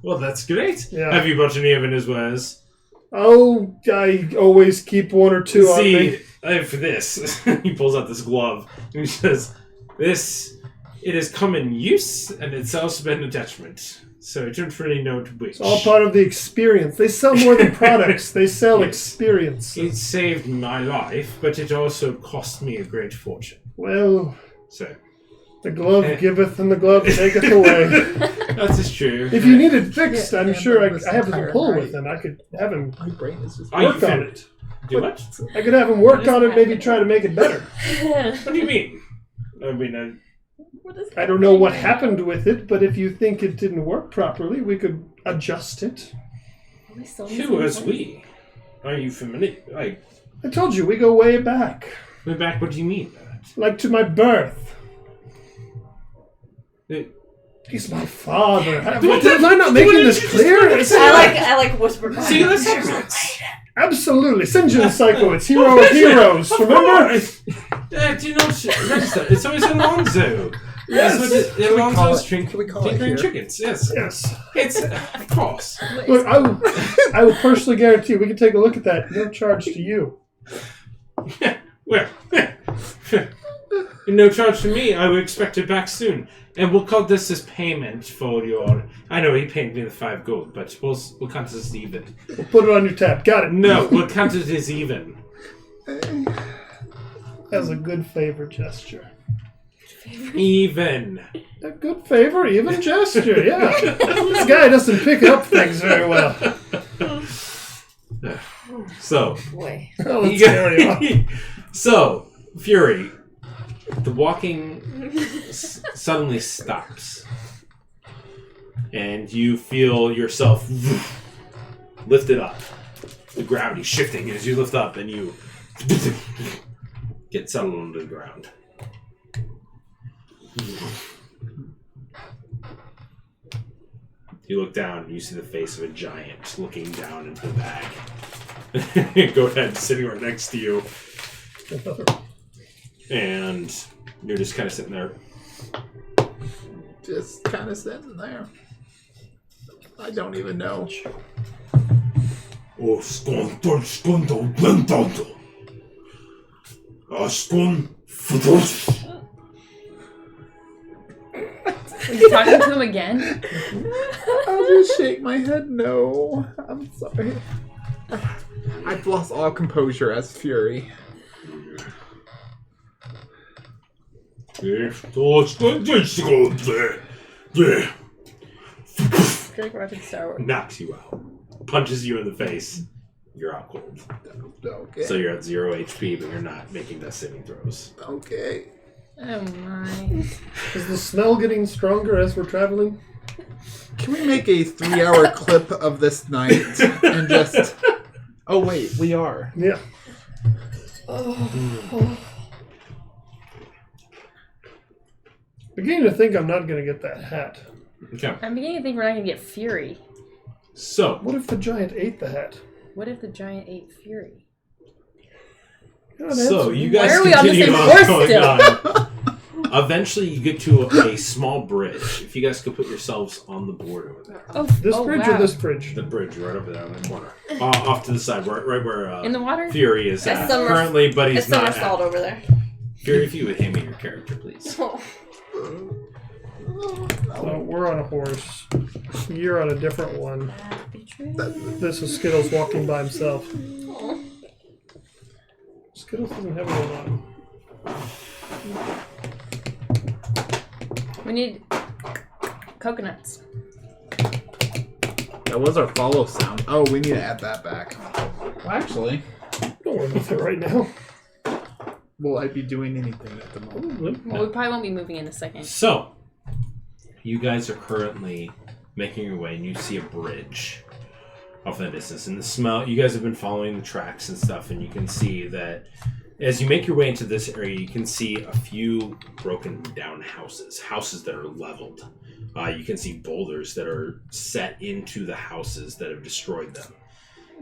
Well, that's great. Yeah. Have you bought any of his wares? Oh, I always keep one or two on me. For this, he pulls out this glove and he says, it has come in use and it's also been attachment. So I don't really know which. It's all part of the experience. They sell more than products. They sell experience. It saved my life, but it also cost me a great fortune. Well, so the glove giveth and the glove taketh away. That is true. If you need it fixed, I'm sure I have a pull with him. I could have him work on it. Do what? I could have him work on it, maybe try to make it better. What do you mean? I mean, I don't know what happened with it, but if you think it didn't work properly, we could adjust it. Who is we? Are you familiar? I told you, we go way back. Way back? What do you mean by that? Like to my birth. He's my father. Am I not making this clear? I like whisper. See, that's excellent. Absolutely. Sinjin Psycho, it's Hero of Heroes, remember? Do you not register? It's always Alonso. Yes. Alonso's tinkering chickens. Yes. Yes. It's, of course. Look, I will personally guarantee we can take a look at that. No charge to you. Well, no charge to me. I will expect it back soon. And we'll call this as payment for your... I know he paid me the 5 gold, but we'll count it as even. We'll put it on your tab. Got it. No, we'll count it as even. As a good favor gesture. Even. A good favor, even gesture, yeah. This guy doesn't pick up things very well. So. Boy. Oh, let's carry on. So, Fury, the walking suddenly stops. And you feel yourself lifted up. The gravity shifting as you lift up and you get settled onto the ground. You look down and you see the face of a giant looking down into the bag. Go ahead, sitting right next to you. And you're just kind of sitting there. Just kind of sitting there. I don't even know. Oh, skonto ventanto. Askon fudus. Are you talking to him again? I'll just shake my head no. I'm sorry. I've lost all composure as Fury. Great weapon Star Wars. knocks you out, punches you in the face. You're out cold. Okay. So you're at 0 HP, but you're not making death saving throws. Okay. Oh my. Is the smell getting stronger as we're traveling? Can we make a 3-hour clip of this night and just... Oh, wait, we are. Yeah. Beginning to think I'm not going to get that hat. Okay. I'm beginning to think we're not going to get Fury. So, What if the giant ate the hat? What if the giant ate Fury? God, so answer. you guys Why are we on the continue same on horse going still? on. Eventually, you get to a small bridge. If you guys could put yourselves on the board over there. Oh, This oh, bridge wow. or this bridge? The bridge right over there on the corner. Off to the side, right where In the water? Fury is It's at. summer- Currently, but he's It's not somersault at. over there. Fury, if you would hand me your character, please. So we're on a horse. You're on a different one. This is Skittles walking by himself. Skittles doesn't have anyone on. We need coconuts. That was our follow sound. Oh, we need to add that back. Well, actually, Don't worry about it right now. will I be doing anything at the moment? Probably. Well, we probably won't be moving in a second. So, you guys are currently making your way, and you see a bridge off in the distance. And the smell, you guys have been following the tracks and stuff, and you can see that as you make your way into this area, you can see a few broken down houses that are leveled. You can see boulders that are set into the houses that have destroyed them.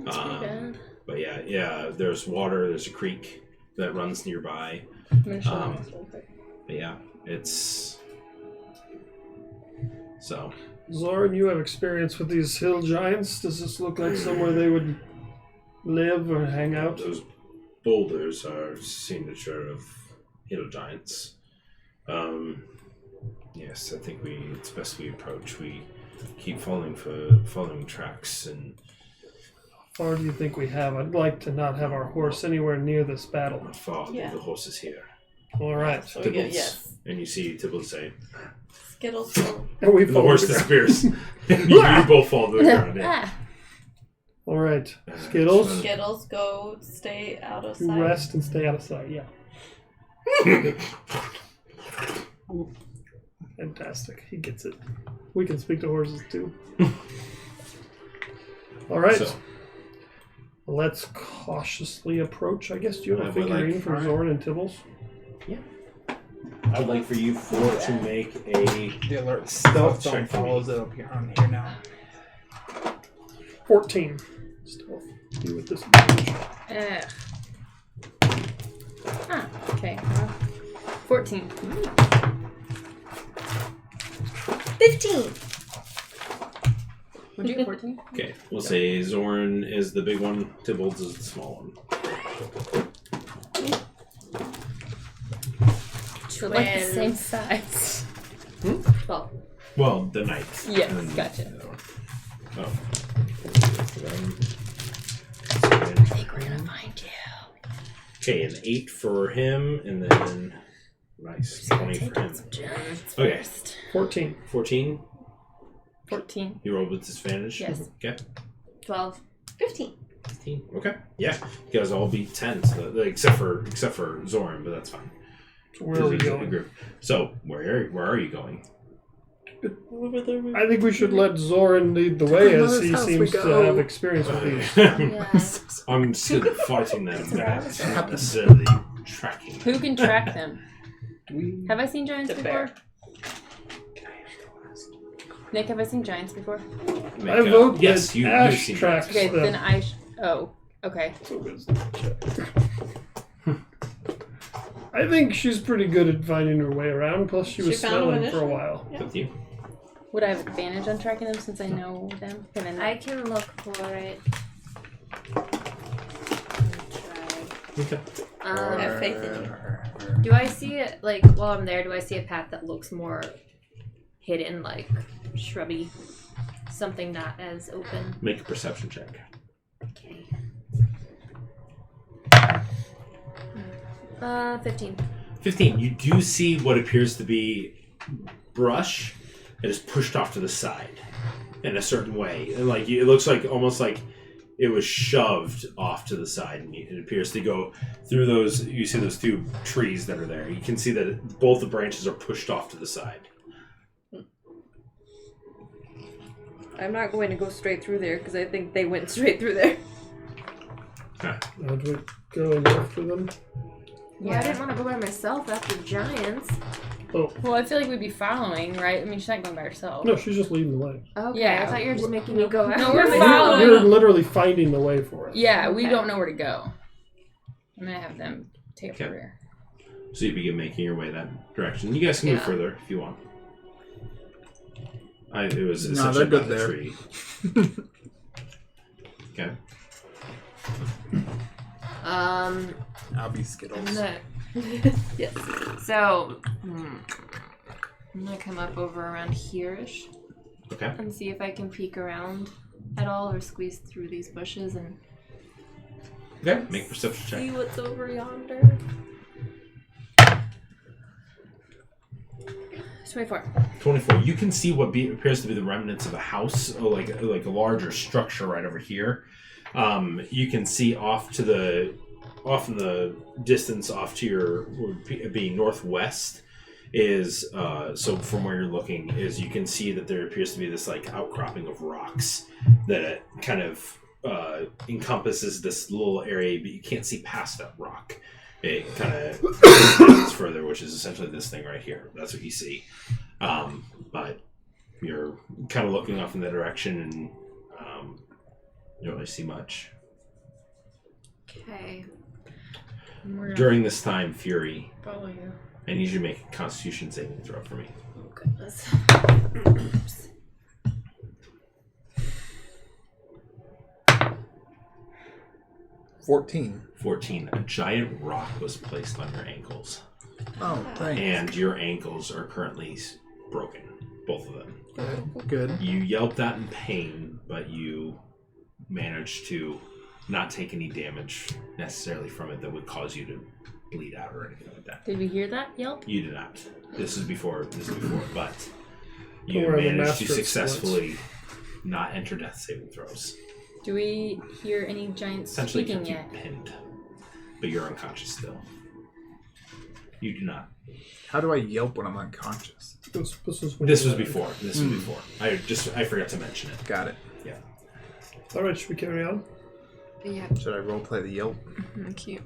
That's pretty bad. But yeah, there's water, there's a creek that runs nearby. I'm gonna show them this real quick. But yeah, it's... So, Zoran, you have experience with these hill giants. Does this look like somewhere they would live or hang out? those boulders are signature of hill giants. Yes, I think it's best we approach. We keep following tracks, and How far do you think we have? I'd like to not have our horse anywhere near this battle. not far. Yeah. The horse is here. All right. So we get, Tibbles. yes. And you see Tibbles say, Skittles go. And we and the fall horse to the ground. disappears. And you both fall to the ground. Yeah. Ah, All right. Skittles, Skittles go stay out of you sight. rest and stay out of sight. Yeah. Fantastic. He gets it. We can speak to horses too. All right. So, Let's cautiously approach. I guess, do you have a I would figurine like- for Zorn and Tibbles? I'd like for you four to make a The alert Stealth zone check for me. follows it up here on here now. 14. Stealth. You with disadvantage. Ah, okay. Well, 14. 15! Would you get 14? Okay, we'll say Zorn is the big one, Tibbles is the small one. We're like the same 12. size. 12. Well, the knights. Yes, And- gotcha. Oh. I think we're gonna find you. Okay, an 8 for him, and then nice 20 for him. Okay, 14. 14. 14. You rolled with disadvantage. Yes. Okay. 12. 15. 15. Okay. Yeah, you guys all beat 10, so except for Zoran, but that's fine. So where are we He's in the going? group. So where are you going? Over there. I think we should let Zoran lead the way as grandmother's he house seems we to go. have experience with these. Yeah. I'm still fighting them, but I'm not necessarily tracking them. Who can track them? Have I seen giants The before? bear. Nick, have I seen giants before? Make I a- vote yes, that you've Ash seen tracks Okay, them. then I. Oh, okay. I think she's pretty good at finding her way around. Plus, she was She found them smelling for a initially. while. With you. Would I have advantage on tracking them since I know them? Can I can look for it. Okay. I have faith in you. Do I see it, like, while I'm there, do I see a path that looks more hidden, like shrubby? Something not as open? Make a perception check. Okay. 15. 15. You do see what appears to be brush that is pushed off to the side. in a certain way. And like it looks like almost like it was shoved off to the side, and it appears to go through those. You see those two trees that are there. You can see that both the branches are pushed off to the side. I'm not going to go straight through there because I think they went straight through there. Now do we go after them? Yeah, I didn't want to go by myself after giants. Oh. Well, I feel like we'd be following, right? I mean, she's not going by herself. No, she's just leading the way. Okay, Yeah. I thought you were just making me go after No, we're myself. following. You're literally finding the way for us. Yeah, we Okay. don't know where to go. I'm gonna have them take up the Okay. rear. So you begin making your way that direction. You guys can move Yeah. further if you want. It was No, essentially they're by good the there. tree. Okay. I'll be Skittles. Yes. So, I'm gonna come up over around here-ish Okay. and see if I can peek around at all or squeeze through these bushes and Okay. Make a perception See check. what's over yonder. 24. 24. You can see what appears to be the remnants of a house, or like a larger structure right over here. You can see off in the distance, off to your would be northwest, is so from where you're looking is you can see that there appears to be this like outcropping of rocks that kind of encompasses this little area, but you can't see past that rock. It kind of goes further, which is essentially this thing right here. That's what you see. But you're kind of looking off in that direction, and you don't really see much. okay. During this time, Fury, Follow you. I need you to make a Constitution saving throw for me. Oh goodness. 14. 14. A giant rock was placed on your ankles, Oh, thanks. and your ankles are currently broken, both of them. Good. You yelped out in pain, but you managed to not take any damage necessarily from it that would cause you to bleed out or anything like that. Did we hear that yelp? You did not. This is before, but Don't you worry, the managed to master successfully not enter death saving throws. Do we hear any giants Essentially speaking kept you yet? pinned, but you're unconscious still. You do not. How do I yelp when I'm unconscious? This was before. This was before. I forgot to mention it. Got it. Yeah. Alright, should we carry on? Yeah, Should I roleplay the yelp? cute.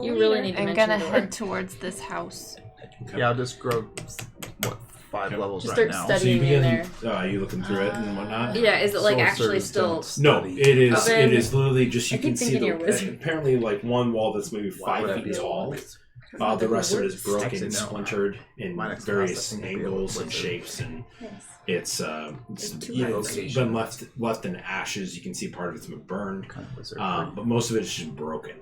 You really need to I'm mention gonna the head word. towards this house. Okay. Yeah, I'll just grow, 5 Okay. levels Just right start now. So you studying in begin. there. Are you looking through it and whatnot? Yeah, is it like actually Sorcerers still... don't No, study. it is. Oven. It is literally just you I can keep see thinking the you're a wizard. apparently like one wall that's maybe Why 5 would I feet be a tall. wizard? The rest of it is broken Actually, and no. splintered in Minus various class, I think I'd be a angles and wizard. shapes, and Yes. it's too you know, much. it's been left in ashes. You can see part of it's been burned, Kind of wizard. but most of it is just broken.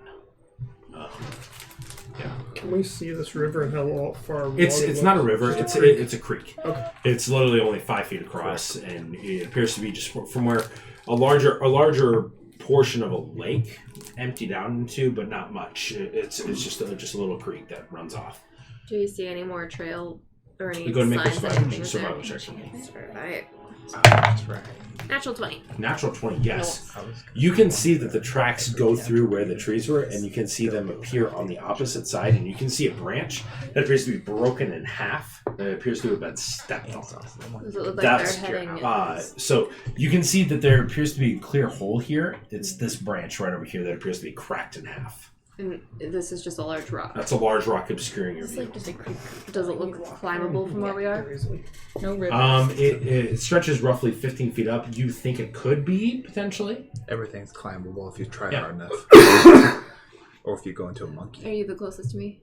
Yeah, Can we see this river and how far along it's it not a was? river. Just It's a creek. Okay. It's literally only 5 feet across, and it appears to be just from where a larger portion of a lake emptied out into, but not much. It's just a little creek that runs off. Do you see any more trail or any You go to make a signs that survival anything is check. there? Survival check for me. Alright. That's right. Natural 20. Natural 20, yes. I was You can see that the tracks go through where the trees were, and you can see them appear on the opposite side, and you can see a branch that appears to be broken in half, that appears to have been stepped on. Does it look like That's they're heading... so you can see that there appears to be a clear hole here. It's this branch right over here that appears to be cracked in half. And this is just a large rock. That's a large rock obscuring your It's view. like just a creek. Does it look climbable from where we are? Very easily. No river. It stretches roughly 15 feet up. You think it could be potentially? Everything's climbable if you try Yeah. hard enough. Or if you go into a monkey. Are you the closest to me?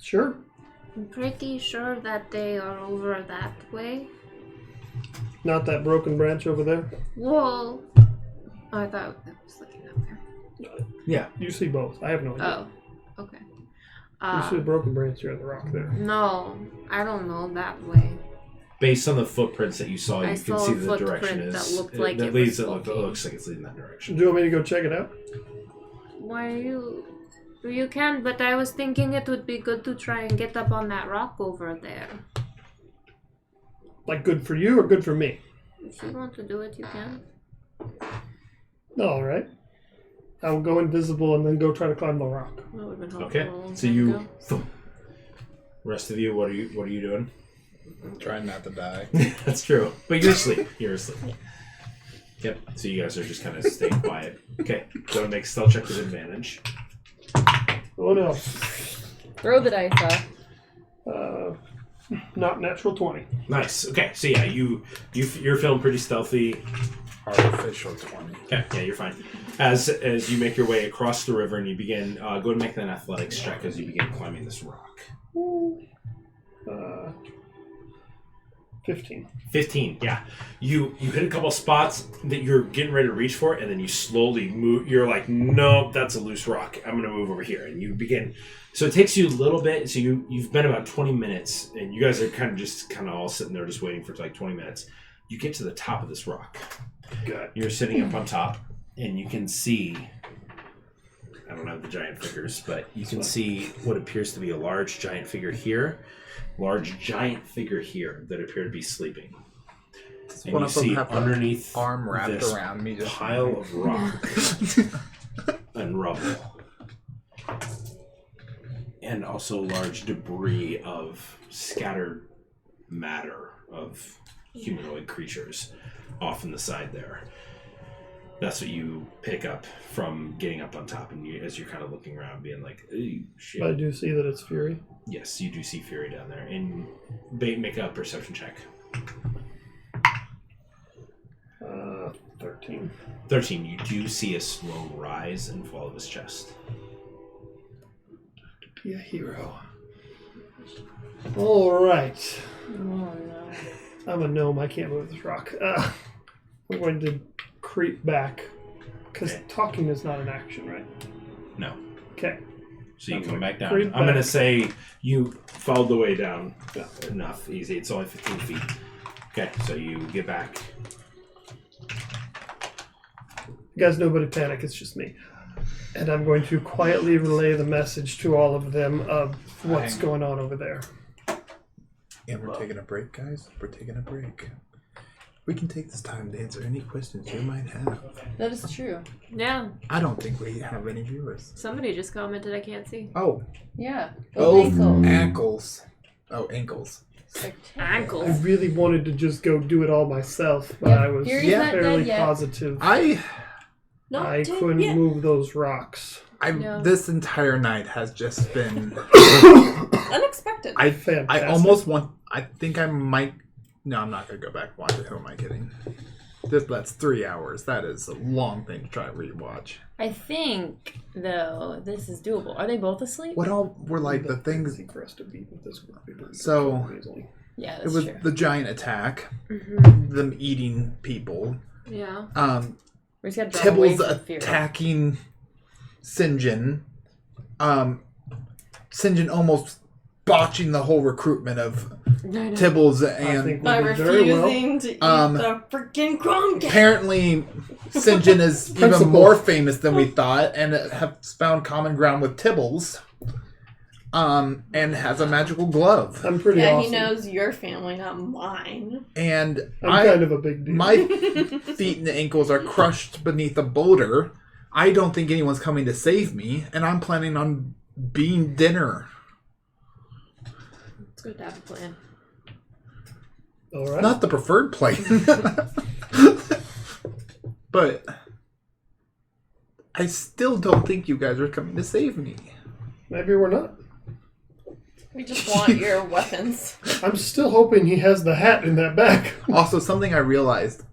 Sure. I'm pretty sure that they are over that way. Not that broken branch over there. Whoa. Oh, I thought I was looking up there. Yeah. You see both. I have no idea. Oh, okay. You see the broken branch here on the rock there. No, I don't know that way. Based on the footprints that you saw, I you can saw see a the direction footprint is that looked like that it leads. was It walking. looks like it's leading that direction. Do you want me to go check it out? Why you can, but I was thinking it would be good to try and get up on that rock over there. Like good for you or good for me? If you want to do it, you can. All right. I'll go invisible and then go try to climb the rock. That would have been helpful. Okay. a long So time you. ago. Thump. Rest of you, what are you doing? Trying not to die. That's true. But you're asleep. You're asleep. Yep. So you guys are just kind of staying quiet. Okay. Go and make a stealth check with advantage. Oh no. Throw the dice off. Not natural 20. Nice. Okay. So yeah, you're feeling pretty stealthy. Artificial 20. Okay. Yeah, you're fine. As you make your way across the river and you begin, go and make an athletics check as you begin climbing this rock. 15. 15, yeah. You hit a couple spots that you're getting ready to reach for, and then you slowly move. You're like, no, that's a loose rock. I'm going to move over here. And you begin. So it takes you a little bit. So you've been about 20 minutes, and you guys are kind of all sitting there just waiting for like 20 minutes. You get to the top of this rock. Good. You're sitting up on top, and you can see... I don't have the giant figures, but you can see what appears to be a large giant figure here. Large giant figure here that appear to be sleeping. And One you of them see have an underneath arm wrapped this around me, just pile of rock and rubble. And also large debris of scattered matter of humanoid creatures off in the side there. That's what you pick up from getting up on top, and as you're kind of looking around, being like, "Ooh, shit." I do see that it's Fury. Yes, you do see Fury down there. And make a perception check. 13. 13, you do see a slow rise and fall of his chest. Be a hero. All right. Oh no. I'm a gnome. I can't move this rock. I'm going to creep back. Because Okay. talking is not an action, right? No. Okay. So you I'm come gonna back down. creep I'm going to back. say you followed the way down enough. Easy. It's only 15 feet. Okay, so you get back. You guys, nobody panic. It's just me. And I'm going to quietly relay the message to all of them of what's Hang on. going on over there. And we're taking a break, guys. We're taking a break. We can take this time to answer any questions you might have. That is true. Yeah. I don't think we have any viewers. Somebody just commented I can't see. Oh, Yeah. both ankles. ankles. Oh, ankles. I Ankles. really wanted to just go do it all myself, but Yeah, I was Fury's not fairly dead yet. positive I I couldn't move those rocks. No. This entire night has just been. Unexpected. I Fantastic. almost want. I think I might. No, I'm not gonna go back and watch it. Who am I kidding? That's 3 hours. That is a long thing to try to rewatch. I think, though, this is doable. Are they both asleep? What all were like the things? Easy for us to beat with this group. So Easily. Yeah, it that's was true. the giant attack, Mm-hmm. them eating people. Yeah. We just gotta draw away Tibbles from Fury. attacking Sinjin. Sinjin almost botching the whole recruitment of Tibbles I and think By we did very well. refusing to eat the freaking crumb cake. apparently Sinjin is even Principal. more famous than we thought and has found common ground with Tibbles. And has a magical glove. I'm pretty Yeah, awesome. he knows your family, not mine. And I'm kind of a big deal. my feet and ankles are crushed beneath a boulder. I don't think anyone's coming to save me, and I'm planning on being dinner. It's good to have a plan. All right. Not the preferred plan. But I still don't think you guys are coming to save me. Maybe we're not. We just want your weapons. I'm still hoping he has the hat in that bag. Also, something I realized,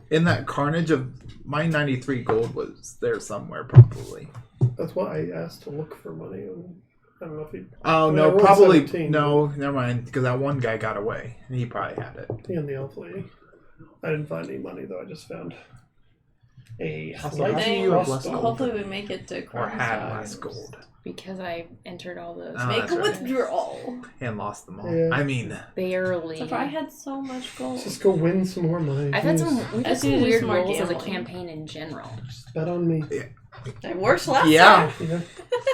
in that carnage of my 93 gold was there somewhere probably. That's why I asked to look for money. And I don't know if he. Oh, I mean, I no, rolled probably, 17. no, never mind, because that one guy got away, and he probably had it. He and the elf lady. I didn't find any money though. I just found a Also, light how do you have less crossbow. gold? Hopefully we make it to Or Crown's had Eyes. less gold. Because I entered all those. Oh, Make that's a right. withdrawal. And lost them all. Yeah. I mean, Barely. So if I had so much gold. Let's just go win some more money. I've had Jeez. some. We've I had just some need to do weird some more roles as a gambling. campaign in general. Bet on me. It works last yeah. time. Yeah.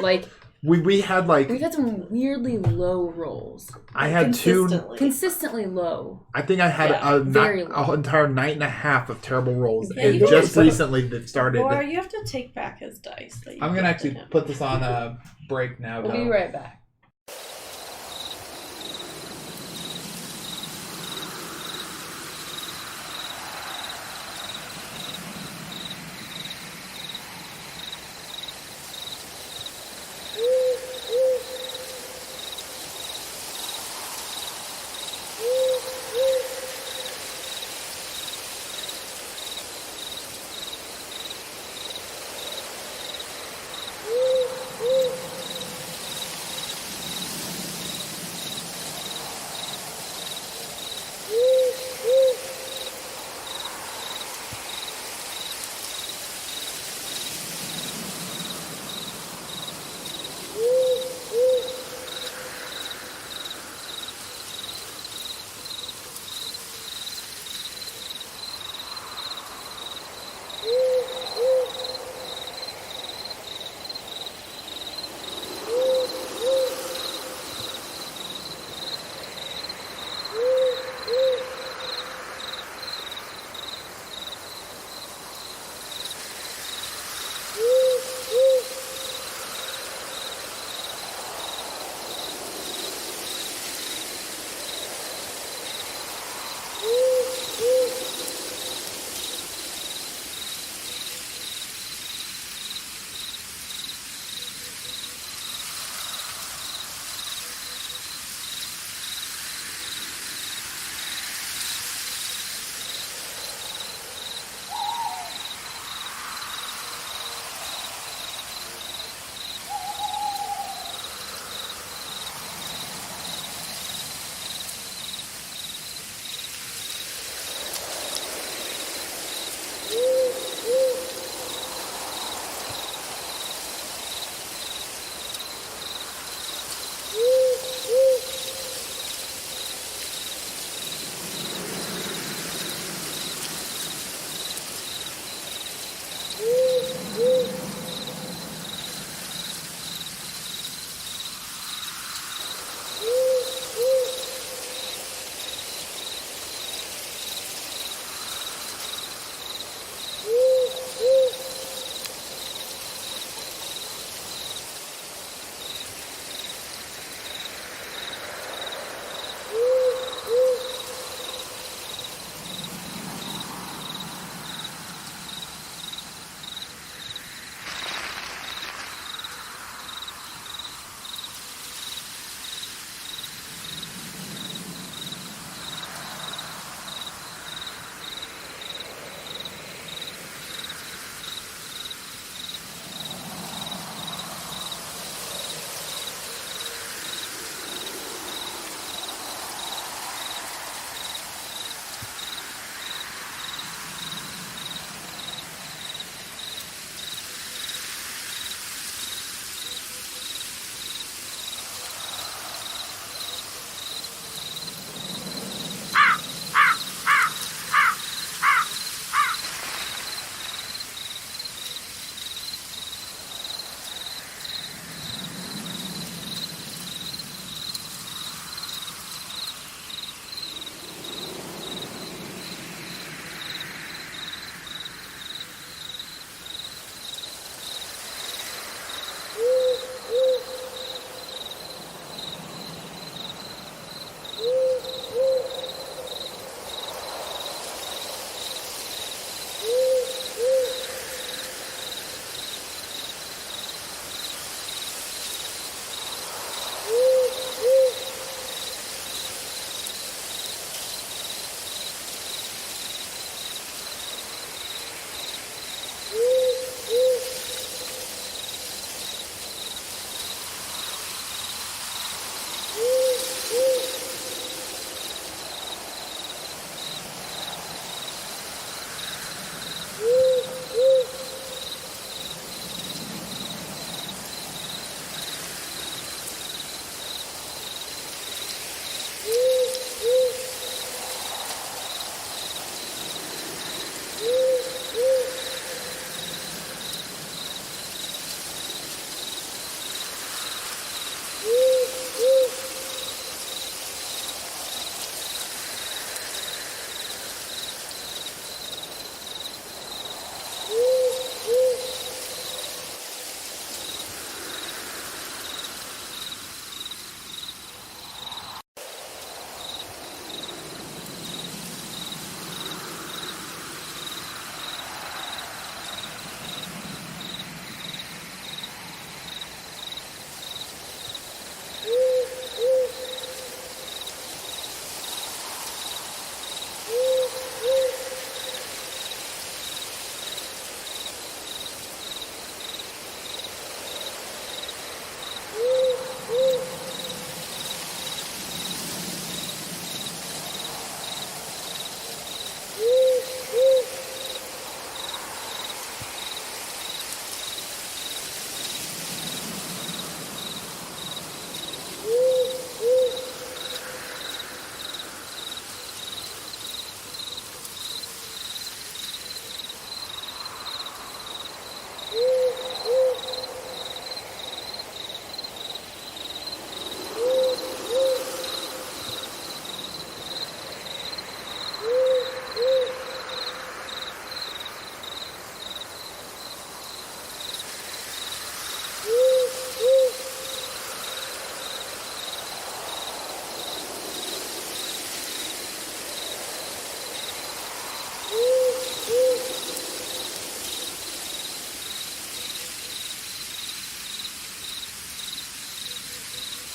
Like we had like We've had some weirdly low rolls. I had two. Consistently low. I think I had very a entire night and a half of terrible rolls, Yeah, and you just guys- recently that started. Or you have to take back his dice. That you I'm gonna gave to actually him. put this on a break now. We'll though. be right back.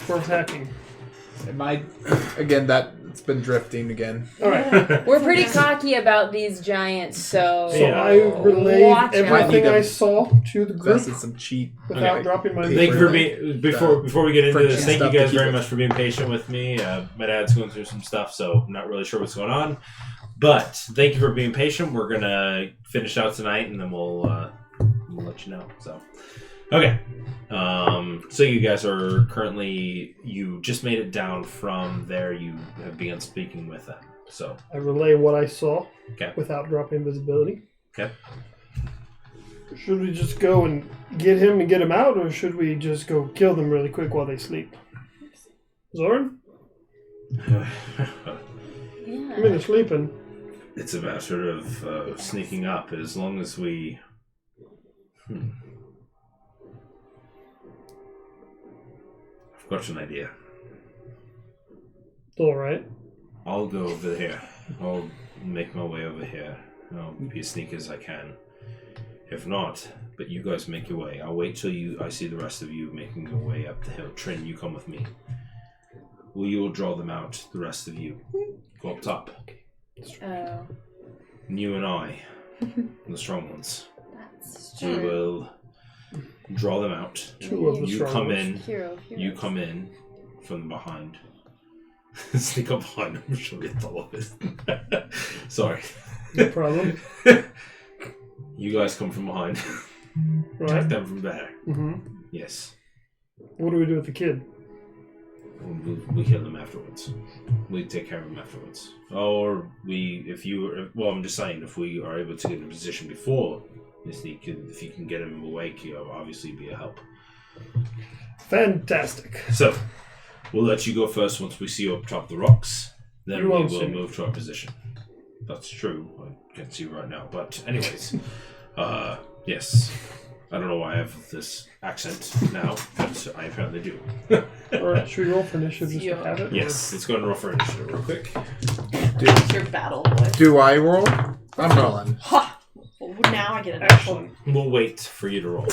We're attacking. It might. Again, it's been drifting again. All right. We're pretty cocky about these giants, so. So I relayed Watch out. everything Might need I to- saw to the group This is some cheap. without Okay. dropping my. Thank you for being before we get into this. friction Thank you stuff to guys keep very it. much for being patient with me. My dad's going through some stuff, so I'm not really sure what's going on. But thank you for being patient. We're gonna finish out tonight, and then we'll let you know. So, okay. So you guys are currently. You just made it down from there. You have begun speaking with them. So I relay what I saw Okay. without dropping visibility. okay. Should we just go and get him and get him out, or should we just go kill them really quick while they sleep? Zoran? I mean, they're sleeping. It's a matter of sneaking up. As long as we. I've got an idea. All right. I'll go over here. I'll make my way over here. I'll be as sneaky as I can. If not, but you guys make your way. I'll wait till I see the rest of you making your way up the hill. Trin, you come with me. You will draw them out, the rest of you. Go up top. Oh. You and I, the strong ones. That's We will draw them out. Two of the You strong come ones. in. Hero. You come in from behind. Sneak up behind him. Show me all of it. Sorry. No problem. You guys come from behind. Right. Attack them from there. Mm-hmm. Yes. What do we do with the kid? We kill them afterwards. We take care of them afterwards. Or I'm just saying, if we are able to get in a position before you sneak, if you can get him awake, he'll obviously be a help. Fantastic. So, we'll let you go first once we see you up top the rocks. Then You we won't will see me. move to our position. That's true. I can't see you right now. But anyways, yes. I don't know why I have this accent now, but I apparently do. All right. Should we roll for initiative just to have it? or- Yes, let's go and roll for initiative real quick. Your battle voice. Do I roll? I'm rolling. Ha! Well, now I get an actual. Excellent. We'll wait for you to roll.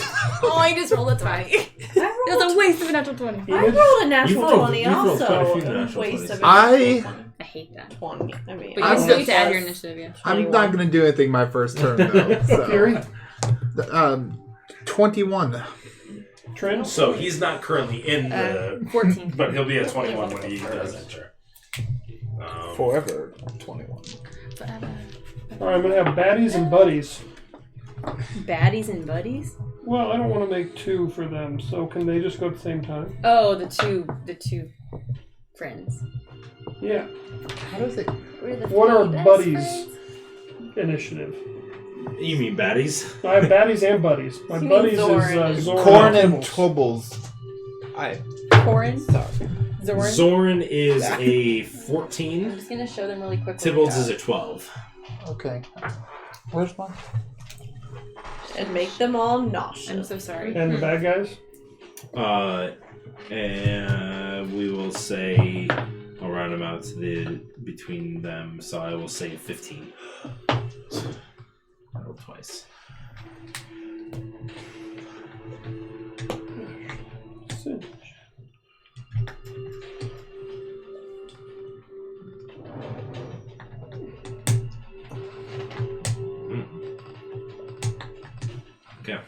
Oh, I just rolled a 20. It was a waste of a natural 20. I rolled a natural You've rolled- 20 you've rolled also. quite a few A natural waste 20s. of a I- natural I hate that. 20. I mean, But you I'm still just- get to add your initiative, yeah. I'm not going to do anything my first turn, though. So. Fury? 21. Trent? So he's not currently in the... 14. But he'll be at 21 when he does enter. Forever 21. All right. I'm gonna have baddies and buddies. Baddies and buddies? Well, I don't want to make two for them, so can they just go at the same time? Oh, the two friends. Yeah. How does it... We're the What are three best buddies? friends. Initiative. You mean baddies? I have baddies and buddies. My You mean buddies Zoran. is Zoran Corn and Tibbles. Tubbles. Corin? Zoran? Zoran is a I'm 14. just gonna show them really quick. Tibbles is a 12. Okay. Where's mine? and make them all I'm nauseous. so sorry. And the bad guys? And we will say I'll round them out to between them, so I will say 15. I rolled twice. Okay.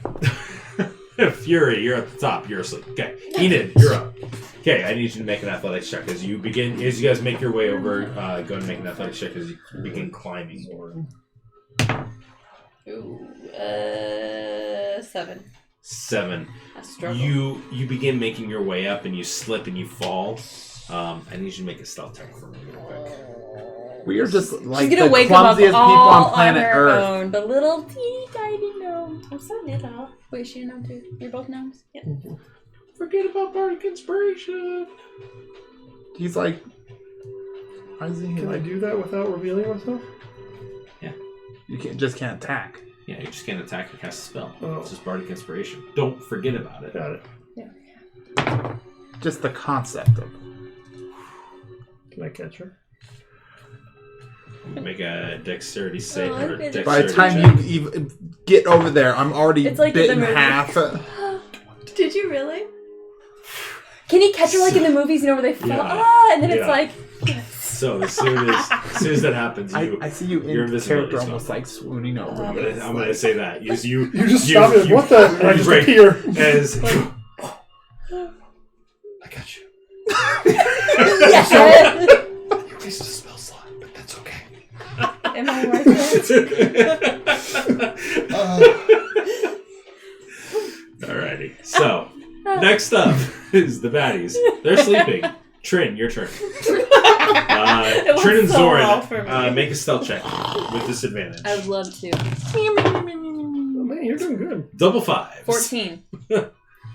Fury, you're at the top. You're asleep. Okay. Enid, you're up. Okay, I need you to make an athletics check as you guys make your way over. Go ahead and make an athletics check as you begin climbing. Ooh, 7. 7. A struggle. You begin making your way up and you slip and you fall. I need you to make a stealth check for me real quick. We are just like She's gonna the wake them up clumsiest all people on planet her Earth. own. The little teeny tiny gnome. I'm so little. Wait, is she a gnome too? You're both gnomes? Forget about Bardic Inspiration. He's like, why is he Can I like? do that without revealing myself? You can't attack. Yeah, you just can't attack or cast a spell. Oh. It's just Bardic Inspiration. Don't forget about it. Got it. Just the concept of. Can I catch her? Make a dexterity save. Oh, Or okay. dexterity By the time check. you even get over there, I'm already It's like in bit the in movie. half. Did you really? Can he catch her like in the movies, where they fall? Yeah. And then it's Yeah. like... So as soon as that happens, I see you your in invisibility character is almost gone. like swooning over. I'm gonna say that. You just stop it. What the? I just break appear. as I got you. Yeah. You wasted a spell slot, but that's okay. Am I worth it? Alrighty. So next up is the baddies. They're sleeping. Trin, your turn. It Trin and went so well for Zoran, me. make a stealth check with disadvantage. I would love to. Oh, man, you're doing good. Double 5. 14.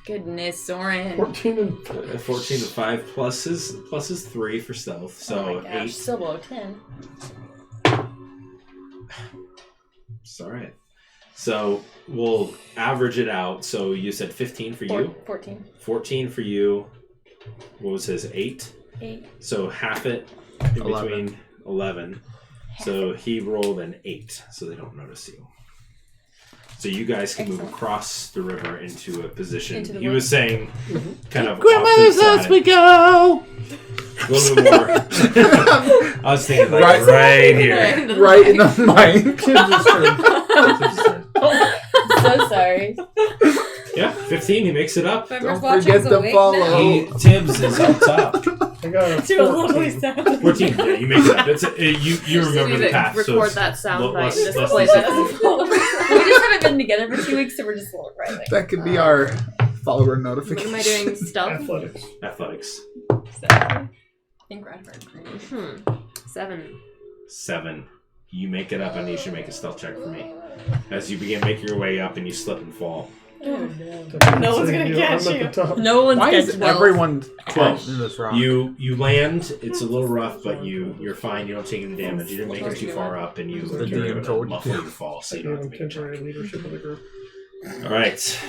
Goodness, Soren. 14 and 14 to 5 plus is 3 for stealth, so Oh my gosh, 8. still below 10. It's alright. So we'll average it out. So you said 15 for you. 14. 14 for you. What was his? 8? 8. So half it in 11. between 11. So he rolled an 8, so they don't notice you. So you guys can move across the river into a position. Into the He wood. was saying kind of Grandmother's off house to we the go! side. A little bit more. I was thinking like right here. Right in the mic. So sorry. Yeah, 15, he makes it up. Whoever's Don't watching forget to awake follow. Tibbs is up top. I got a To a lovely 14. sound. 14, yeah, you make it up. That's it. You remember the path. So Record it's that sound lo- bite less- and just less play than that. We just haven't been together for 2 weeks, so we're just recording. That could be our follower What notification. am I doing? Stealth? Athletics. athletics. I think Radford. 7. 7. You make it up. I need you to make a stealth check for me. As you begin making your way up and you slip and fall. No one's gonna catch I'm you. at the top. No one's Why is catching well. everyone trapped in this rock? You land. It's a little rough, but you're fine. You don't take any damage. You didn't make it too far up, and The you're DM going to told you muffle to. your fall, so I you gave don't have him to make a check. temporary leadership of the group. All right.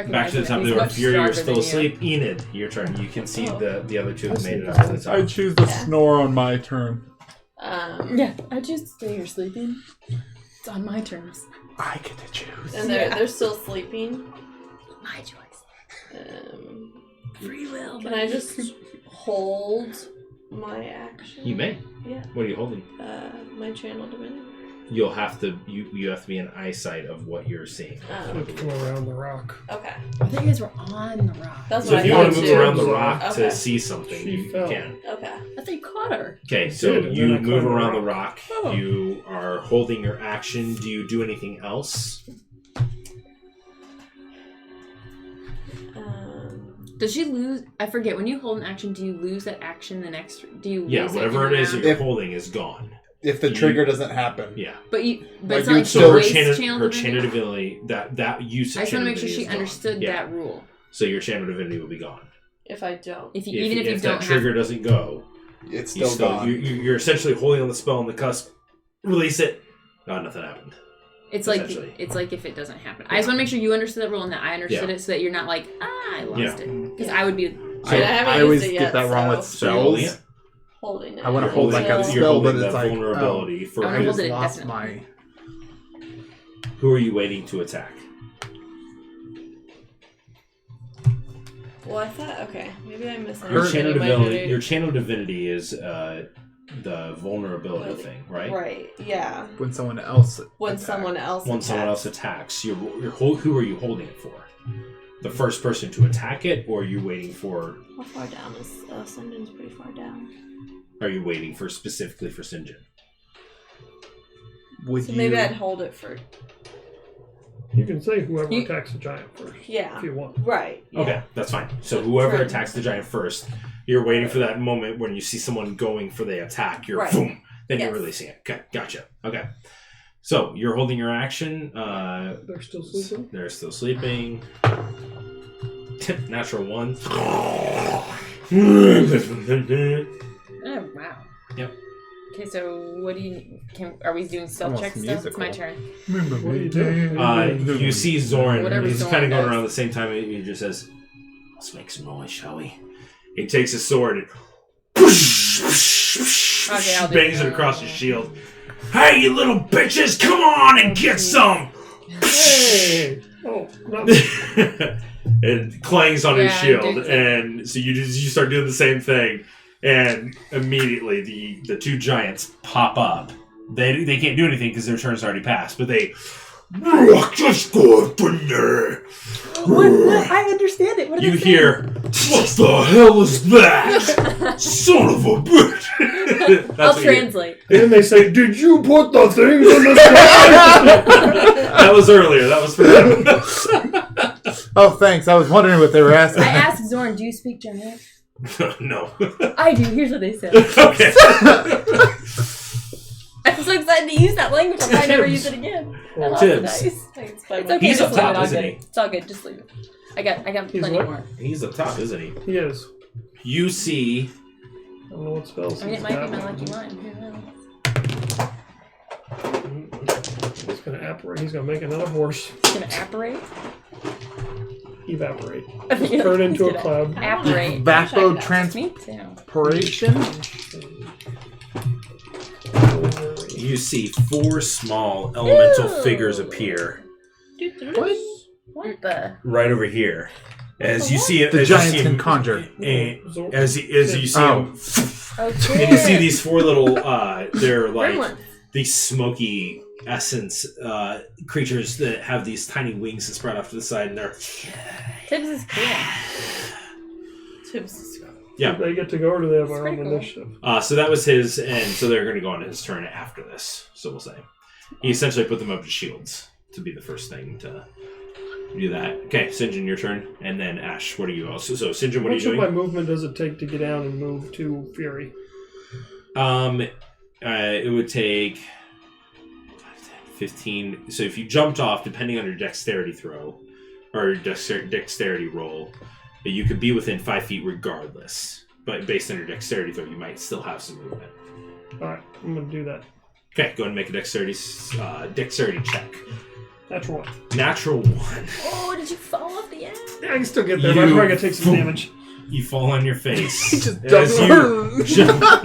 Back to the top of He's the river. much Fury, you're stronger still than you. asleep. Enid, your turn. You can see the other two have made it up to the I top. choose the snore on my turn. Yeah, I just stay here sleeping. It's on my terms. I get to choose. And they're still sleeping. My choice. Free will. Can I just hold my action? You may. Yeah. What are you holding? My channel divinity. You'll have to. You have to be in eyesight of what you're seeing. From around the rock. Okay. I thought you guys were on the rock. That's So what if I you thought want to move too. around the rock Okay. to see something, She you fell. can. Okay. I thought you caught her. Okay, so did, and you then I move climbed around the the rock. Oh. You are holding your action. Do you do anything else? Does she lose? I forget. When you hold an action, do you lose that action the next? Do you? Yeah, lose whatever in it is that round? you're holding is gone. If the trigger doesn't happen. Yeah. But you. But Like it's not you- like she So her wastes channel divinity? ability, that use of I just want to make sure divinity she is gone. understood Yeah. that rule. So your channel divinity will be gone. If I don't. If you, even if you that don't trigger have, doesn't go, It's you still gone. you're essentially holding on the spell on the cusp. Release it. Oh, nothing happened. it's like essentially. it's like if it doesn't happen. I just want to make sure you understood that rule and that I understood Yeah. it, so that you're not like I lost Yeah. it, because I would be. I haven't I used always it get yet, that wrong so- with So you're holding spells. it. Holding it. I wanna You're hold like a you're spell, holding but it's the like, vulnerability for I I wanna just hold it lost indefinitely. my. who are you waiting to attack? Well, I thought, okay, maybe I Your misunderstood. channel what my divinity. duty- Your channel divinity is the vulnerability Really? thing, right? Right, yeah. When someone else. When attacks. someone else When someone else attacks, who are you holding it for? The first person to attack it, or are you waiting for? How far down is Sinjin's pretty far down. Are you waiting for specifically for Sinjin? Would So you? maybe I'd hold it for, You can say whoever You- attacks the giant first. yeah. If you want. Right. Yeah. Okay, that's fine. So whoever Right. attacks the giant first, you're waiting for that moment when you see someone going for the attack. You're Right. boom, then Yes. you're releasing it. Okay, gotcha. Okay, so you're holding your action. They're still sleeping. They're still sleeping. Natural one. Oh wow. Yep. Okay, so what do you? Are we doing stealth Almost checks still? It's my musical. turn. What do you do? You see Zoran. Whatever He's Zoran kind of going does. around the same time. He just says, "Let's make some noise, shall we?" He takes his sword and Okay, I'll do bangs that. it across his shield. Hey, you little bitches! Come on and get some! Hey! Oh, no. and clangs on his Yeah, shield, dude. and so you start doing the same thing, and immediately the two giants pop up. They can't do anything because their turn's already passed, but they just go up in there. What? I understand it. What are You they saying? hear, what the hell is that? Son of a bitch! That's I'll what you hear. translate. And then they say, "Did you put the things in the sky?" That was earlier. That was for them. Oh, thanks. I was wondering what they were asking. I asked Zorn, "Do you speak giant?" No. I do. Here's what they said. Okay. I'm so excited to use that language. I'll probably never use it again. I love the Tibbs. dice. It's fine. It's okay. He's just up top, leave it. I'll isn't get he? it. It's all good. Just leave it. I got He's plenty what? more. He's up top, isn't he? He is. You see I don't know what spells I mean, it he's might got. be my lucky line. Who knows? He's gonna apparate. He's gonna make another horse It's gonna apparate. evaporate. Turn into a cloud. Apparate. Evapotranspiration. Me too. you see 4 small elemental figures appear What the? right over here. As you see it, The as you giants see can him- conjure. as you see him, Okay. and you see these 4 little they're like Gremlins. these smoky essence creatures that have these tiny wings that spread off to the side, and they're Tibbs is cool. Tibbs is yeah. They get to go, or do they have our own pretty cool. initiative? So that was his, and so they're going to go on his turn after this. So we'll say he essentially put them up to shields to be the first thing to do that. Okay, Sinjin, your turn, and then Ash. What are you also? So Sinjin, what How are much you of doing? my movement does it take to get down and move to Fury? It would take 15. So if you jumped off, depending on your dexterity throw or dexterity roll, you could be within 5 feet regardless. But based on your dexterity throw, you might still have some movement. Alright, I'm gonna do that. Okay, go ahead and make a dexterity check. Natural one. Natural 1. Oh, did you fall off the end? Yeah, I can still get there, but I'm probably gonna take some damage. You fall on your face. Just as you double- jump up.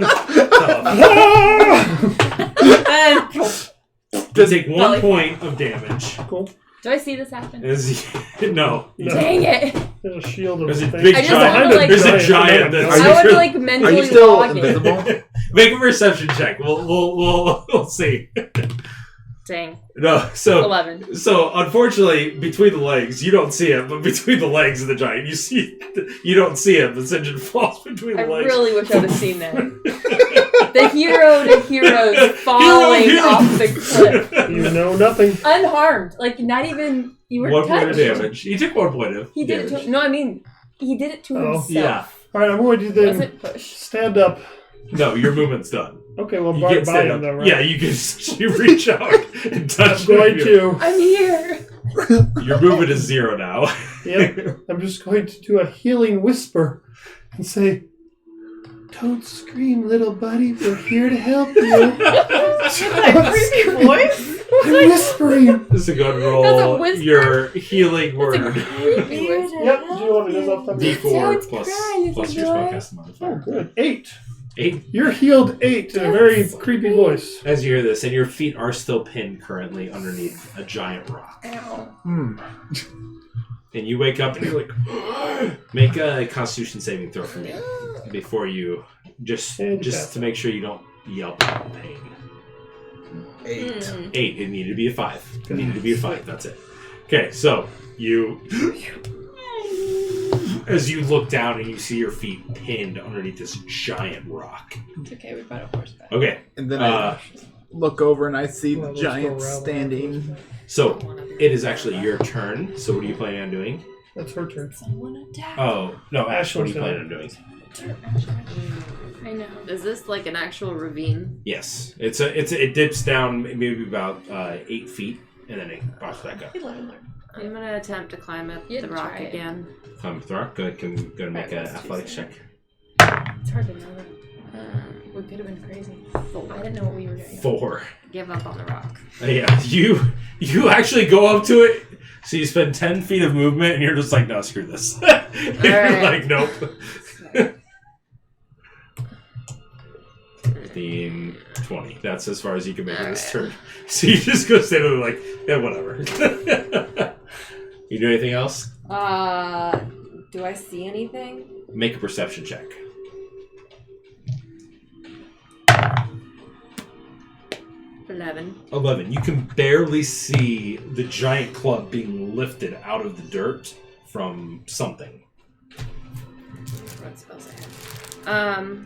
You take 1 point of damage. Cool. Do I see this happen? As you, no. No. Dang it! There's a shield of There's a thing. big I just giant. wanna, like- There's a Giant. giant that's Are you I want to still- like Are mentally you still log it. invisible? Make a perception check. We'll see. Dang. No, so 11. so unfortunately, between the legs, you don't see it, but between the legs of the giant, you don't see it, but Sinjin falls between I the legs. really wish I would have seen that. The hero to heroes falling Hero. off the cliff. You know nothing. Unharmed. Like, not even. You were 1 point of touched. damage. He took 1 point of He did it damage. to. No, I mean, he did it to Oh. himself. Yeah. Alright, I'm going to then Wasn't push. stand up. No, your movement's done. Okay, well, You by can't stand him up. though, right? Yeah, you can you reach out and touch I'm going him. to. I'm here. Your movement is 0 now. Yep. I'm just going to do a healing whisper and say, "Don't scream, little buddy. We're here to help you." creepy voice. I'm whispering. This is a good That's a roll. whisper. Your healing That's a word. creepy whisper. Yep. Do you know what it is off the top of your head? D4 Sounds plus crying, plus little your boy. spellcasting Oh, modifier. good. 8. 8. You're healed 8 in a very creepy voice. As you hear this, and your feet are still pinned currently underneath a giant rock. Ow. Hmm. And you wake up and you're like, make a Constitution saving throw for me before you just to make sure you don't yelp out in pain. 8. 8. It needed to be a 5. It needed to be a 5. That's it. Okay, so you, as you look down and you see your feet pinned underneath this giant rock. It's okay, we brought a horse back. Okay, And then I look over and I see the Well, let's giant go around. standing. so it is actually your turn. So what are you planning on doing? That's her turn. Someone attack. Oh no, Ash, what are you Ashland's planning on doing? I know. Is this like an actual ravine? Yes, it dips down maybe about 8 feet and then it pops back up. He let him learn. I'm gonna attempt to climb up You the had to rock try it. again. Climb up the rock. Go ahead, make an Alright, let's athletics do check. It's hard to know. We could have been crazy. I didn't know what we were doing. 4. Give up on the rock. Yeah, you actually go up to it. So you spend 10 feet of movement, and you're just like, no, screw this. You're Alright. like, nope. 15, 20. That's as far as you can make it this turn. So you just go stand there like, yeah, whatever. You do anything else? Do I see anything? Make a perception check. 11. You can barely see the giant club being lifted out of the dirt from something. What spells I have?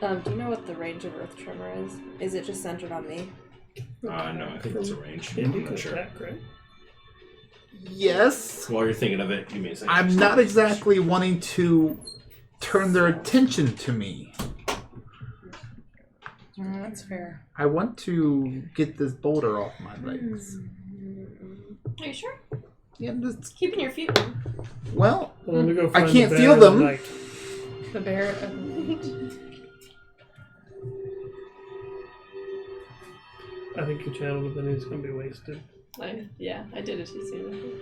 Do you know what the range of Earth Tremor is? Is it just centered on me? No, I think it's a range. Yeah, you I'm can not sure. attack, right? Yes. While you're thinking of it, you may say. I'm not exactly wanting to turn their attention to me. That's fair. I want to get this boulder off my legs. Are you sure? Yeah, just, Keeping your feet warm. well, Well, then we go I find can't the feel bear of the them. night. The bear. I think you channeled it, then it's going to be wasted. I did it too soon. I think.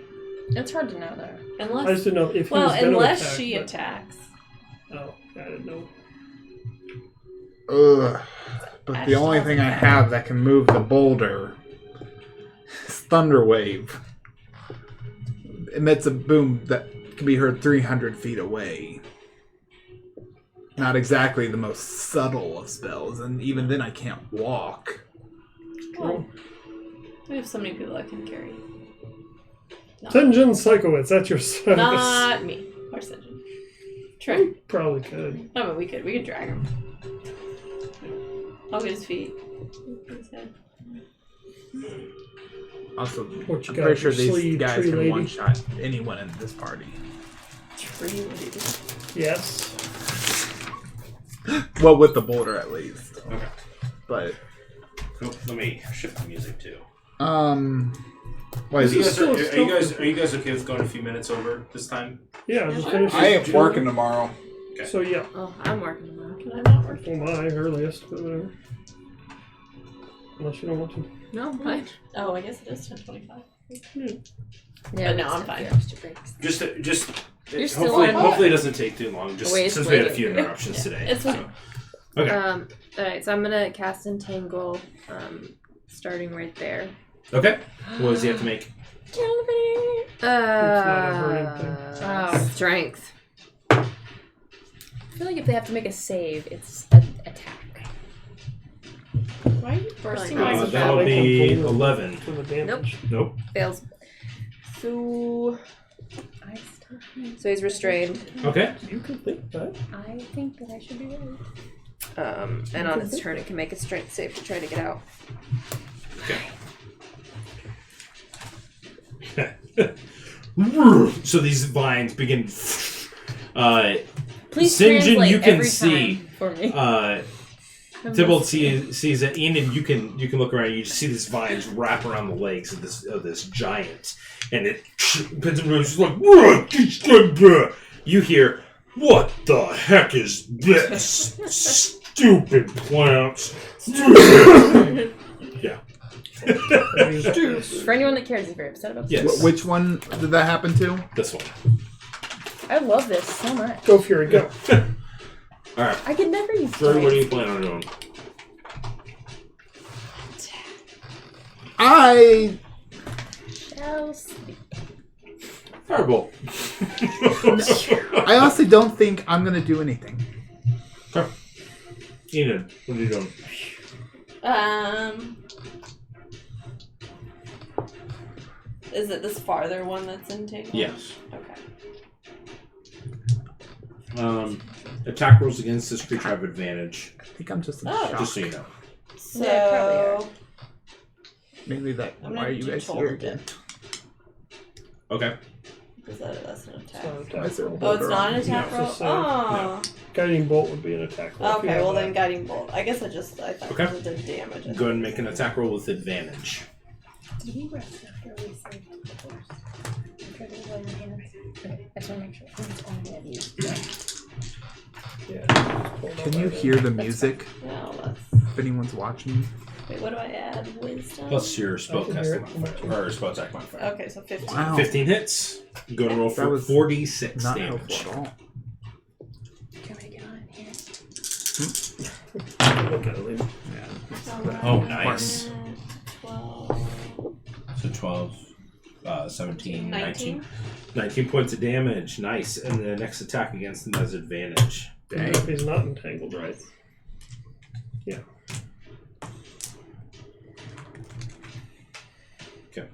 It's hard to know though. I Unless, just didn't know if he was going to unless attack. she but- attacks. Oh, I didn't know. Ugh. But the only thing I have that can move the boulder is Thunderwave. Emits a boom that can be heard 300 feet away. Not exactly the most subtle of spells, and even then I can't walk. Well, we have so many people that can carry. Tenjin Psychowitz, that's your service. Not me. Or Sinjin. Trey. Probably could. Oh, but we could drag him. I'll get his feet. His head. Also, What you I'm got pretty up sure your these sleeve, guys tree can lady? one-shot anyone in this party. Tree lady. Yes. Well, with the boulder at least. Okay. But, Cool. Let me shift the music too. why is Are you this? guys okay with going a few minutes over this time? Yeah, just finish I it. am working tomorrow. So, yeah. Oh, I'm working tomorrow. Can I not work? Well, my earliest, but whatever. Unless you don't want to. No, I'm fine. Oh, I guess it is 10:25. Yeah, no, we I'm still fine. have extra breaks. Just You're still hopefully, on. hopefully it doesn't take too long. Just Waste since we had a waiting. few interruptions today. It's so. fine. Okay. Alright, so I'm gonna cast Entangle, starting right there. Okay. What does he have to make? It's not a hurting thing. Strength. I feel like if they have to make a save, it's an attack. Why are you bursting Like, my It's That'll not like be I'm vulnerable 11. To the damage. Nope. Fails. So he's restrained. Okay. You can think that. I think that I should be right. And on its turn, it can make a strength save to try to get out. So these vines begin. Please Sinjin, translate you can every see. time for me. Tybalt sees it, Ian, and you can look around. You see these vines wrap around the legs of this giant, and it puts him just like. You hear, "What the heck is this? Stupid plants!" Yeah. For anyone that cares, he's very upset about this. Yes. Which one did that happen to? This one. I love this so much. Go, Fury, go. All right. I could never use Fury, what do strength. you plan on doing? I Shall sleep. Firebolt. I honestly don't think I'm gonna do anything. Enid, what are you doing? Is it this farther one that's in Tangle? Yes. Okay. Attack rolls against this creature have advantage. I think I'm just in Oh. shock. Just so you know. So Yeah, probably Mainly that. I'm Why gonna are you do guys total here again? Okay. that's an attack. It's not an Why is attack there a roll. Oh, it's not an No, attack it's a roll? save. Oh. Guiding Bolt would be an attack roll. if you Okay, have well that. then Guiding Bolt. I guess I thought Okay. it did damage. Go ahead and make an attack roll with advantage. Did he rest after we saved the horse? I'm trying to hold your hands. Okay, I just want to make sure he's only at you. Yeah, Can you hear the music No, that's... if anyone's watching? Wait, what do I add? Wisdom? Plus your I can hear spellcasting it. modifier, or spell attack modifier. Okay, so 15. Wow. 15 hits. Go and roll That for was 46 Not damage. helpful at all. Can we get on here? Look at it, Liam. Yeah. Oh, nice. 12. So 12, 17, 19. 19 points of damage. Nice. And the next attack against him has advantage. Dang. If he's not entangled, right? Yeah. Okay.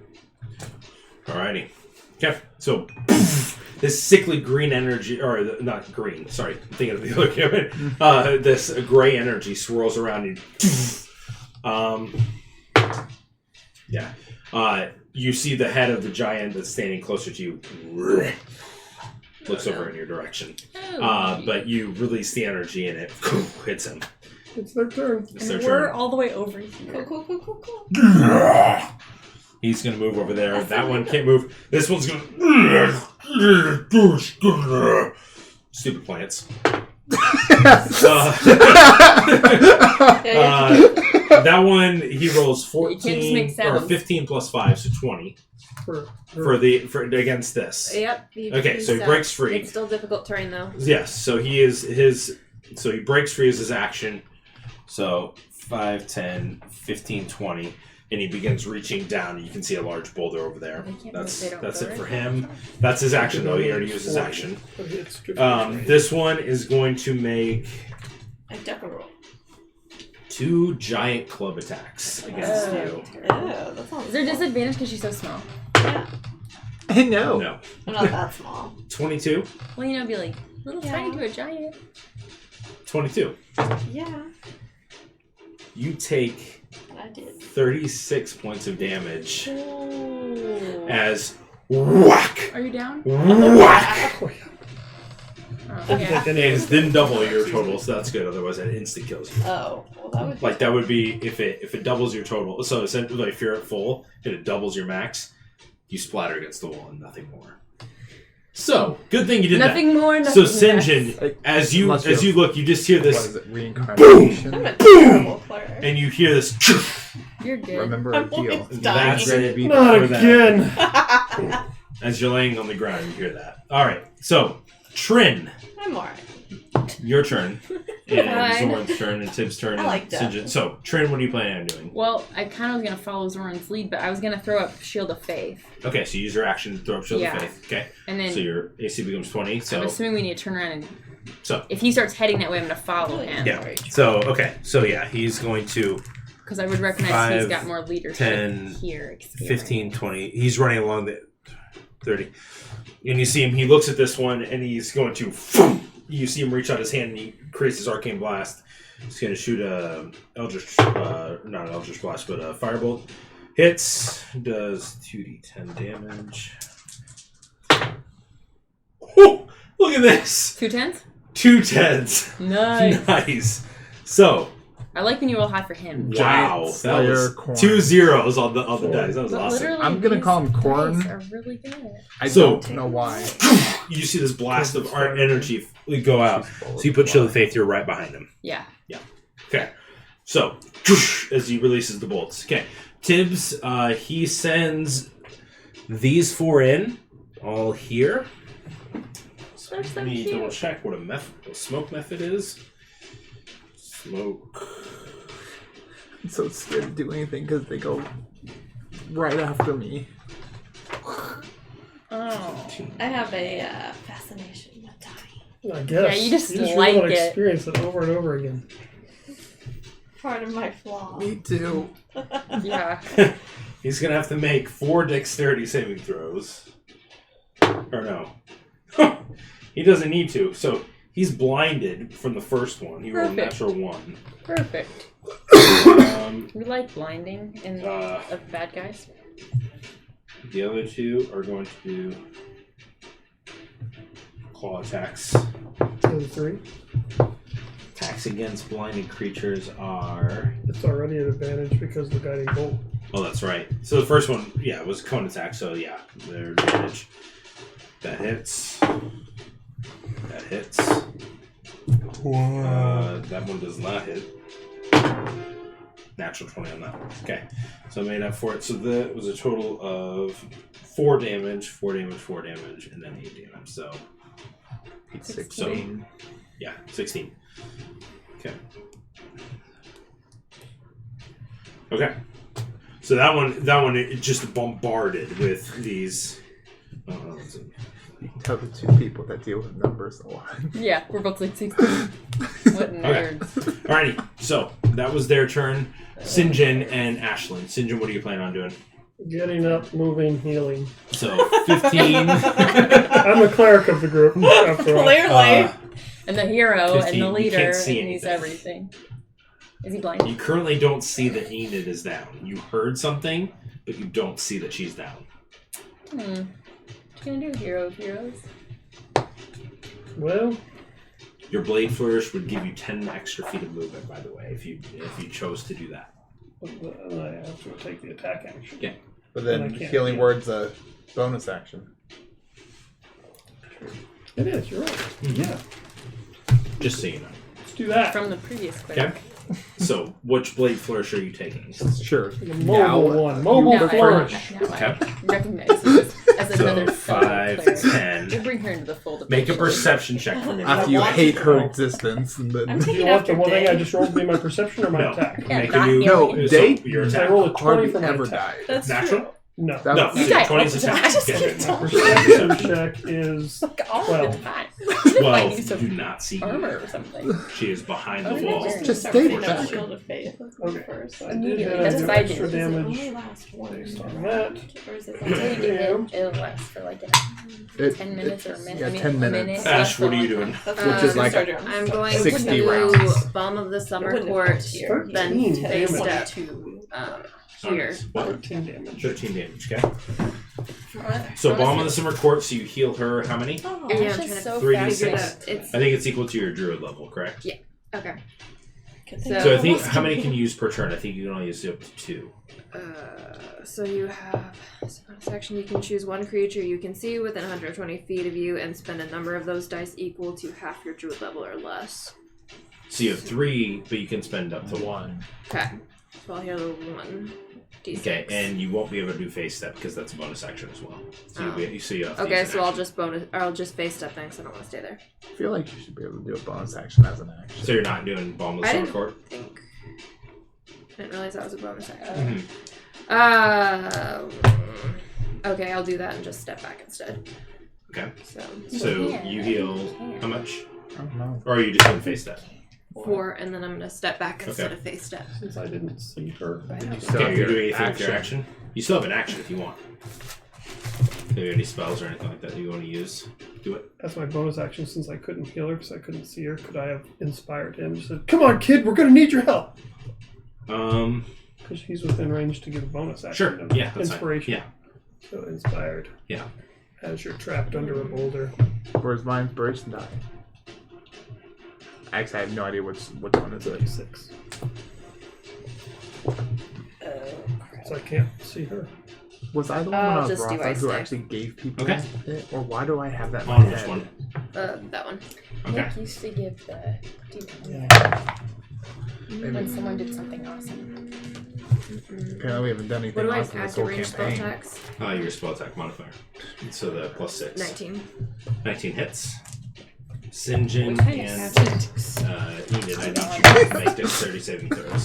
Alrighty. Okay. So this sickly green energy, or not green, sorry, I'm thinking of the other camera. This gray energy swirls around you. Yeah. You see the head of the giant that's standing closer to you. Looks over in your direction. But you release the energy and it hits him. It's their turn. It's their We're turn. all the way over here. Cool. He's going to move over there. That one can't move. This one's going to... Stupid plants. That one, he rolls 14 or 15 plus 5, so 20 for against this. Yep. Okay, so he breaks free. It's still difficult terrain though. Yes, so he breaks free as his action. So 5, 10, 15, 20. And he begins reaching down. You can see a large boulder over there. That's it for him. That's his action, though. He already used his action. This one is going to make I duck a roll. 2 giant club attacks against you. That sounds Is there disadvantage because she's so small? Yeah. I know. No. I'm not that small. 22. Well, you know, be like little tiny to a giant. 22. Yeah. You take I did. 36 points of damage Ooh. as whack, Are you down? whack. Oh, Didn't okay. take any It is then double your total, so that's good. Otherwise, it instant kills you. Oh, well, that would be Like that would be if it doubles your total. So essentially, if you're at full and it doubles your max, you splatter against the wall and nothing more. So good thing you did Nothing more. that. Nothing So Sinjin, less. as you Unless as you're- you look, you just hear What is this, it? Reincarnation? I'm a terrible player. and you hear this. You're good. Remember I'm a deal. always dying. That's Ready to be Not for that. again. As you're laying on the ground, you hear that. All right. So Trin, I'm alright. your turn, and Fine. Zorn's turn, and Tib's turn, I like and that. Sinjin. So Trin, what are you planning on doing? Well, I kind of was gonna follow Zoran's lead, but I was gonna throw up Shield of Faith, Okay, so you use your action to throw up Shield Yeah. of Faith. Okay, and then so your AC becomes 20. I'm So assuming we need to turn around and. So- if he starts heading that way, I'm gonna follow him. yeah. So okay. So yeah, he's going to Because I would recognize 5, he's got more leadership 10, here. experience. 15, 20. He's running along the 30. And you see him, he looks at this one, and he's going to... You see him reach out his hand, and he creates his arcane blast. He's going to shoot a Eldritch... not an Eldritch blast, but a Firebolt. Hits. Does 2d10 damage. Oh, look at this! 2 10s? 2 10s. Nice. Nice. So... I like when you roll high for him. Wow, Giant that Slayer was corn. 2 zeros on the dice. That was But awesome. literally, I'm gonna these call him Corn. dice are really good. I So- don't know why. You see this blast of art energy go out. So you put Shield of Faith, you're right behind him. Yeah. Okay. So, as he releases the bolts. Okay. Tibbs, he sends these 4 in, all here. So That's so let me cute. double check what a smoke method is. Smoke. I'm so scared to do anything because they go right after me. Oh. I have a fascination with dying. I guess. Yeah, you just really like want to it. experience it over and over again. Part of my flaw. Me too. Yeah. He's going to have to make 4 dexterity saving throws. Or no. He doesn't need to. So he's blinded from the first one. He rolled a Perfect. natural 1. Perfect. Um, We like blinding and of bad guys. the other 2 are going to do claw attacks. 2 and 3. Attacks against blinded creatures are... It's already an advantage because of the guiding bolt. Oh, that's right. So the first one, yeah, was cone attack. So yeah, their advantage. That hits. That hits. That one does not hit. Natural 20 on that one. Okay. So I made up for it. So that was a total of 4 damage, 4 damage, 4 damage, and then 8 damage. So 16. yeah, 16. Okay. Okay. So that one, it just bombarded with these. You can tell the two people that deal with numbers a lot. Yeah, we're both like 16. What nerds. Alrighty. So that was their turn. Sinjin and Ashlyn. Sinjin, what are you planning on doing? Getting up, moving, healing. So 15. I'm the cleric of the group, after all. Clearly. And the hero 15, and the you leader, can't see and he's anything. everything. Is he blind? You currently don't see that Enid is down. You heard something, but you don't see that she's down. What you gonna do, hero of heroes? Well, Your blade flourish would give you 10 extra feet of movement, by the way, if you chose to do that. I have to take the attack action. Yeah. But And I then can't healing heal. word's a bonus action. It is, you're right. Yeah, Just so you know. let's do that. From the previous quiz. Okay. So, which blade flourish are you taking? Sure. The mobile one. Mobile Now flourish. I Okay. recognize this as So another fellow 5, player. 10. We'll bring her into the fold. Make a eventually. perception check for me. After you hate her existence, and I'm then Do taking you want after the one thing I Dave. just rolled to be my perception or my No. attack? Yeah, Make not a new. No, healing. Dave- Your So I attack. roll a 20 hardly for my ever attack. died. That's Natural? true. No. That No, was- You so died 20 is all the attack. time. Okay. My perception check is All 12. the time. 12. Use You of do not see armor Enid. or something. She is behind Oh, the yeah. wall. Just Start stay putting up back. Shield of Faith. Let's go Okay. first. I did Immediately, have that's to do what I extra did. Only damage last one. based on that. Or is it Until you get Yeah. hit, it'll last for like It- 10 minutes or a minute. yeah, I mean, 10 a minutes. minute. Ash, what are you doing? Which is like I'm going 60 to rounds. Bomb of the Summer Wouldn't have Court, helped here. then 13 face damage. step here. What? 13 damage. 13 damage, okay? So, Bomb on the Summer Court, so you heal her how many? Oh, Yeah, I'm Ash trying is to so 3d6. figure it fast. out. It's I think it's equal to your druid level, correct? okay. So I think, how many can you use per turn? I think you can only use up to 2. So you have bonus action. You can choose one creature you can see within 120 feet of you, and spend a number of those dice equal to half your druid level or less. So you have 3, but you can spend up to 1. 1. Okay. So I'll heal the 1d6. Okay, and you won't be able to do face step because that's a bonus action as well. So, you have to Okay, use an so I'll action. I'll just face step then, because I don't want to stay there. I feel like you should be able to do a bonus action as an action. So you're not doing Bomb of the I Summer didn't Court? I didn't realize that was a bonus action. Okay, I'll do that and just step back instead. Okay. So So Yeah, you heal how much? I don't know. Or are you just doing face step? 4, and then I'm gonna step back instead of face step. Since I didn't see her. You still Okay, have you're your doing anything with your action? You still have an action if you want. Do you have any spells or anything like that you want to use? Do it. As my bonus action, since I couldn't heal her because I couldn't see her, could I have inspired him? Just said, "Come on, kid, we're gonna need your help." Because he's within range to give a bonus action. Sure. of Yeah, that's inspiration. fine. So inspired. Yeah. As you're trapped under a boulder. Where's my inspiration die? Actually, I have no idea which one is it. 6. So I can't see her. Was I the one I'll when I was just do Rotha ice who day. actually gave people Okay. it? Or why do I have that in my On which head? one? That one. Okay. Nick used to give the Yeah. when someone did something awesome. Apparently we haven't done What anything do I awesome this active whole range spell campaign. attacks? Your spell attack modifier. So the plus 6. 19. 19 hits. Sinjin What kind of and acid? Enid, I need you to make dexterity saving throws.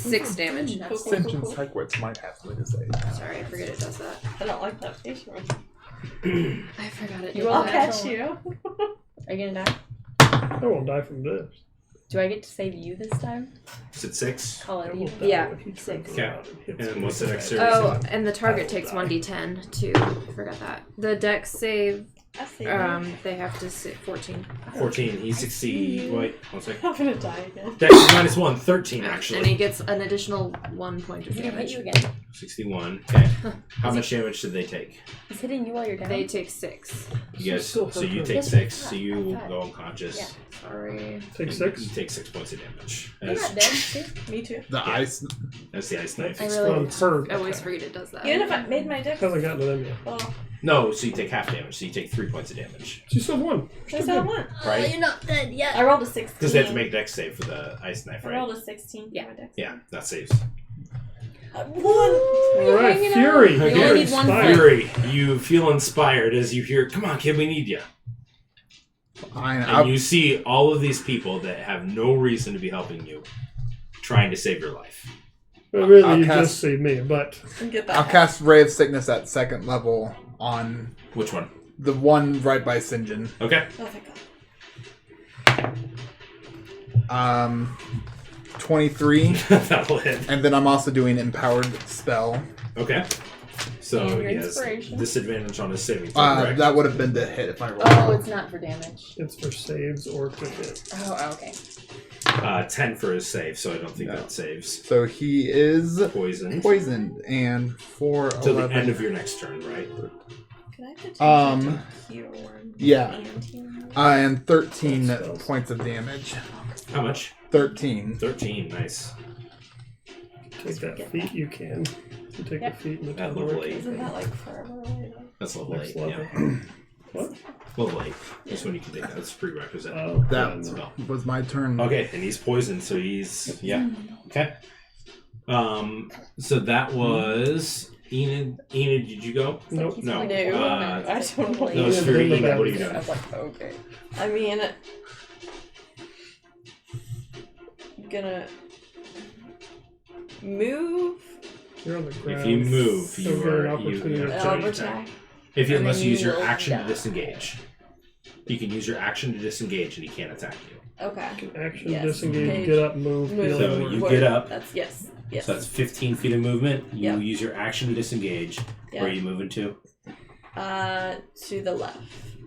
6 damage. Ascension Psychwits might have something to say. Sorry, I forget it does that. I don't like that face you're making. I forgot it. You did roll I'll that. catch you. Are you gonna die? I won't die from this. Do I get to save you this time? Is it 6? Call I it will you. die Yeah, when he 6. turns around and hits And me what's the with dexterity? Oh, and the target I will takes die. 1d10 too. I forgot that. The dex save, I see. they have to sit 14. 14. He succeeds. Wait, one second. I'm gonna die again. Dex is minus 1. 13, And he actually. gets an additional 1 point of He's gonna hit damage. you again. 61. Okay. How much damage did they take? He's hitting you while you're down. They take 6. You guys. Still So you hurt take Yes, 6. So I you will thought. go unconscious. Yeah. Sorry. Take And 6. You take 6 points of damage. You're As, not dead, see? Me too. The ice. as the ice knife. I It's really- from her. I always forget it does that. Even if I made my deck. Hasn't gotten to them yet. Oh, No, so you take half damage. So you take 3 points of damage. She still won. that's what I want. Right? You're not dead yet. I rolled a 16. Because they have to make dex save for the ice knife, I right? rolled a 16 Yeah. for my deck. Yeah, that saves. One. Alright, hanging Fury. out. You You're only need one inspired. Fury, you feel inspired as you hear, "Come on, kid, we need you." And you see all of these people that have no reason to be helping you, trying to save your life. But really, I'll you cast- just see me. But Get that. I'll cast Ray of Sickness at 2nd level on Which one? the one right by Sinjin. Okay. Oh, thank God. 23, That'll hit. and then I'm also doing Empowered Spell. Okay. So And your he has inspiration. disadvantage on his saving throw, correct? That would have been to hit if I rolled. Oh, it's not for damage. it's for saves or to hit. Oh, okay. 10 for his save, so I don't think No. that saves. So he is Poisoned. poisoned, and for Till the 11. end of your next turn, right? Can I potentially cure one yeah. and heal one? And 13 Spells. points of damage. How much? 13. 13. Nice. Take that feat, you can. You take Yep. the feat and the At level 8. Isn't that like forever away? That's level Next 8. level. Yeah. What? Level 8. That's when you can take that. That's a prerequisite. Oh, That no. Spell. was my turn. Okay, and he's poisoned, so he's Okay. So that was Enid. Enid, did you go? Nope. No. No, Uh, I don't know. no, it's for Yeah, Enid. What are you I doing? was like, okay. I mean, gonna move You're on the ground. If you move, So you get an are opportunity you to have and to I'll attack. attack. If you And unless then you use you your will action die. to disengage. You can use your action to disengage and he can't attack you. Okay. Action, Yes. disengage, Page. get up, move. Move. heal, So and you work. get up. That's yes. Yes. So that's 15 feet of movement. You Yep. use your action to disengage. Yeah. Where are you moving to? To the left.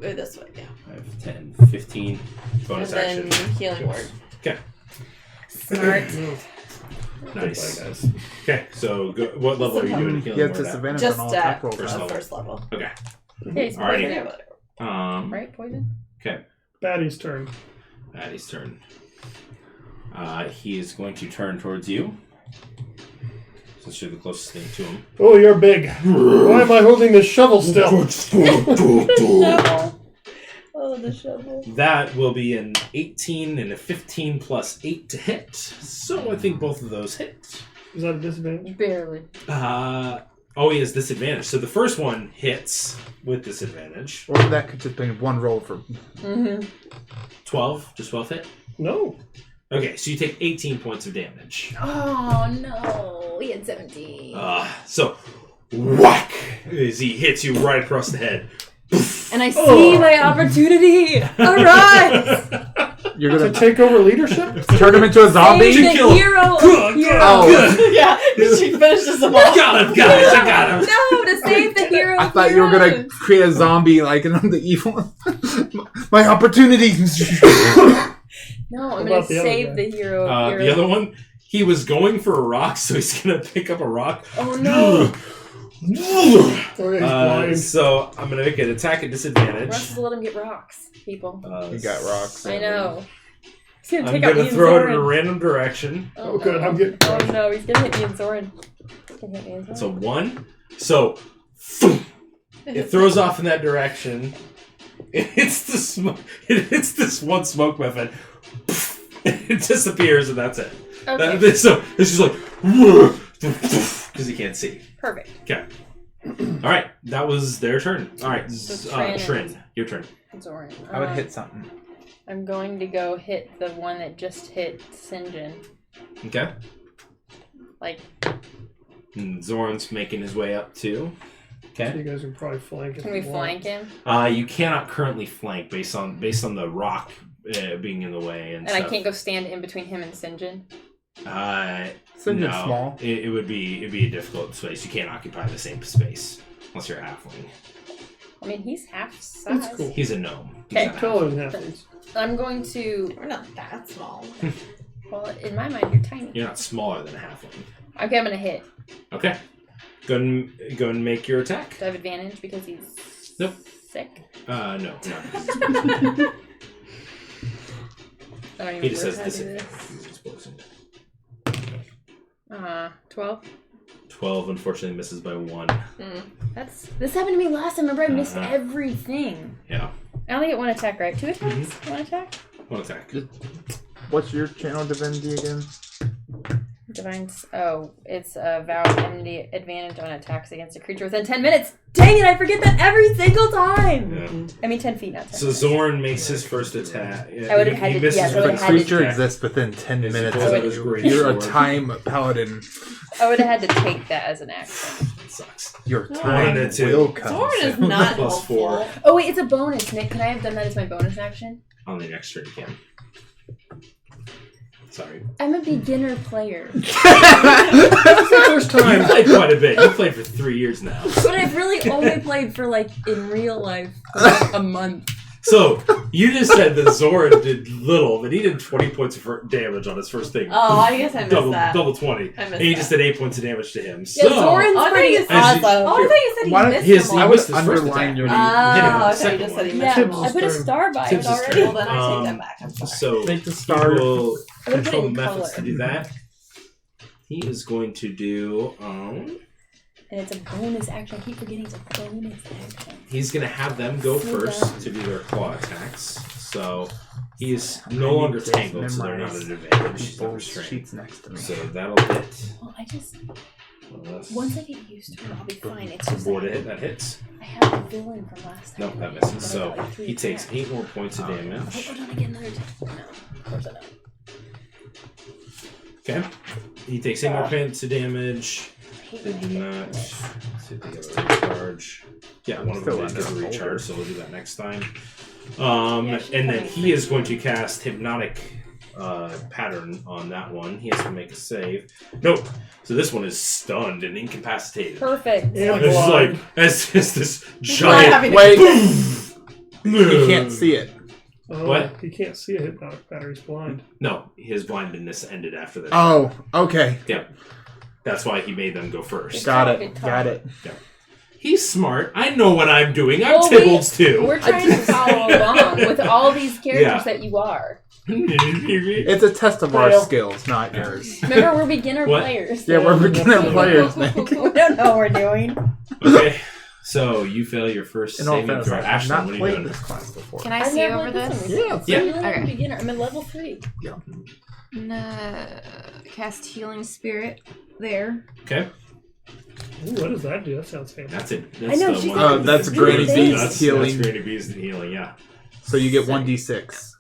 Or this way, yeah. 5, 10, 15. Bonus and action. then healing word. Smart. No. Nice. Goodbye, guys. Okay, so what level are you doing healing He has word at? disadvantage Just on all at attack rolls. First the level. first level. Okay. Hey, it's Alrighty. poison, Yeah, whatever. right? Poison? Okay. Baddie's turn. Maddie's turn. He is going to turn towards you. Since you're the closest thing to him. Oh, you're big. Why am I holding this shovel still? Oh, the shovel. That will be an 18 and a 15 plus 8 to hit. So I think both of those hit. Is that a disadvantage? Barely. Oh, he has disadvantage. So the first one hits with disadvantage. Or that could just be one roll for. Mm-hmm. 12? Just 12 hit? No. Okay, so you take 18 points of damage. Oh, no. He had 17. So, whack! As he hits you right across the head. And I see my opportunity. Arise! You're To gonna take over leadership? turn him into a zombie? Save the kill him. hero. Good, hero. Oh. Yeah, she finishes them I off. got him, guys! I got him! No, to save the hero. I thought you were gonna create a zombie like in the evil. My opportunity. No, I'm What gonna about the other save guy? the hero. The other one, he was going for a rock, so he's gonna pick up a rock. Oh no! Oh, yeah, he's blind. So I'm gonna make an attack at disadvantage. Russ has let him get rocks, people. You got rocks. I know. He's gonna I'm take out me gonna and throw it in a Zoran. random direction. Oh, good, I'm getting Oh crushed. no, he's gonna hit me and Zoran. He's gonna hit me and That's Zoran. a 1. So it throws off in that direction. It hits the smoke. It hits this one smoke weapon. It disappears, and that's it. Okay, So it's just like because he can't see. perfect. Okay. All right, that was their turn. All right, Trin. Trin, your turn. Zoran. I would hit something. I'm going to go hit the one that just hit Sinjin. Okay. Like, And Zoran's making his way up too. So Okay. you guys can probably flank if can we you want. flank him? You cannot currently flank based on the rock being in the way and And I stuff. can't go stand in between him and Sinjin? Sinjin's no, small. it'd be a difficult space. You can't occupy the same space unless you're a halfling. I mean, he's half size. That's cool. He's a gnome. He's Okay, not a Taller halfling. than halflings. I'm going to... We're not that small. Well, in my mind, you're tiny. You're not smaller than a halfling. Okay, I'm going to hit. Okay. Go and make your attack. Do I have advantage because he's Nope. sick? No. I don't even He just know says how to do disadvantage. He's poisoned. 12. 12 unfortunately misses by 1. This happened to me last time. Remember, I missed Uh-huh. everything. Yeah. I only get one attack, right? 2 attacks? One attack? 1 attack. What's your channel divinity again? It's a vow of enmity advantage on attacks against a creature within 10 minutes. Dang it, I forget that every single time. Yeah. I mean 10 feet, not 10 So minutes. Zorn makes his first attack. I would have had to- misses yeah, I his would've If a first had to- creature attack. exists within 10 Yes, minutes he pulls out of his you, great you're a sword. time paladin. I would have had to take that as an action. Sucks. Your One time and a two. will come. Sword is soon. not Plus helpful. 4. Oh wait, it's a bonus, Nick. Could I have done that as my bonus action? On the next turn, you can. Sorry. I'm a beginner player. It's the first You time. played quite a bit. You played for 3 years now. But I've really only played for, like, in real life, for like a month. So, you just said that Zorn did little, but he did 20 points of damage on his first thing. Oh, I guess I missed that. Double 20. I missed And he that. just did 8 points of damage to him. Yeah, So, Zoran's Oh, I thought pretty you said- awesome. Oh, I thought you said he Why don't- missed his- them he all. I would missed his first underline attack. your Hit him with the I thought you second just said he one. missed Yeah, them all. I put a star by Tibbs' it already. turn. Well, then I take that back. I'm sorry. So, Make the he star. will I would put it control in methods color. to do that. He is going to do... And it's a bonus action. I keep forgetting it's a bonus action. he's going to have them go So first dumb. to do their claw attacks. So, he is I no need longer to tangled, so they're not memorize an advantage. He's not People's restrained. sheets next to me. So, that'll hit. Well, I just... Well, that's Once I get used to it, I'll be fine. It's a just board that hit. That hits. I have the villain from last time. Nope, that But I misses. got, So, like, 3 he takes attacks. 8 more points of Oh, damage. don't I get another attack? No, of course I don't. Okay. He takes 8 more points of damage. I hate They when do I not. hit this. Let's see if they get a recharge. Yeah, one of them Still did get a under a recharge, boulder. so we'll do that next time. Yeah, she's And then coming he is going to cast Hypnotic Pattern on that one. He has to make a save. Nope. So this one is stunned and incapacitated. Perfect. Yeah, It's just blind. like, as this not giant. having Wait, you can't see it. Oh, What? He can't see a hypnotic battery's blind. No, his blindness ended after that. Oh, okay. Yep. That's why he made them go first. Got talk, it. good Got talk. it. He's smart. I know what I'm doing. I'm Well, Tibbles too. We're trying to follow along with all these characters Yeah. that you are. It's a test of our Fail. skills, not yours. Remember, we're beginner What? players. Yeah, we're beginner players, Nick. we don't know what we're doing. Okay. So you fail your first In all saving fairness, throw. I've Ashlyn, not what are you played doing? this class before. Can I I've see never over played this? one. Yeah. I'm Yeah. really a Okay. beginner. I'm at level 3. I'm gonna cast Healing Spirit there. Okay. Ooh, what does that do? That sounds fancy. That's it. I That's know, the she's one. like, Oh, that's It's Granny really B's big. That's healing. Granny B's and healing, yeah. So you get 1d6.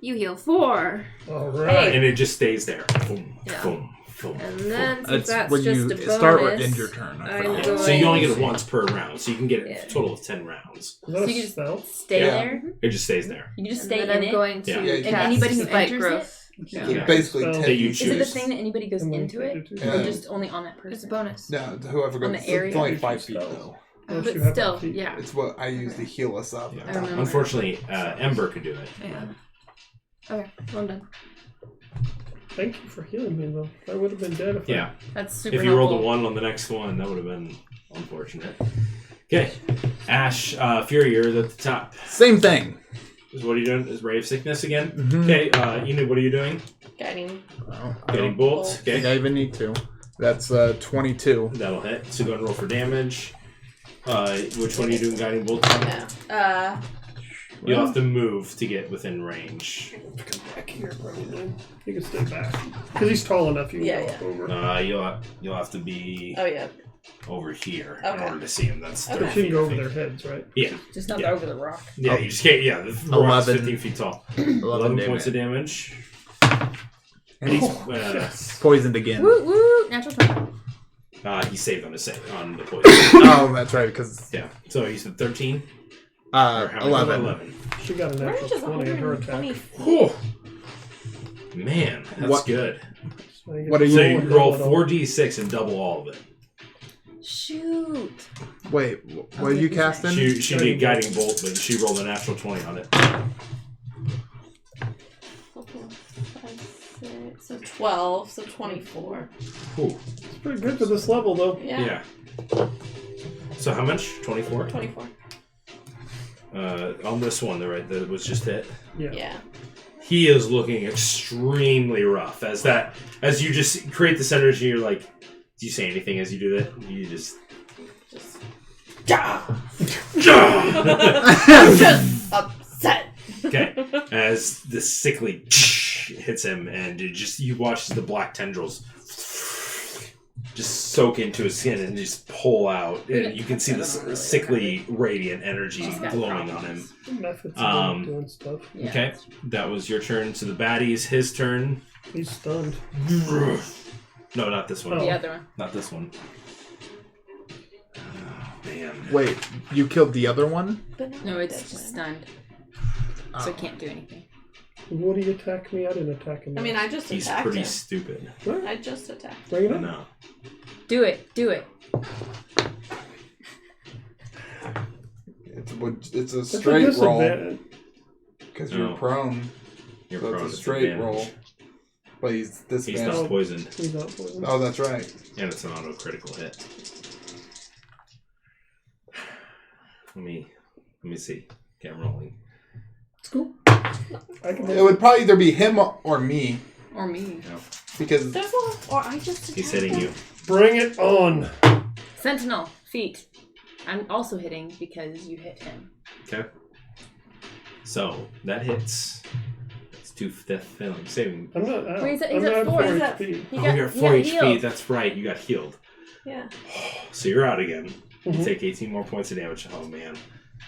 You heal 4. All right. And it just stays there. Boom, Yeah. boom, boom. And then, since That's that's when just you a bonus, start or end your turn. I I'm forget. going So you only get it once per round, so you can get Yeah. a total of 10 rounds. Is So that a you just spell? stay Yeah. there. It just stays there. You can just And stay then in I'm it. going to Yeah. Yeah, And cast anybody who Spike enters growth. You Yeah. basically Spell. take That you it. Is it the choose. thing that anybody goes And then into you it? do Yeah. Or just only on that person? It's a bonus. No, whoever On goes. the area? It's only 5 feet Spells. though. Unless But you have still, that feat. yeah. It's what I use to heal us up. Yeah. I remember. Unfortunately, Ember could do it. Yeah. Okay, well, I'm done. Thank you for healing me, though. I would have been dead if Yeah. That's super If you rolled a helpful. 1 on the next one, that would have been unfortunate. Okay. Ash, Fury, you're at the top. Same thing. What are you doing? Is Ray of Sickness again? Mhm. Okay, Enid, what are you doing? Guiding. Well, I Getting don't bolts. think Okay. I even need to. That's 22. That'll hit. So go and roll for damage. Which one are you doing guiding bolts on? Yeah. You'll have to move to get within range. Come back here, probably. You can stay back. Because he's tall enough, you can Yeah, walk over. You'll have to be Oh, yeah. over here in Okay. order to see him. That's Okay. 30 But you feet, can go I over think. their heads, right? Yeah, Just not Yeah. over the rock. yeah. You just can't. Yeah, the rock's 11. 15 feet tall. 11 points of damage. damage. And he's Yes. Poisoned again. Woo woo! Natural 20. he saved on the poison. Oh, that's right, because Yeah. So you said 13. Or how many? 11. She got an Range extra is 20 in her attack. 120. Whew. Man, that's What- good. So you get What are to you- So roll you and roll double it all. 4d6 and double all of it. Shoot. Wait, what are you casting? She did guiding bolt, but she rolled a natural 20 on it. So 12, so 24. Whew. It's pretty good for this level, though. Yeah. So how much? 24? 24. On this one, that was just hit. Yeah. He is looking extremely rough as you just create the synergy. You're like, do you say anything as you do that? You just. I'm just upset. Okay. As the sickly hits him, and you watch as the black tendrils just soak into his skin and just pull out. And you can see this sickly, radiant energy glowing on him. Methods of doing stuff. Yeah. Okay, that was your turn. To the baddies, his turn. He's stunned. No, not this one. Oh. The other one. Not this one. Oh, man. Wait, you killed the other one? No, it's just stunned. So it can't do anything. What do you attack me? I didn't attack him. I mean, I just He's attacked pretty him. stupid. I just attacked. Bring it up. No. Do it. Do it. It's a It's a straight roll disadvantage. because No. you're prone. You're So prone it's a to straight advantage. roll. But he's He's disadvantaged. not poisoned. He's not poisoned. Oh, that's right. And it's an auto critical hit. Let me see. Okay, I'm rolling. It's cool. I can It would probably either be him or me Or me. because There's one, or I just attacked He's hitting him. you. Bring it on. Sentinel. Feet. I'm also hitting because you hit him. Okay. So that hits. It's 2 death failing saving. I'm not out. Wait, he's at I'm not 4. 4 He's at- HP. He You're at he 4 got HP. healed. That's right. You got healed. Yeah. So you're out again. You Mhm. take 18 more points of damage. Oh man,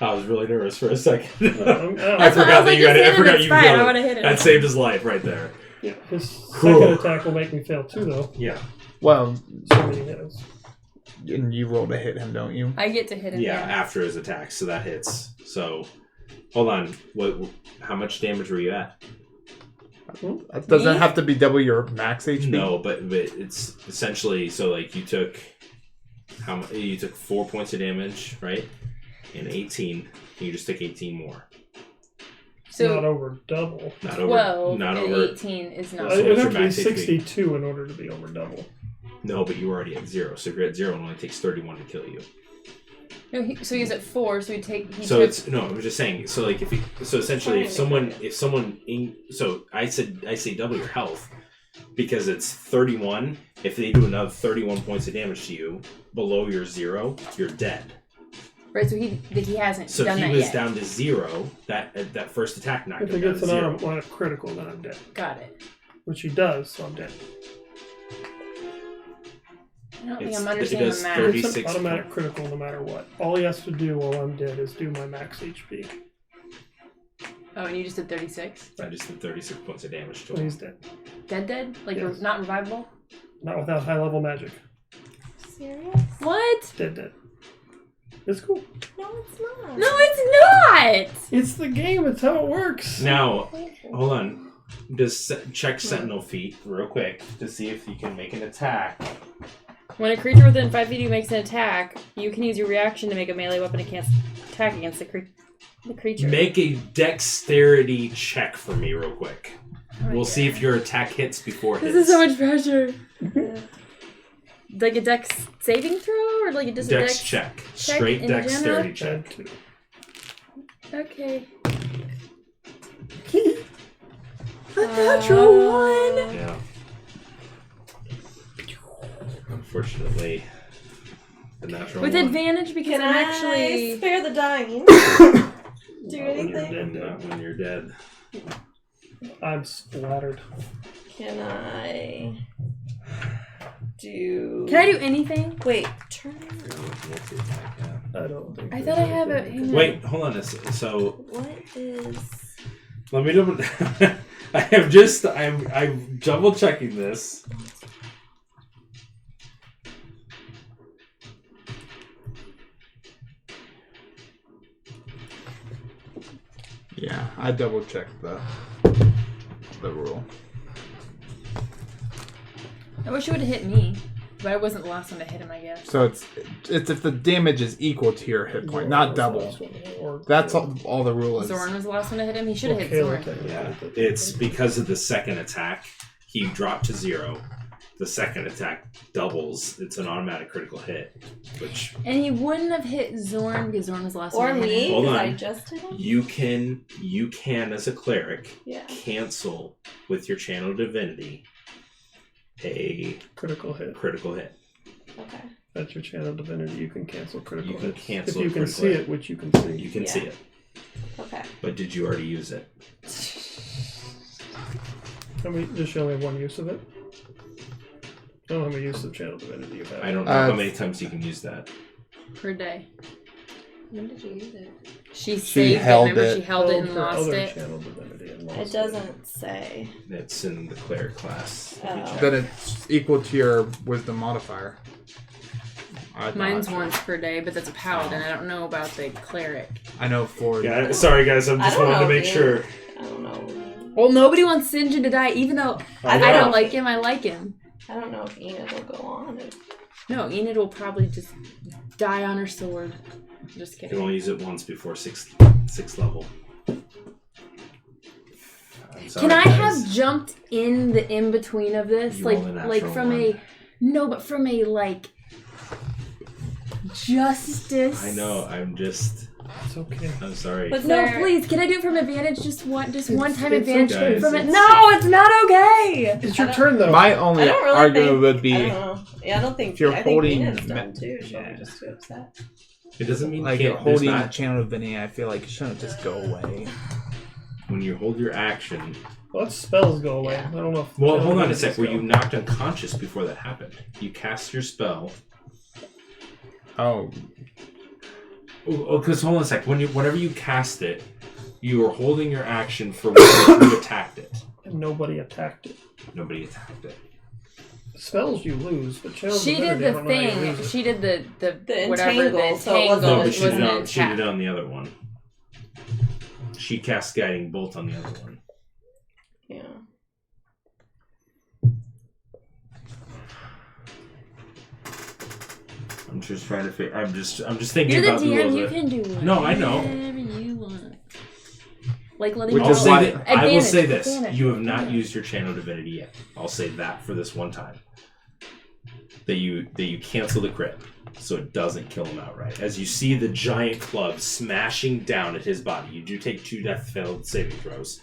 I was really nervous for a second. I'm out. I forgot that you got it. I forgot it's you fine. I healed. would have hit him. That saved his life right there. Yeah, his second attack will make me fail too, though. Yeah. Well, So many hits. and you roll to hit him, don't you? I get to hit him. Yeah. After his attack, so that hits. So, hold on. What? How much damage were you at? Does that Me? have to be double your max HP? No, but it's essentially so like you took you took 4 points of damage, right? And 18. And you just took 18 more. So Not over double. Not over. 12 Not and over. 18 is not. So It'd what's have your to be max HP? 62 in order to be over double. No, but you were already at 0. So if you're at 0, it only takes 31 to kill you. No, so he's at 4, so he So took... it's no. I was just saying. So like so essentially, if someone so I say double your health because it's 31. If they do another 31 points of damage to you below your 0, you're dead. Right, so he hasn't So done if he that was yet. down to 0, that first attack knocked If him it down gets to an 0. automatic critical, then I'm dead. Got it. Which he does, so I'm dead. I don't think It's- I'm it understanding does the math. 30. It's an 36 automatic critical no matter what. All he has to do while I'm dead is do my max HP. Oh, and you just did 36? I just did 36 points of damage to So him. he's dead. Dead? Like, Yes. not revivable? Not without high level magic. Serious? What? Dead. It's cool. No, it's not. No, it's not! It's the game. It's how it works. Now, hold on. Just check Sentinel feat real quick to see if you can make an attack. When a creature within 5 feet of you makes an attack, you can use your reaction to make a melee weapon against attack against the creature. Make a dexterity check for me real quick. Oh my We'll God. see if your attack hits before it This hits. is so much pressure. Like a dex saving throw, or like just a Dex dex check. check Straight in dexterity general? check. Dead too. Okay. Natural one. Yeah. Unfortunately, the natural With one. advantage because Can I'm I actually. spare the dying? Do Not when you're anything? dead, Not when you're dead. I'm splattered. Can I do? Can I do anything? Wait, turn. I don't think. I thought I have it. hang on. Wait, hold on a second. So What is? let me double. I'm double checking this. Yeah, I double checked the rule. I wish it would have hit me, but I wasn't the last one to hit him, I guess. So it's if the damage is equal to your hit point, not double. That's all the rule is. Zorn was the last one to hit him. He should have hit Kayla Zorn. technically Yeah, did. it's because of the second attack. He dropped to 0. The second attack doubles. It's an automatic critical hit, which And he wouldn't have hit Zorn because Zorn was the last Or one to hit me? him. Hold Because on. I just hit him. you can as a cleric Yeah. cancel with your channel divinity a Critical hit. critical hit. Okay. That's your channel divinity. You can cancel critical You can hits. cancel if you can critical see hit. it, which you can see. You can Yeah. see it, Okay. but did you already use it? I mean, does she only have one use of it? I don't know how many uses of Channel Divinity you have. I don't know how many times you can use that. Per day. When did you use it? She saved held it. Remember, it. she held it and for lost other it. Channel Divinity and lost It doesn't say. It's in the cleric class. Let me Oh. check. Then it's equal to your wisdom modifier. Mine's once per day, but that's a paladin. I don't know about the cleric. I know for Yeah, sorry guys, I'm I just don't wanting to know make if sure. I don't know. Well, nobody wants Sinjin to die, even though I I know. don't like him. I like him. I don't know if Enid will go on. No, Enid will probably just die on her sword. Just You can kidding. only use it once before sixth level. I'm sorry, Can I guys. have jumped in the in between of this, You like rolled a natural like from one. a no, but from a like justice. I know. It's okay. I'm sorry. But No, there- please. Can I do it from advantage? Just one time it's advantage okay. from it. Guys, No, it's not okay. It's your turn, though. my I only don't really argument think, would I be don't know. Yeah, I don't think. if you're I holding think Enid's me- done too. She'll yeah. be just too upset. It doesn't mean like you you're can't. There's holding the not, channel divinity. I feel like it shouldn't just go away. when you hold your action. Well, that spells go away. Yeah. I don't know if. Well, Channel hold on a Divinities sec. Were go. you knocked unconscious before that happened? You cast your spell. Oh, Because hold on a sec. Whenever you cast it, you were holding your action for when you attacked it. And nobody attacked it. Nobody attacked it. Spells you lose, but Channel She did Divinity, I the don't know how you thing. lose it. She did the The whatever the entangle, so it wasn't- entangle. No, Oh, but It she did, wasn't on, she did attack. it on the other one. She cast Guiding Bolt on the other one. Yeah. I'm just trying to figure. I'm just thinking You're the about the DM. rules. You can do whatever No, I know. you want. Like letting Which me I'll is say why- that, I will say this: Advantage. you have not used your Channel Divinity yet. I'll say that for this one time. That you cancel the crit, so it doesn't kill him outright. As you see the giant club smashing down at his body, you do take 2 death-failed saving throws.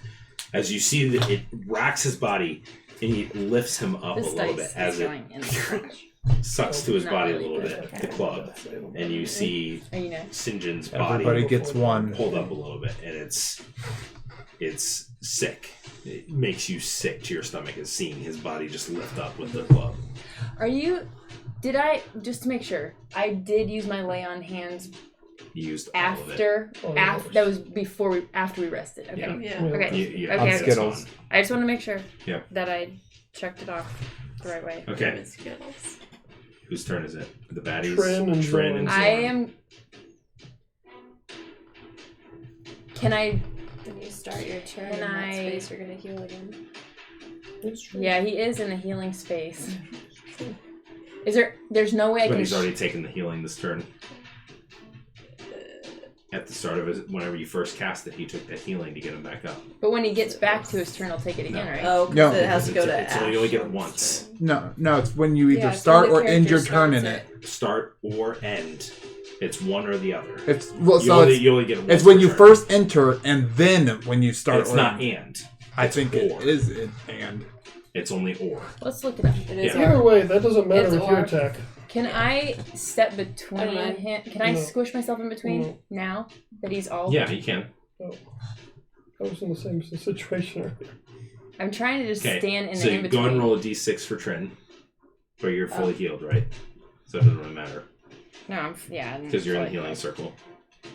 As you see that it racks his body, and he lifts him up This a little dice bit as is it going in the trash. sucks to his Not body a really, little but bit, the club, and you see Are you know? Sinjin's body everybody gets one. pulled up a little bit, and it's sick. It makes you sick to your stomach as seeing his body just lift up with the club. Are you? Did I just to make sure? I did use my lay on hands You used all of it. after. Oh, yeah. After that was before we after we rested. Okay. Yeah. Yeah. Okay. You, Okay. On that's Skittles. fine. I just want to make sure. Yep. That I checked it off the right way. Okay, Skittles. whose turn is it? The baddies. Trin and Zorn. I am. Can I? When you start your turn Can in that I- space, you're gonna heal again. It's true. Yeah, he is in a healing space. Is there? There's no way I But can. he's already taken the healing this turn. At the start of his, whenever you first cast it, he took that healing to get him back up. But when he gets back to his turn, he'll take it again, No. right? Oh, 'cause No, it has to go to it's only get it once. No, it's when you either Yeah, so start the or end character your turn in starts it. Start or end. It's one or the other. It's well, You so only, it's, you only get one it's when per you turn. first enter and then when you start. It's or not end. and. I It's think or. it is it and. It's only or. Let's look it up. It is Yeah. Either way, that doesn't matter It's with your or. attack. Can I step between I don't know. him? Can I No. squish myself in between No. now that he's all? Yeah, you can. Oh. I was in the same situation earlier. I'm trying to just Okay. stand in So the you in go between. and roll a d6 for Trin, but you're fully healed, right? So it doesn't really matter No, I'm because you're in the fully healing circle.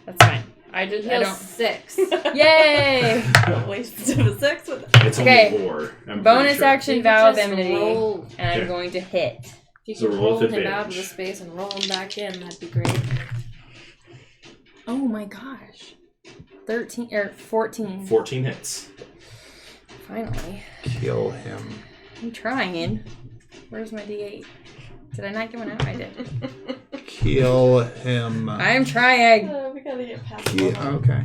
That's fine. I just I Heal don't. 6. Yay! Don't waste a 6 with It's Okay. only or. I'm Bonus pretty sure. action, You vow of just enmity, roll. and I'm Okay. going to hit. If you So can roll roll with him out of the advantage. space and roll him back in, that'd be great. Oh my gosh. 13 or 14. 14 hits. Finally. Kill him. I'm trying. Where's my D8? Did I not get one out? I did. Kill him. I'm trying. we gotta get past Okay.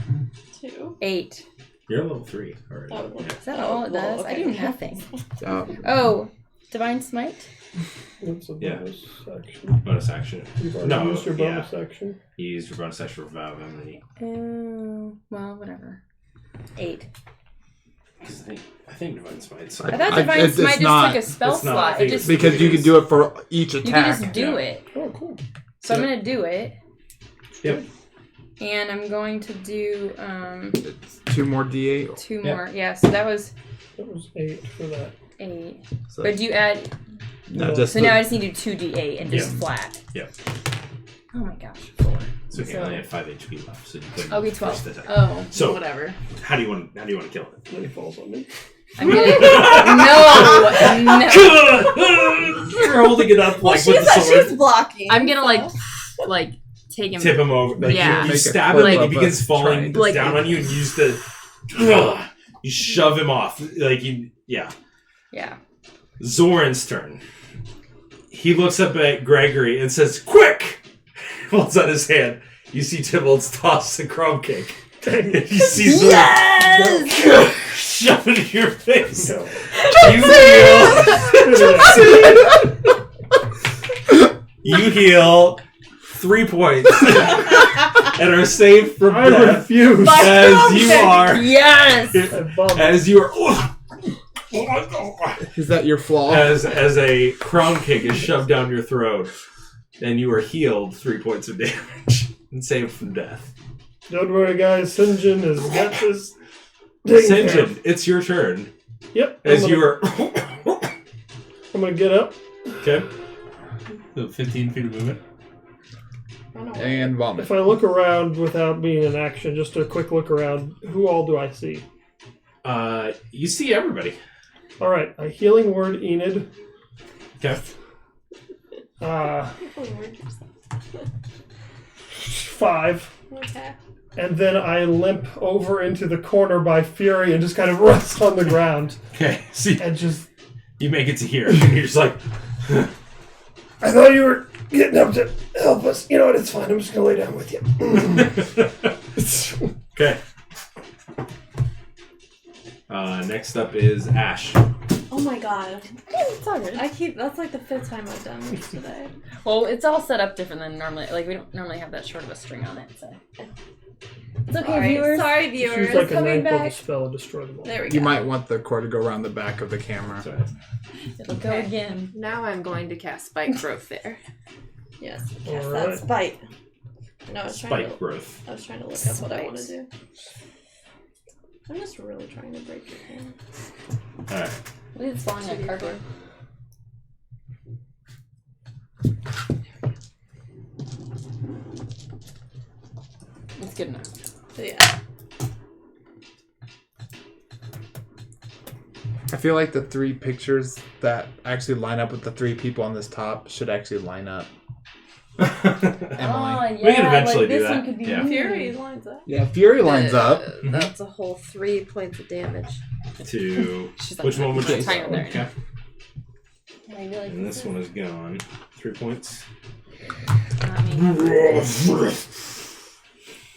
2. 8. You're level 3 already. Oh, Yeah. Is that all it does? I do nothing. Oh, Oh, Divine Smite? What's a Yeah. bonus action? Bonus action. You've already No, used your bonus action. You used your bonus action for vow of enmity. Oh, well, whatever. 8. Because I think Divine Smite's. I thought I- Divine it's Smite just not- took a spell it's not. I slot. It think just because you can do it for each you attack. can just do Yeah. it. Oh, cool. So I'm Yep. gonna do it, Yep. and I'm going to do It's 2 more D8. 2 Yep. more. Yeah, so that was That was 8 for that. 8. So But do you add No, just So now I just need to do 2d8 and just Yeah. flat. Yep. Oh my gosh, 4. So you only have 5 HP left, so you couldn't Okay, first 12. attack. Oh, So- whatever. How do you want to kill it? Then he falls on me. I'm gonna. no. You're holding it up like with the she's sword. blocking. I'm gonna like take him. Tip him over. Like, Yeah. you Make a stab flip him and of he begins a falling triangle. down on you, and you use the. You shove him off. Like you, yeah. Yeah. Zoran's turn. He looks up at Gregory and says, "Quick!" Holds out his hand. You see Tybalt toss the crumb cake. You see Zoran shove it in your face. No. You heal 3 points and are safe from I death refuse. as you are. Yes. I vomit. As you are. Is that your flaw? As a crown cake is shoved down your throat, and you are healed 3 points of damage and saved from death. Don't worry, guys. Sinjin has got this. taken care of. Sinjin, it's your turn. Yep. As you are. I'm gonna get up. Okay. So 15 feet of movement. And vomit. If I look around without being in action, just a quick look around, who all do I see? You see everybody. All right, a healing word, Enid. Okay. 5. Okay. And then I limp over into the corner by Fury and just kind of rest on the ground. Okay. See, And just, you make it to here. And you're just like. I thought you were getting up to help us. You know what? It's fine. I'm just going to lay down with you. Okay. Next up is Ash. Oh my god. It's all good. That's like the 5th time I've done this today. Well, it's all set up different than normally. Like we don't normally have that short of a string on it. So it's okay, Sorry, viewers. sorry Just viewers. use like a Coming 9th level back. spell and destroy them all. There we go. You might want the cord to go around the back of the camera. Sorry. It'll go again. Now I'm going to cast Spike Growth there. Yes. Cast All that right. spite. No, I was trying Spike growth. I was trying to look up what I want to do. I'm just really trying to break your hand. Alright. Look at it's falling on cardboard. It's good enough. So yeah. I feel like the 3 pictures that actually line up with the 3 people on this top should actually line up. Emily. yeah, We can eventually like do this that. one could be Yeah. me. Fury lines up. Yeah, Fury lines up. That's a whole 3 points of damage. To. She's like, Which one would you Tighter there. Okay. Maybe like And this one is gone. 3 points. I mean,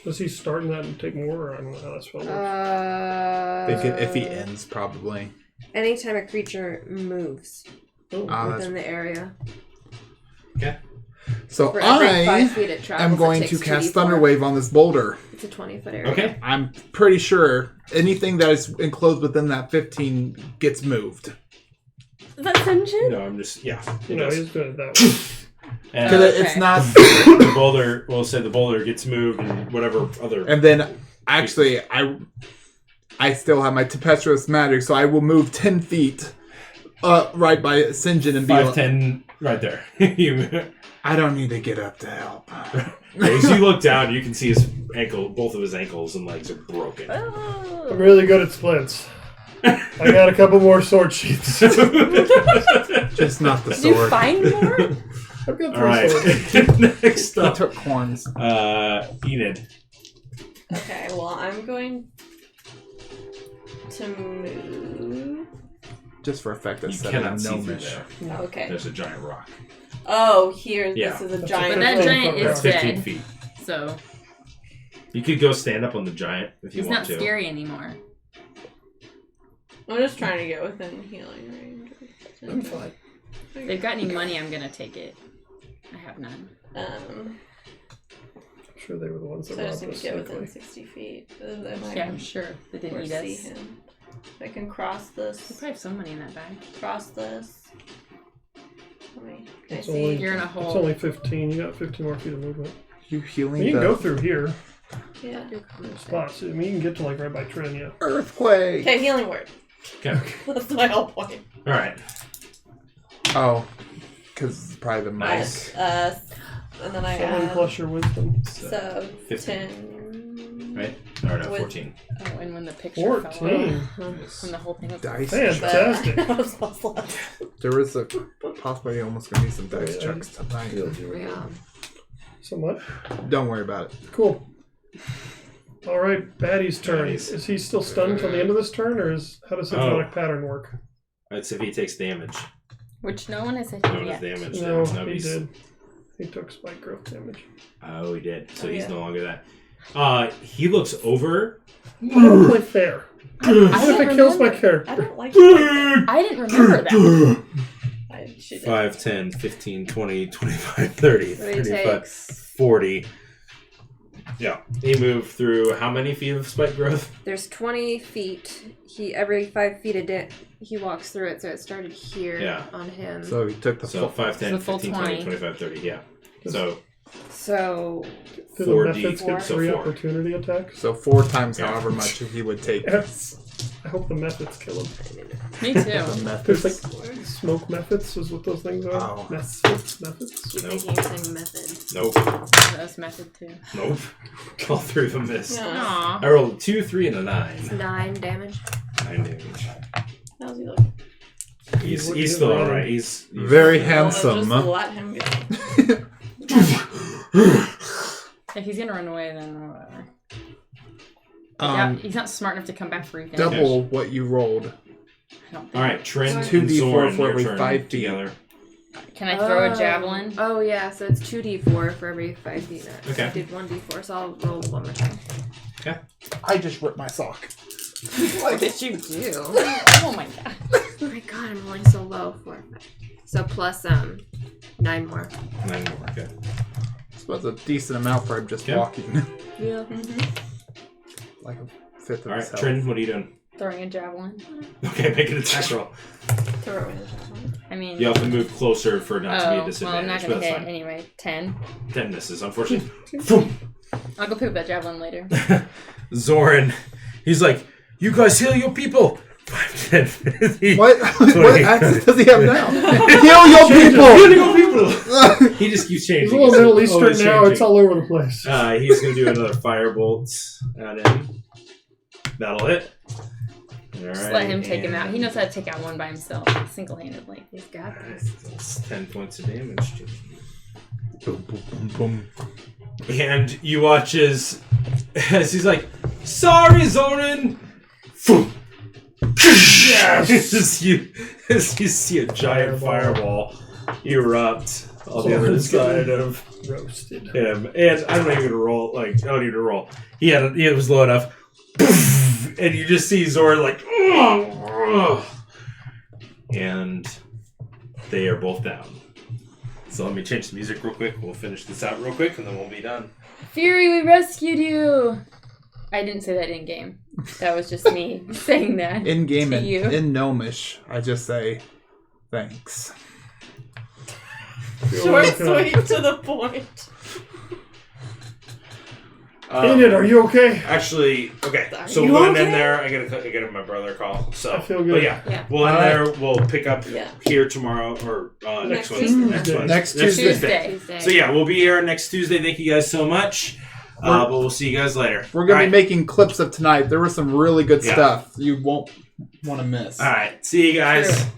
Does he start in that and take more? Or I don't know how that spell works. I think if he ends, probably. Anytime a creature moves That's, within the area. Okay. so For every 5 I feet it travels, am it going takes to cast 2d4. Thunder Wave on this boulder. It's a 20-foot area. Okay. I'm pretty sure anything that is enclosed within that 15 gets moved. Is that Sinjin? No, I'm just. Yeah. You know, he's doing it that way. And Because it's not. the boulder, we'll say the boulder gets moved and whatever other. And then, actually, I still have my tempestuous magic, so I will move 10 feet right by Sinjin and be 5, like, 10, right there. You- I don't need to get up to help. As you look down, you can see his ankle, both of his ankles and legs are broken. I'm really good at splits. I got a couple more sword sheaths. Just not the did you sword. find more? I've got 3 All right. swords. Next He up, took horns. Enid. Okay, well, I'm going to move. Just for effect, I You said cannot a see through gnomish. there. Okay. There's a giant rock. Oh, here, Yeah. this is a That's giant. But that That's giant fine. is 15 dead, feet. so You could go stand up on the giant if you he's want not to. scary anymore. I'm just trying to get within healing range. I'm fine. If they've got any money, I'm gonna take it. I have none. I'm sure they were the ones that So I just robbed need us. to get within thankfully. 60 feet. And then I Yeah, I'm sure they didn't or eat see us. him. I can cross They this. probably have some money in that bag. Cross this. Let me. Can I It's see? only- You're in a It's hole. only 15. You got 15 more feet of movement. You healing You can the go through here. Yeah. Spots. I mean, you can get to like right by Trinia. earthquake. Okay, healing word. Okay. That's my whole point. All right. Oh, because it's probably the mic. And then I 7 add plus your wisdom. so 15. 10. Right? Or no, With- 14. Oh, and when the picture 14. fell off. When the whole thing was Dice. Fantastic. There is a possibly almost going to be some dice Yeah, chucks tonight. Yeah. So what? Don't worry about it. Cool. All right, Batty's turn. Baddies. Is he still stunned till the end of this turn, or how does hypnotic pattern work? That's if he takes damage. Which no one has hit No him one has yet. damage. No, then. he He's- did. He took spike growth damage. Oh, he did. So Oh, he's yeah. no longer that. He looks over. I don't play fair. I What if don't it kills my remember. character? I don't like it. I didn't remember that. She did. 5, 10, 15, 20, 25, 30, So he 35, takes. 40. Yeah. He moved through how many feet of spike growth? There's 20 feet. Every 5 feet he walks through it, so it started here Yeah. on him. So he took the So full. 5, 10, the full 15, 20, 20. 25, 30. Yeah. So So Do 4D, the methods get so 3 4. opportunity attacks? So 4 times Yeah. however much he would take. Yes. I hope the methods kill him. Me too. The There's methods. like smoke methods is what those things are. Oh. Methods. you're Nope. thinking you're saying method. Nope. That's method too. Nope. All 3 of them missed. Yeah. Aw. I rolled a 2, 3, and a 9. 9 damage. 9 damage. How's he look? He's still alright. He's Very Well, handsome. just let him go. If he's gonna run away, then whatever. He's not smart enough to come back for anything. Double what you rolled. I don't think. Alright, Trent and 2d4 Zoran, for your every turn 5 feet. together. Can I throw a javelin? Oh yeah, so it's 2d4 for every 5 feet. Okay. I did 1d4, so I'll roll one more time. I just ripped my sock. What did you do? Oh my god. Oh my god, I'm rolling so low. 4, 5. So plus 9 more. 9 more. Okay. So that's a decent amount for him just Yeah. walking. Yeah. Like a fifth of Alright, his health. Trent, what are you doing? Throwing a javelin. Okay, make an attack roll. Throw in the javelin. I mean. You have to move closer for it not to be a well, I'm disadvantage, not but gonna that's hit fine. anyway. 10. 10 misses, unfortunately. Boom. I'll go pick that javelin later. Zoran, he's like, you guys heal your people. 5, 10, 15. What? 20. What accent does he have now? Heal your people! Heal your people! He just keeps changing. He's a little Middle Eastern always now. changing. It's all over the place. He's going to do another firebolt at him. That'll hit. Just let him take him out. He knows how to take out one by himself, single-handedly. He's got this. That's 10 points of damage. Boom, boom, boom, boom. And you watch as he's like, sorry, Zoran! Yes! as you see a giant fireball erupt on the other Zoran's side getting of roasted. him. And I'm not even gonna roll, I don't need to roll. He was low enough. And you just see Zoran like, and they are both down. So let me change the music real quick. We'll finish this out real quick and then we'll be done. Fury, we rescued you! I didn't say that in game. That was just me saying that. In game to and you. in Gnomish, I just say thanks. Short, sweet, to the point. Enid, are you okay? Actually, okay. Are So you we'll end okay? there. I gotta my brother a call. So I feel good. But yeah, Yeah. we'll end Alright. there. We'll pick up Yeah. here tomorrow or next Next Wednesday. Tuesday. Next Tuesday. Tuesday. So yeah, we'll be here next Tuesday. Thank you guys so much. But we'll see you guys later. We're gonna All be right. making clips of tonight. There was some really good Yeah. stuff you won't want to miss. All right. See you guys. True.